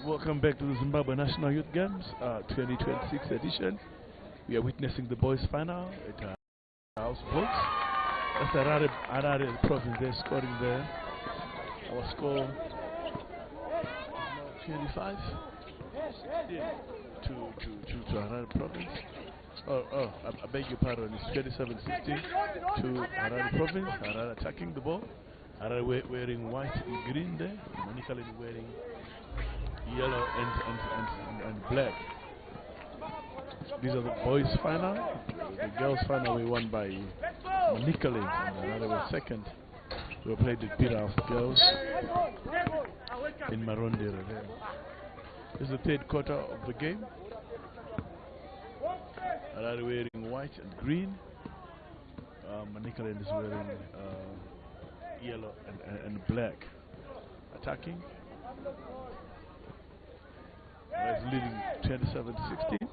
Welcome back to the Zimbabwe National Youth Games 2026 edition. We are witnessing the boys' final at House Boats. That's Harare province they're scoring there. Our score is now 25 to Harare province. I beg your pardon, it's 27-16 to Harare province. Harare attacking the ball. Harare wearing white and green there. Manicaland wearing yellow and black. These are the boys' final. The girls' final were won by Manicaland, and another was second. We played with Pira of girls in Marondera there. This is the third quarter of the game. Harare wearing white and green. Manicaland is wearing yellow and black. Attacking. It's leading 27-16.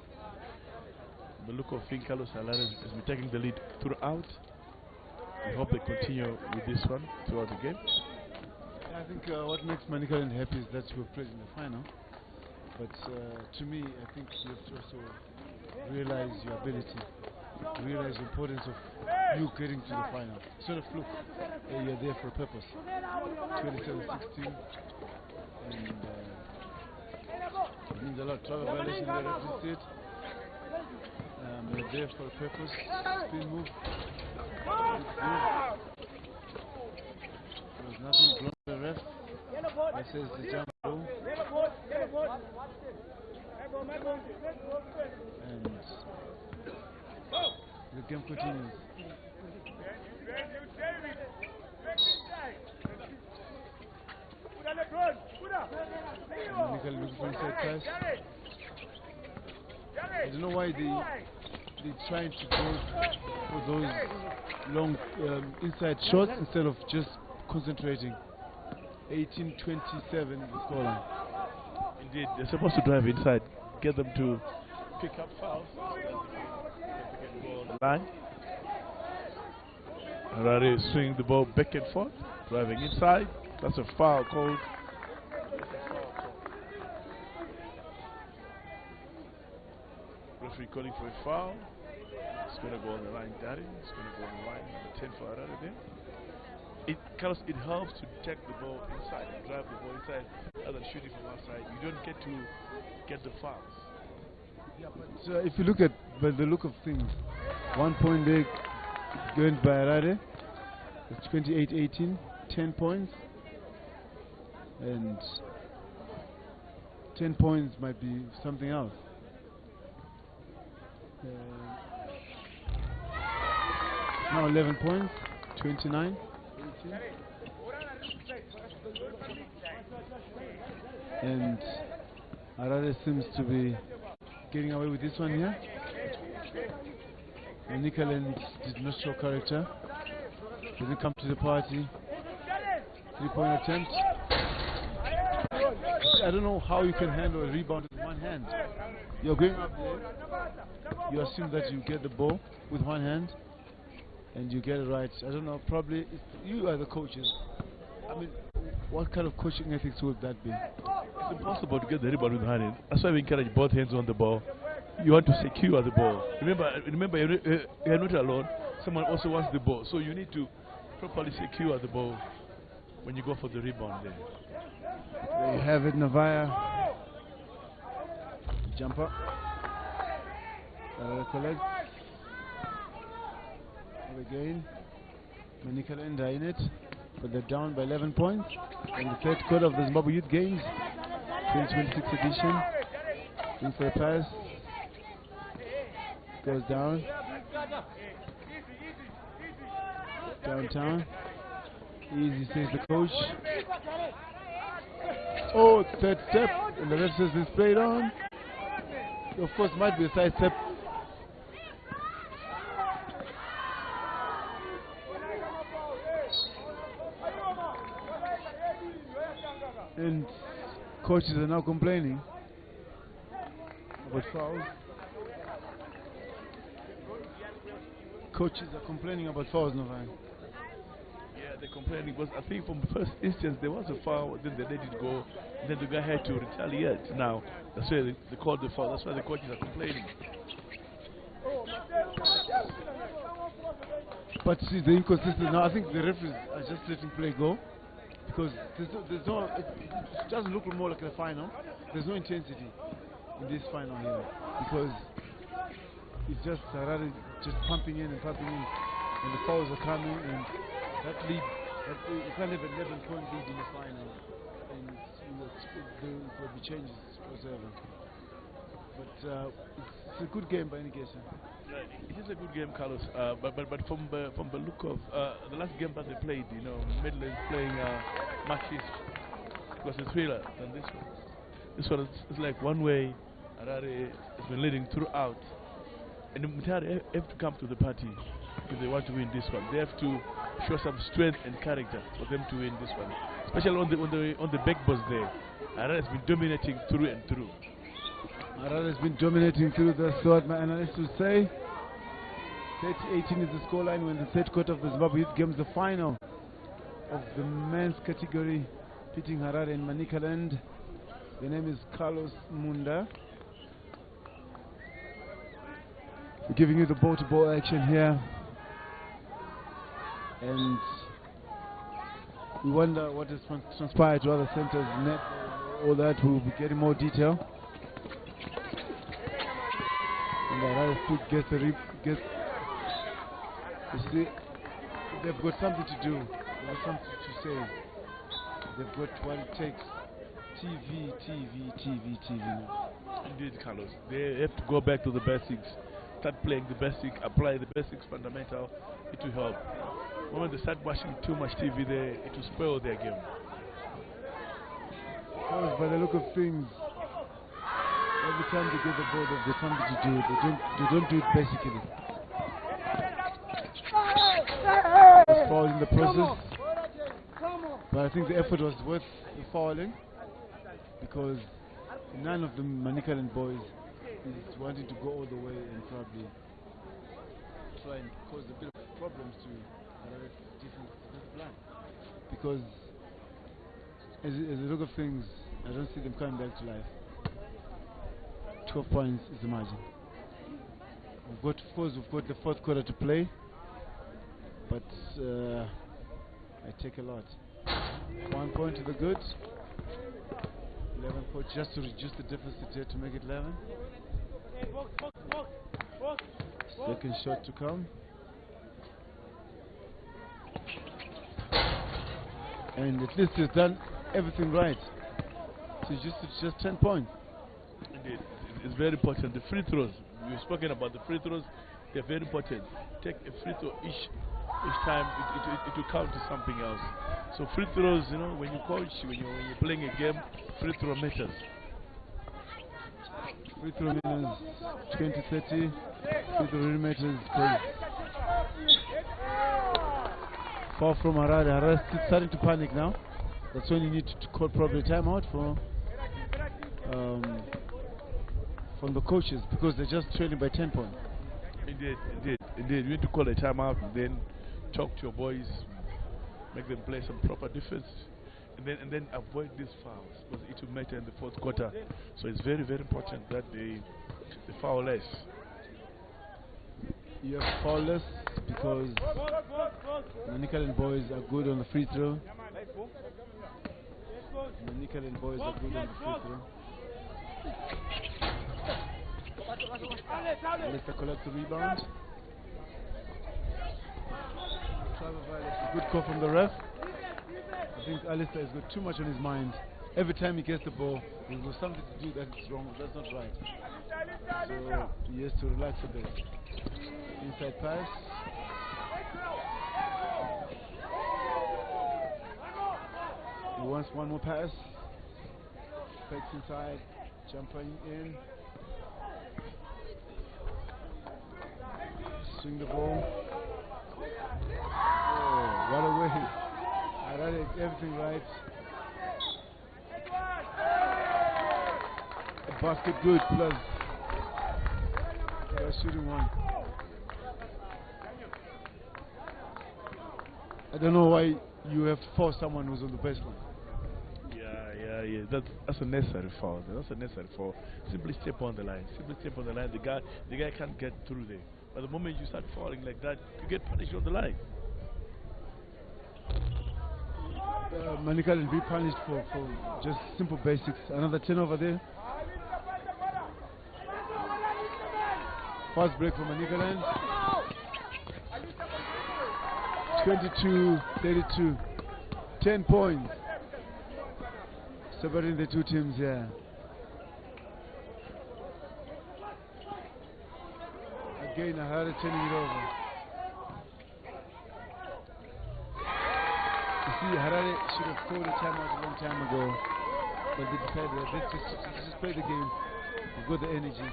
The look of Finn Carlos Alvarez has been taking the lead throughout. We hope they continue with this one throughout the game. I think what makes Manicaland happy is that we've played in the final. But to me, I think you have to also realize your ability, realize the importance of you getting to the final. It's not a fluke. You're there for a purpose. 27-16. And it means a lot. Travel violation, the referee said. You're there for a purpose. Spin move. There was nothing blown by the ref. That says the jump ball. And the game continues. Nickel looking for inside pass. I don't know why they're trying to go for those long inside shots instead of just concentrating. 18-27 is the scoreline. Indeed, they're supposed to drive inside, get them to pick up fouls. They can go on the line. Harare is swinging the ball back and forth, driving inside. That's a foul called. Referee calling for a foul. It's going to go on the line, Daddy. It's going to go on the line, number 10 for Harare there. It helps to take the ball inside, drive the ball inside, rather than shooting from outside. You don't get to get the fouls. Yeah, but if you look at by the look of things, 1 point there gained by Harare. It's 28-18, 10 points, and 10 points might be something else. Now 11 points, 29. 18. And Harare seems to be getting away with this one here. And Nicaland did not show character. Didn't come to the party. 3-point attempt. I don't know how you can handle a rebound with one hand. You're going up there. You assume that you get the ball with one hand. And you get it right. I don't know, probably you are the coaches. I mean, what kind of coaching ethics would that be? It's impossible to get the rebound with one hand. That's why we encourage both hands on the ball. You want to secure the ball. Remember, you're not alone. Someone also wants the ball. So you need to properly secure the ball when you go for the rebound there. There you have it, Navaya. Jumper. Collects. Again, Manicaland are in it, but they're down by 11 points in the third quarter of the Zimbabwe Youth Games, 2026 edition. In for a pass, goes down, downtown. Easy, says the coach. Oh, third step, and the ref says it's played on. Of course, might be a side step. And coaches are now complaining about fouls. Coaches are complaining about fouls, Novine. Yeah, they're complaining because I think from the first instance there was a foul, then they let it go, then the guy had to retaliate. Now, that's why they called the foul, that's why the coaches are complaining. But see, the inconsistency now, I think the referees are just letting play go. Because there's no, it doesn't look more like a final. There's no intensity in this final here. Because it's just Harare just pumping in and pumping in. And the fouls are coming. And that lead, you can't have an 11-point lead in the final. And there'll be changes whatsoever. But it's a good game by any case. It is a good game, Carlos. But from the look of the last game that they played, you know, Midlands playing matches, it was a thriller than this one. This one is like one way. Harare has been leading throughout, and Mutare have to come to the party if they want to win this one. They have to show some strength and character for them to win this one, especially on the back bus there. Harare has been dominating through and through. Harare has been dominating through. That's what my analysts would say. 30-18 is the scoreline when the third quarter of the Zimbabwe Youth Games, the final of the men's category, pitting Harare and Manicaland. The name is Carlos Munda. We're giving you the ball-to-ball action here, and we wonder what has transpired to other centers. Net, all that we'll be getting more detail. And the Harare foot gets. You see, they've got something to do. They've got something to say. They've got what it takes. TV. Indeed, Carlos. They have to go back to the basics. Start playing the basics, apply the basics fundamental. It will help. When they start watching too much TV, it will spoil their game. By the look of things, every time they get the ball, they've got something to do. They don't do it basically. It's fouled in the process, but I think the effort was worth the fouling, because none of the Manicaland boys is wanting to go all the way and probably try and cause a bit of problems to another defensive line, because as a look of things, I don't see them coming back to life. 12 points is the margin. We've got the fourth quarter to play, but I take a lot. 1 point to the good. 11 points just to reduce the deficit here to make it 11. Second shot to come. And at least he's done everything right. So it's just 10 points. Indeed, it's very important. The free throws, we've spoken about the free throws, they're very important. Take a free throw each time, it will count to something else. So free throws, you know, when you coach, when you're playing a game, free throw matters. Free throw matters 20-30. Free throw really matters because far from Harare. Harare is starting to panic now. That's when you need to call probably timeout from the coaches, because they're just trailing by 10 points. Indeed. You need to call a timeout and then talk to your boys, make them play some proper defense, and then avoid these fouls, because it will matter in the fourth quarter. So it's very, very important that they foul less. You have foul less because Manicaland boys are good on the free throw. Manicaland boys are good on the free throw. Alistair collects the rebound. Good call from the ref. I think Alistair has got too much on his mind. Every time he gets the ball, there's something to do that's wrong, that's not right. So he has to relax a bit. Inside pass. He wants one more pass. Fakes inside, jumping in. Swing the ball. Oh, what a way. I did everything right. A basket good, plus they're shooting one. I don't know why you have to force someone who's on the baseline. Yeah. That's a necessary foul. That's a necessary foul. Simply step on the line. The guy can't get through there. But the moment you start fouling like that, you get punished on the line. Manicaland will be punished for just simple basics. Another 10 over there. Fast break for Manicaland. 22-32. 10 points. Separating the two teams here. Again, Harare turning it over. You see, Harare should have called a timeout a long time ago, but they decided that let's just play the game. We've got the energy.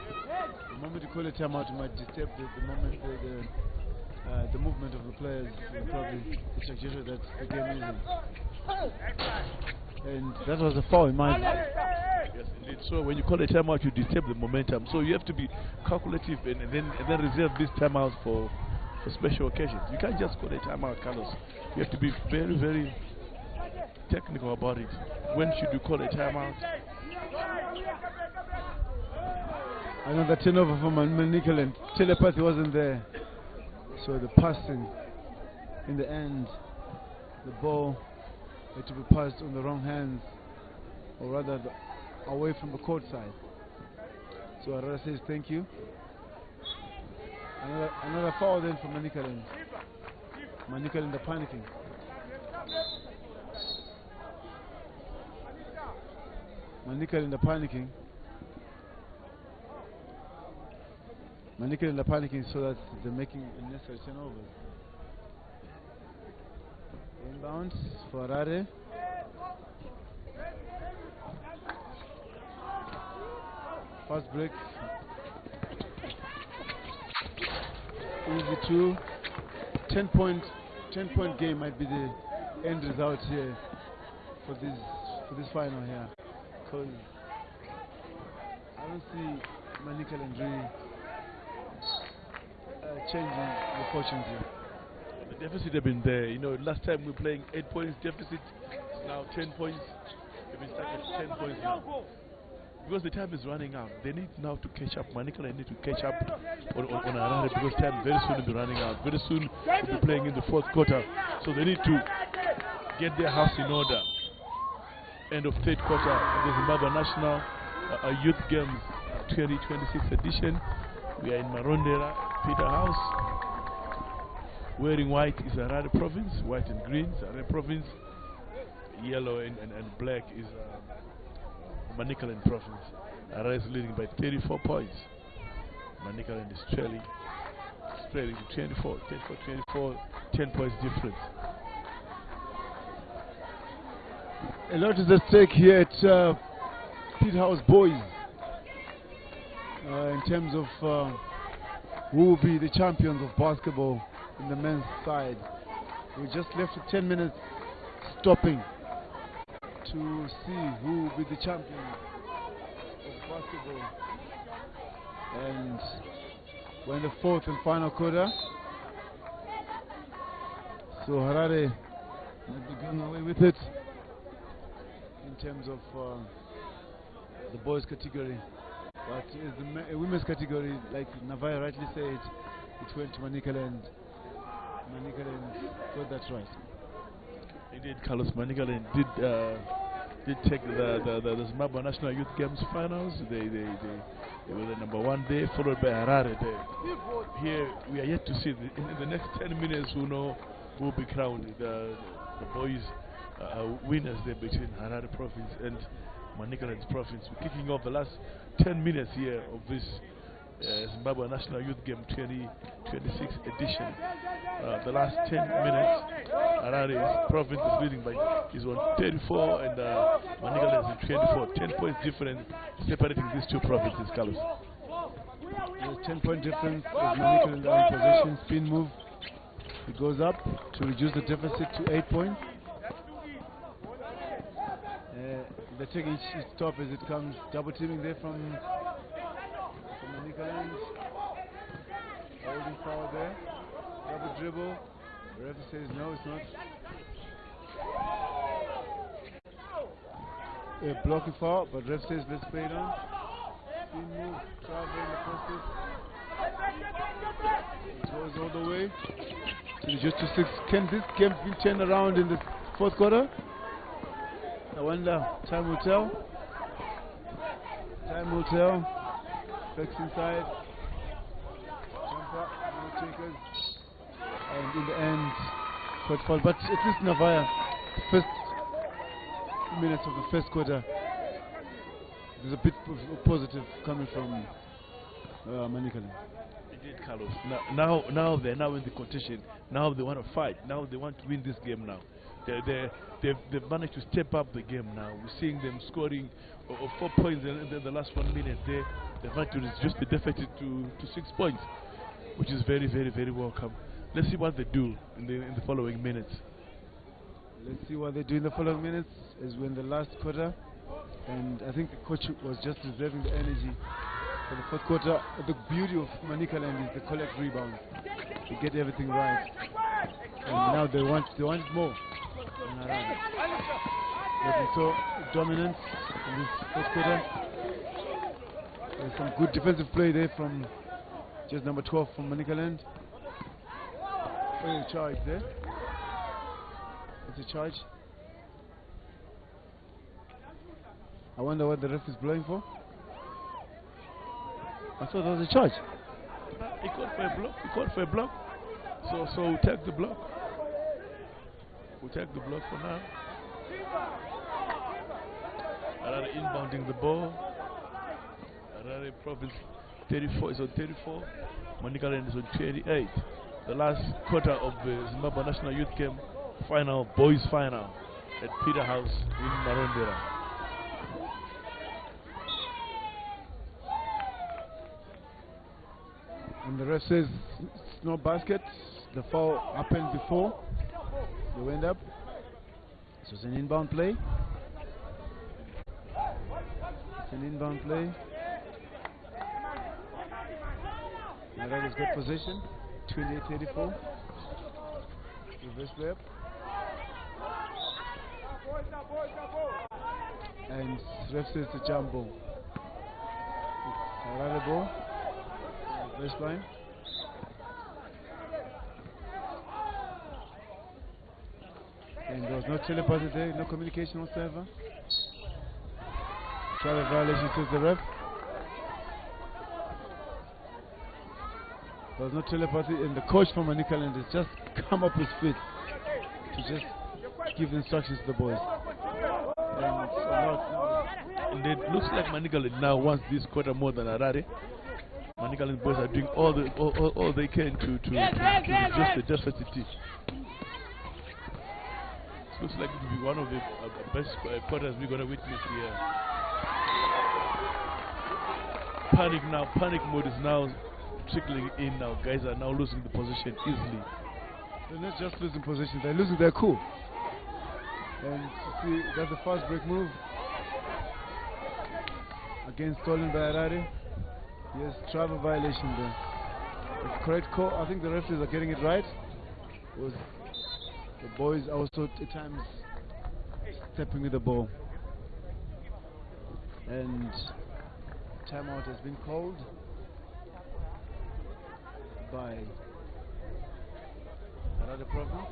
The moment you call a timeout, you might disturb the moment, the movement of the players is probably the trajectory that the game is in. And that was a foul in my view. Yes, indeed. So when you call a timeout, you disturb the momentum. So you have to be calculative and then reserve these timeouts for special occasions. You can't just call a timeout, Carlos. You have to be very, very technical about it. When should you call a timeout? Another turnover from Nickel, and telepathy wasn't there. So the passing, in the end, the ball had to be passed on the wrong hands, or rather away from the court side. So Arara says thank you. Another foul then from Manicaland. Manicaland are panicking. Manicaland are panicking. Manicaland are panicking so that they're making unnecessary turnovers. Inbounds for Arare. Fast break. Easy 2. 10-point game might be the end result here for this final here, because I don't see Manicaland really changing the fortunes here. The deficit have been there. You know, last time we were playing 8 points deficit. It's now 10 points. They've been stuck at 10 points now. Because the time is running out. They need now to catch up. Manicaland need to catch up on Harare, because time very soon will be running out. Very soon we'll be playing in the fourth quarter. So they need to get their house in order. End of third quarter of the Zimbabwe National Youth Games 2026 edition. We are in Marondera, Peter House. Wearing white is Harare Province, white and green is Harare Province, yellow and black is Manicaland Province. Harare is leading by 34 points. Manicaland is trailing 24, 10 points difference. A lot is at stake here at Pete House Boys in terms of who will be the champions of basketball in the men's side. We just left 10 minutes stopping to see who will be the champion of basketball. And we're in the fourth and final quarter. So Harare might be going away with it in terms of the boys category. But as the women's category, like Navaya rightly said, it went to Manicaland. Manicaland got that right. Indeed, Carlos, Manicaland did take the Zimbabwe National Youth Games finals. They were the #1 there, followed by Harare there. Here we are yet to see in the next 10 minutes who will be crowned the boys winners there between Harare Province and Manicaland's Province. We're kicking off the last 10 minutes here of this Zimbabwe National Youth Game 2026 edition. The last 10 minutes, Harare's Province is leading by is on 34 and Manicaland is 24. 10 points difference separating these two provinces, Carlos. There's 10-point difference as Manicaland are in possession. Spin move. It goes up to reduce the deficit to 8 points. They're taking each stop as it comes. Double teaming there from Manicaland. Holding foul there. Double dribble. The referee says no, it's not. A blocking foul, but ref says let's play it on. Spin move, travel in the process. It goes all the way. Just to 6. Can this game be turned around in the fourth quarter? I wonder. Time will tell. Time will tell. Flex inside. Jumper. No takers. And in the end, quite foul. But at least Navaya, first minutes of the first quarter, there's a bit of positive coming from Manicaland. Indeed, Carlos. Now they're now in the contention. Now they want to fight. Now they want to win this game now. They've managed to step up the game now. We're seeing them scoring 4 points in the last 1 minute. They've managed to reduce the deficit to 6 points, which is very, very, very welcome. let's see what they do in the following minutes. Let's see what they do in the following minutes. As we're in the last quarter, and I think the coach was just reserving the energy for the fourth quarter. The beauty of Manicaland is the collect rebounds. They get everything right, and now they want more. But we saw dominance in this fourth quarter. There's some good defensive play there from just number 12 from Manicaland. Oh, charge there. It's a charge. I wonder what the ref is blowing for. I thought that was a charge. He called for a block. He called for a block. So we'll take the block. We'll take the block for now. Harare inbounding the ball. Harare Province 34 is on 34. Manicaland is on 28. The last quarter of the Zimbabwe National Youth Game final, boys final at Peter House in Marondera. And the ref says it's no basket. The foul happened before they went up. So it's an inbound play. It's an inbound play. Now that is good position. 28-34. Reverse layup. And ref says it's a jump ball. It's a rally ball. Reverse line. And there was no telepathy there, no communication whatsoever. Travel violation, says the ref. There was no telepathy, and the coach from Manicaland has just come up his feet to just give instructions to the boys. And it looks like Manicaland now wants this quarter more than Harare. Manicaland boys are doing all they can to reduce the deficit. It looks like it will be one of the best quarters we're going to witness here. Panic mode is now trickling in now. Guys are now losing the position easily. They're not just losing position, they're losing their cool. And you see, that's the fast break move. Again, stolen by Harare. Yes, travel violation there. The correct call. I think the referees are getting it right. Was the boys also at times stepping with the ball. And timeout has been called by Harare Province.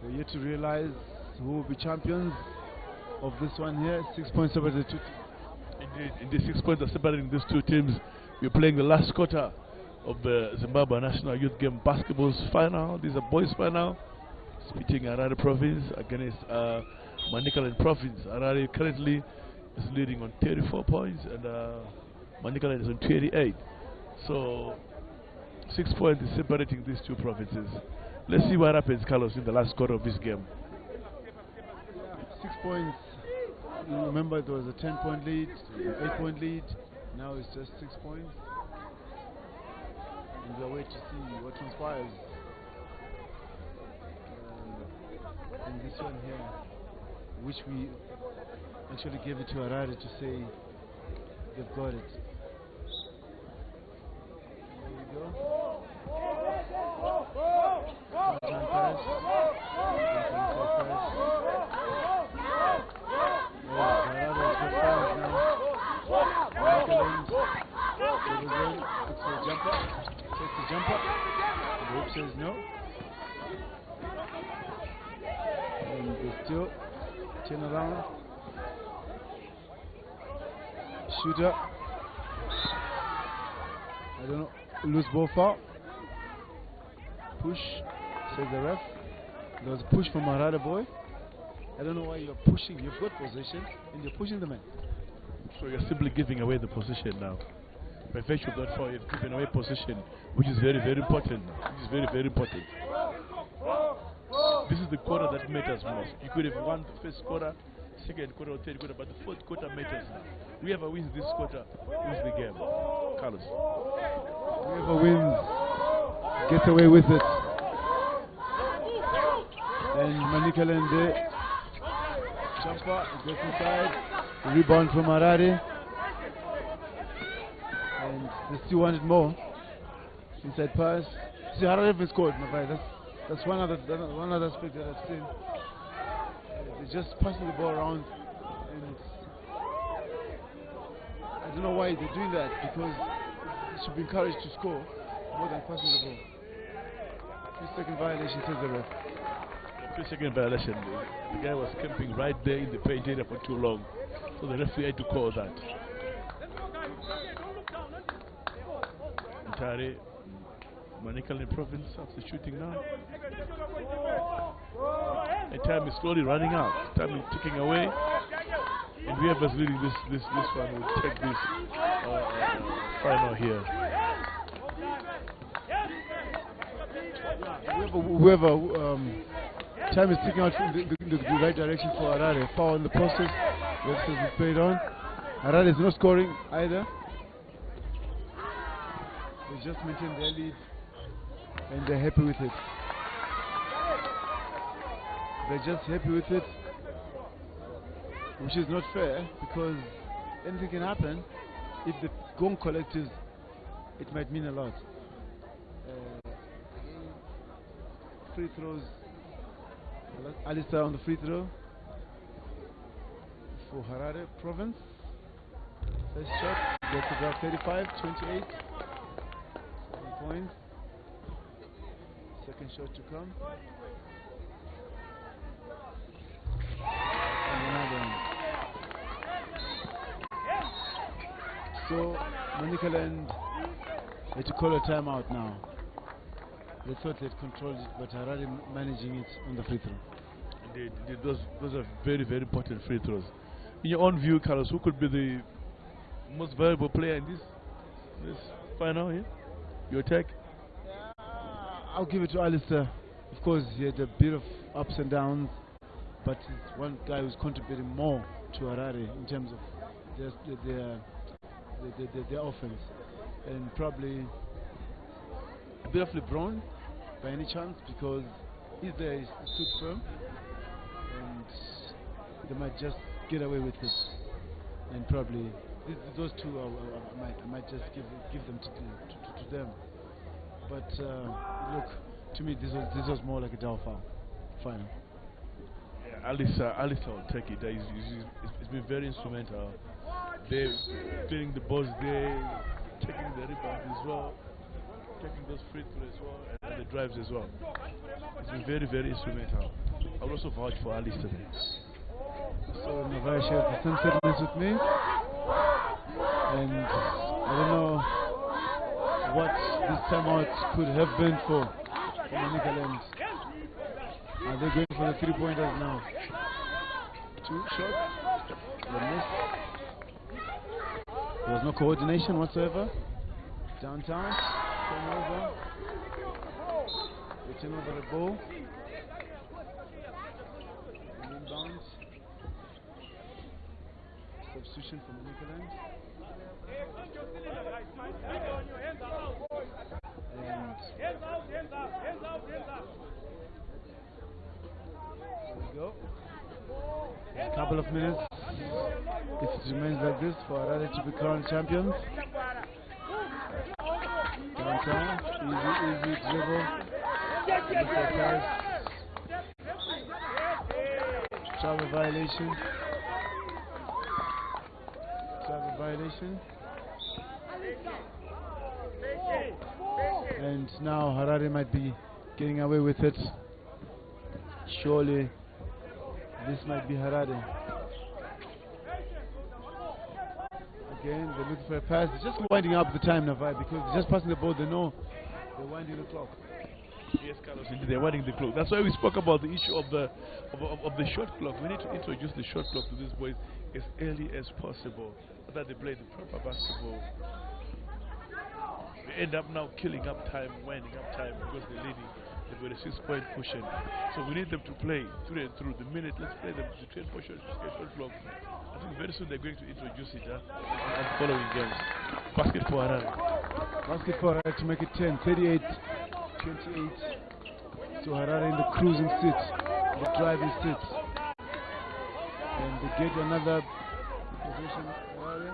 We're yet to realize who will be champions of this one here. 6 points over the two. Indeed, 6 points are separating these two teams. We're playing the last quarter of the Zimbabwe National Youth Game basketball's final. These are boys final. Pitting Harare Province against Manicaland Province. Harare currently is leading on 34 points and Manicaland is on 28. So 6 points is separating these two provinces. Let's see what happens, Carlos, in the last quarter of this game. 6 points. You remember it was a 10-point lead, 8-point lead. Now it's just 6 points. And we'll wait to see what transpires in this one here, which we actually gave it to Harare to say they've got it. There we go. Time pass. Takes the jumper. The hoop says no. And they still turn around. Shooter. I don't know. Loose ball foul. Push, says the ref. There was a push from Harare boy. I don't know why you're pushing. You've got position and you're pushing the man. So you're simply giving away the position now. By virtue of that foul, you've given away position, which is very, very important. Which is very, very important. This is the quarter that matters most. You could have won the first quarter second quarter or third quarter, but the fourth quarter matters now. Whoever wins this quarter wins the game. Carlos. Whoever wins gets away with it. And Manikalende, jumper, gets inside. Rebound from Harare. And they still wanted more. Inside pass. See, Harare even scored. That's one other aspect that I've seen. They're just passing the ball around, and I don't know why they're doing that, because they should be encouraged to score more than passing the ball. 3-second violation, says the ref. 3-second violation. The guy was camping right there in the paint area for too long, so the referee had to call that. Ntare, Manicaland Province substituting now. And time is slowly running out. Time is ticking away. And whoever's leading this one will take this final here. Whoever time is ticking out in the right direction for Harare. Foul in the process. Ref says it's played on. Harare is not scoring either. They just maintain their lead, and they're happy with it. They're just happy with it, which is not fair, because anything can happen. If the Gong collectives, it might mean a lot. Free throws. Alistair on the free throw for Harare Province. First shot gets about 35-28. 7 points. Second shot to come. And another one. So Manicaland had to call a timeout now. They thought they'd controlled it, but Harare managing it on the free throw. Indeed, those are very, very important free throws. In your own view, Carlos, who could be the most valuable player in this final here? Your take? I'll give it to Alistair. Of course, he had a bit of ups and downs, but he's one guy who's contributing more to Harare in terms of their offense. And probably a bit of LeBron by any chance, because he's there, he stood firm, and they might just get away with it. And probably those two I might just give them to them. But look, to me this was more like a Dow foul final. Yeah, Alistair will take it. It's been very instrumental. They're getting the balls there, taking the rebounds as well, taking those free throws as well, and the drives as well. It's been very, very instrumental. I'll also vouch for Alistair today. So Navai shares the same sentiments with me, and I don't know what this timeout could have been for Manicaland. Are they going for the 3-pointers now? 2 shots, the miss. There was no coordination whatsoever. Downtown, turnover. They turn over the ball. Inbound. Substitution for Manicaland. There we go. A couple of minutes. If it remains like this, for Harare to be crowned champions. Downtown, easy dribble. Travel violation. And now Harare might be getting away with it. Surely this might be Harare. Again, they're looking for a pass. They're just winding up the time, Navai, because they're just passing the ball. They know they're winding the clock. Yes, Carlos, indeed, they're winding the clock. That's why we spoke about the issue of the shot clock. We need to introduce the shot clock to these boys as early as possible, so that they play the proper basketball. We end up now killing up time, winding up time, because they're leading They've got a 6-point cushion. So we need them to play through and through. The minute, let's play them the 10 portion schedule block. I think very soon they're going to introduce it on following games. Basket for Harare. Basket for Harare to make it 10, 38, 28. So Harare in the cruising sit, the driving sit. And they get another position. Harare.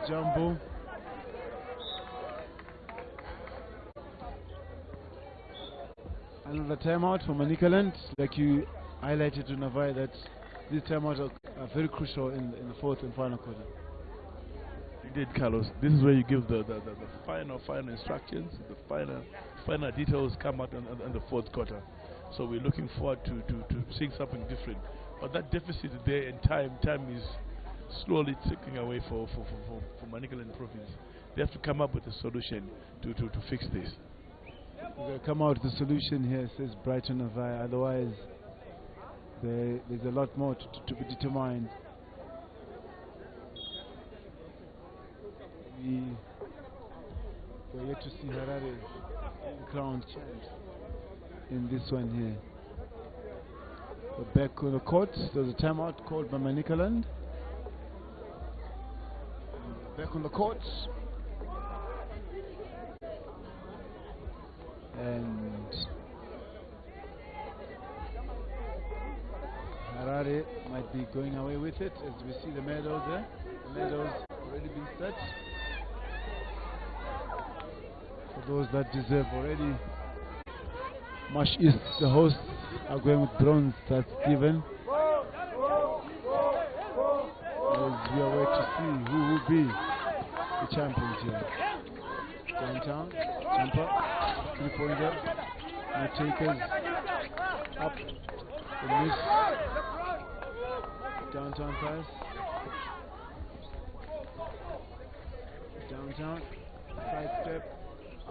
Jumbo. Another timeout for Manicaland. Like you highlighted to Navai, that these timeouts are very crucial in the fourth and final quarter. Indeed, Carlos. This is where you give the final instructions, the final details come out in the fourth quarter. So we're looking forward to seeing something different. But that deficit there in time is slowly taking away for Manicaland province. They have to come up with a solution to fix this. We're going to come out with the solution here, says Brighton Navai. Otherwise, there's a lot more to be determined. We're yet to see Harare crowned chant in this one here. We're back on the court. There's a timeout called by Manicaland. Back on the court. And Harare might be going away with it, as we see the medals there. The medals already been set. For those that deserve already. Marsh East, the hosts, are going with bronze. That's given. As we are waiting to see who will be the champions here. Downtown, jumper, 3-pointer, no takers, up, the miss, downtown pass, downtown, side step,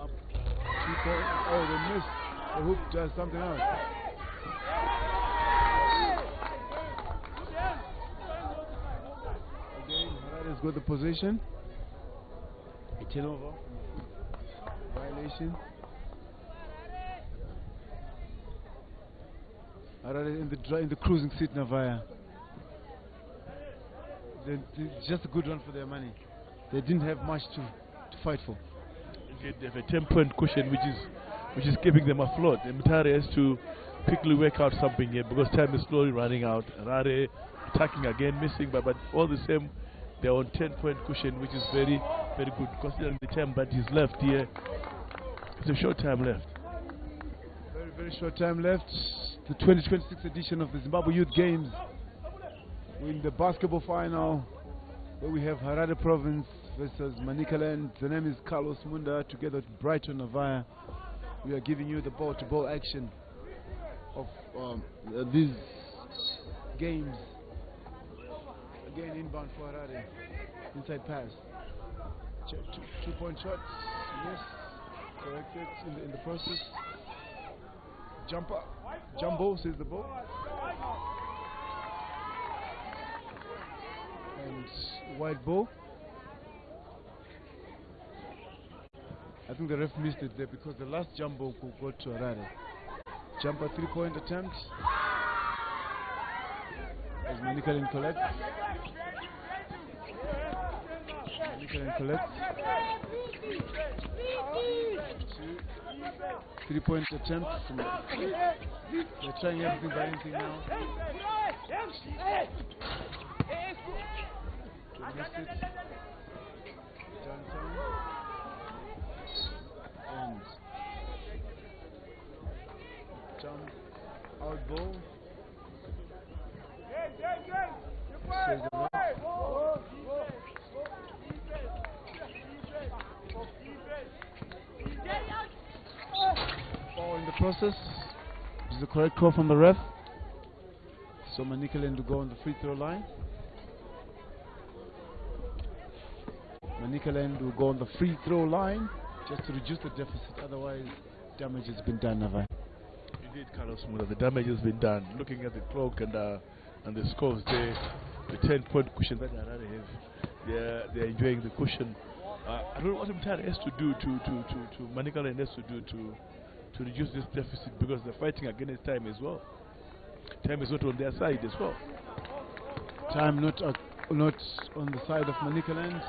up, 2-point, oh the miss, the hoop does something else. Again, Harare's got the position, a turnover. Violation. Harare in the cruising seat, Navaya. Just a good run for their money. They didn't have much to fight for. They have a 10-point cushion which is keeping them afloat. And Mutare has to quickly work out something here because time is slowly running out. Harare attacking again, missing, but all the same they're on 10-point cushion, which is very, very good considering the time that is left here. It's a short time left. Very, very short time left. The 2026 edition of the Zimbabwe Youth Games. We're in the basketball final where we have Harare Province versus Manicaland. The name is Carlos Munda together with Brighton Navaya. We are giving you the ball-to-ball action of these games. Again, inbound for Harare. Inside pass. Two-point shot. Yes. Corrected in the process. Jumper. Jumbo says the ball. And wide ball. I think the ref missed it there because the last jumbo could go to Harare. Jumper 3-point attempt. As Manicaland collects. Manicaland collects. 3-point attempt. They're trying everything by anything now. To miss it. Downtown. And jump out ball. Says the ref. Foul in the process. This is the correct call from the ref. So Manicaland to go on the free throw line. Manicaland will go on the free throw line just to reduce the deficit. Otherwise, damage has been done, Navai. Indeed, Carlos Muda, the damage has been done. Looking at the clock and the scores there, the 10-point cushion that Harare have, they're enjoying the cushion I don't know what Mtare has to do to Manikaland has to do to reduce this deficit, because they're fighting against time as well. Time is not on their side as well. Time not on the side of Manikaland.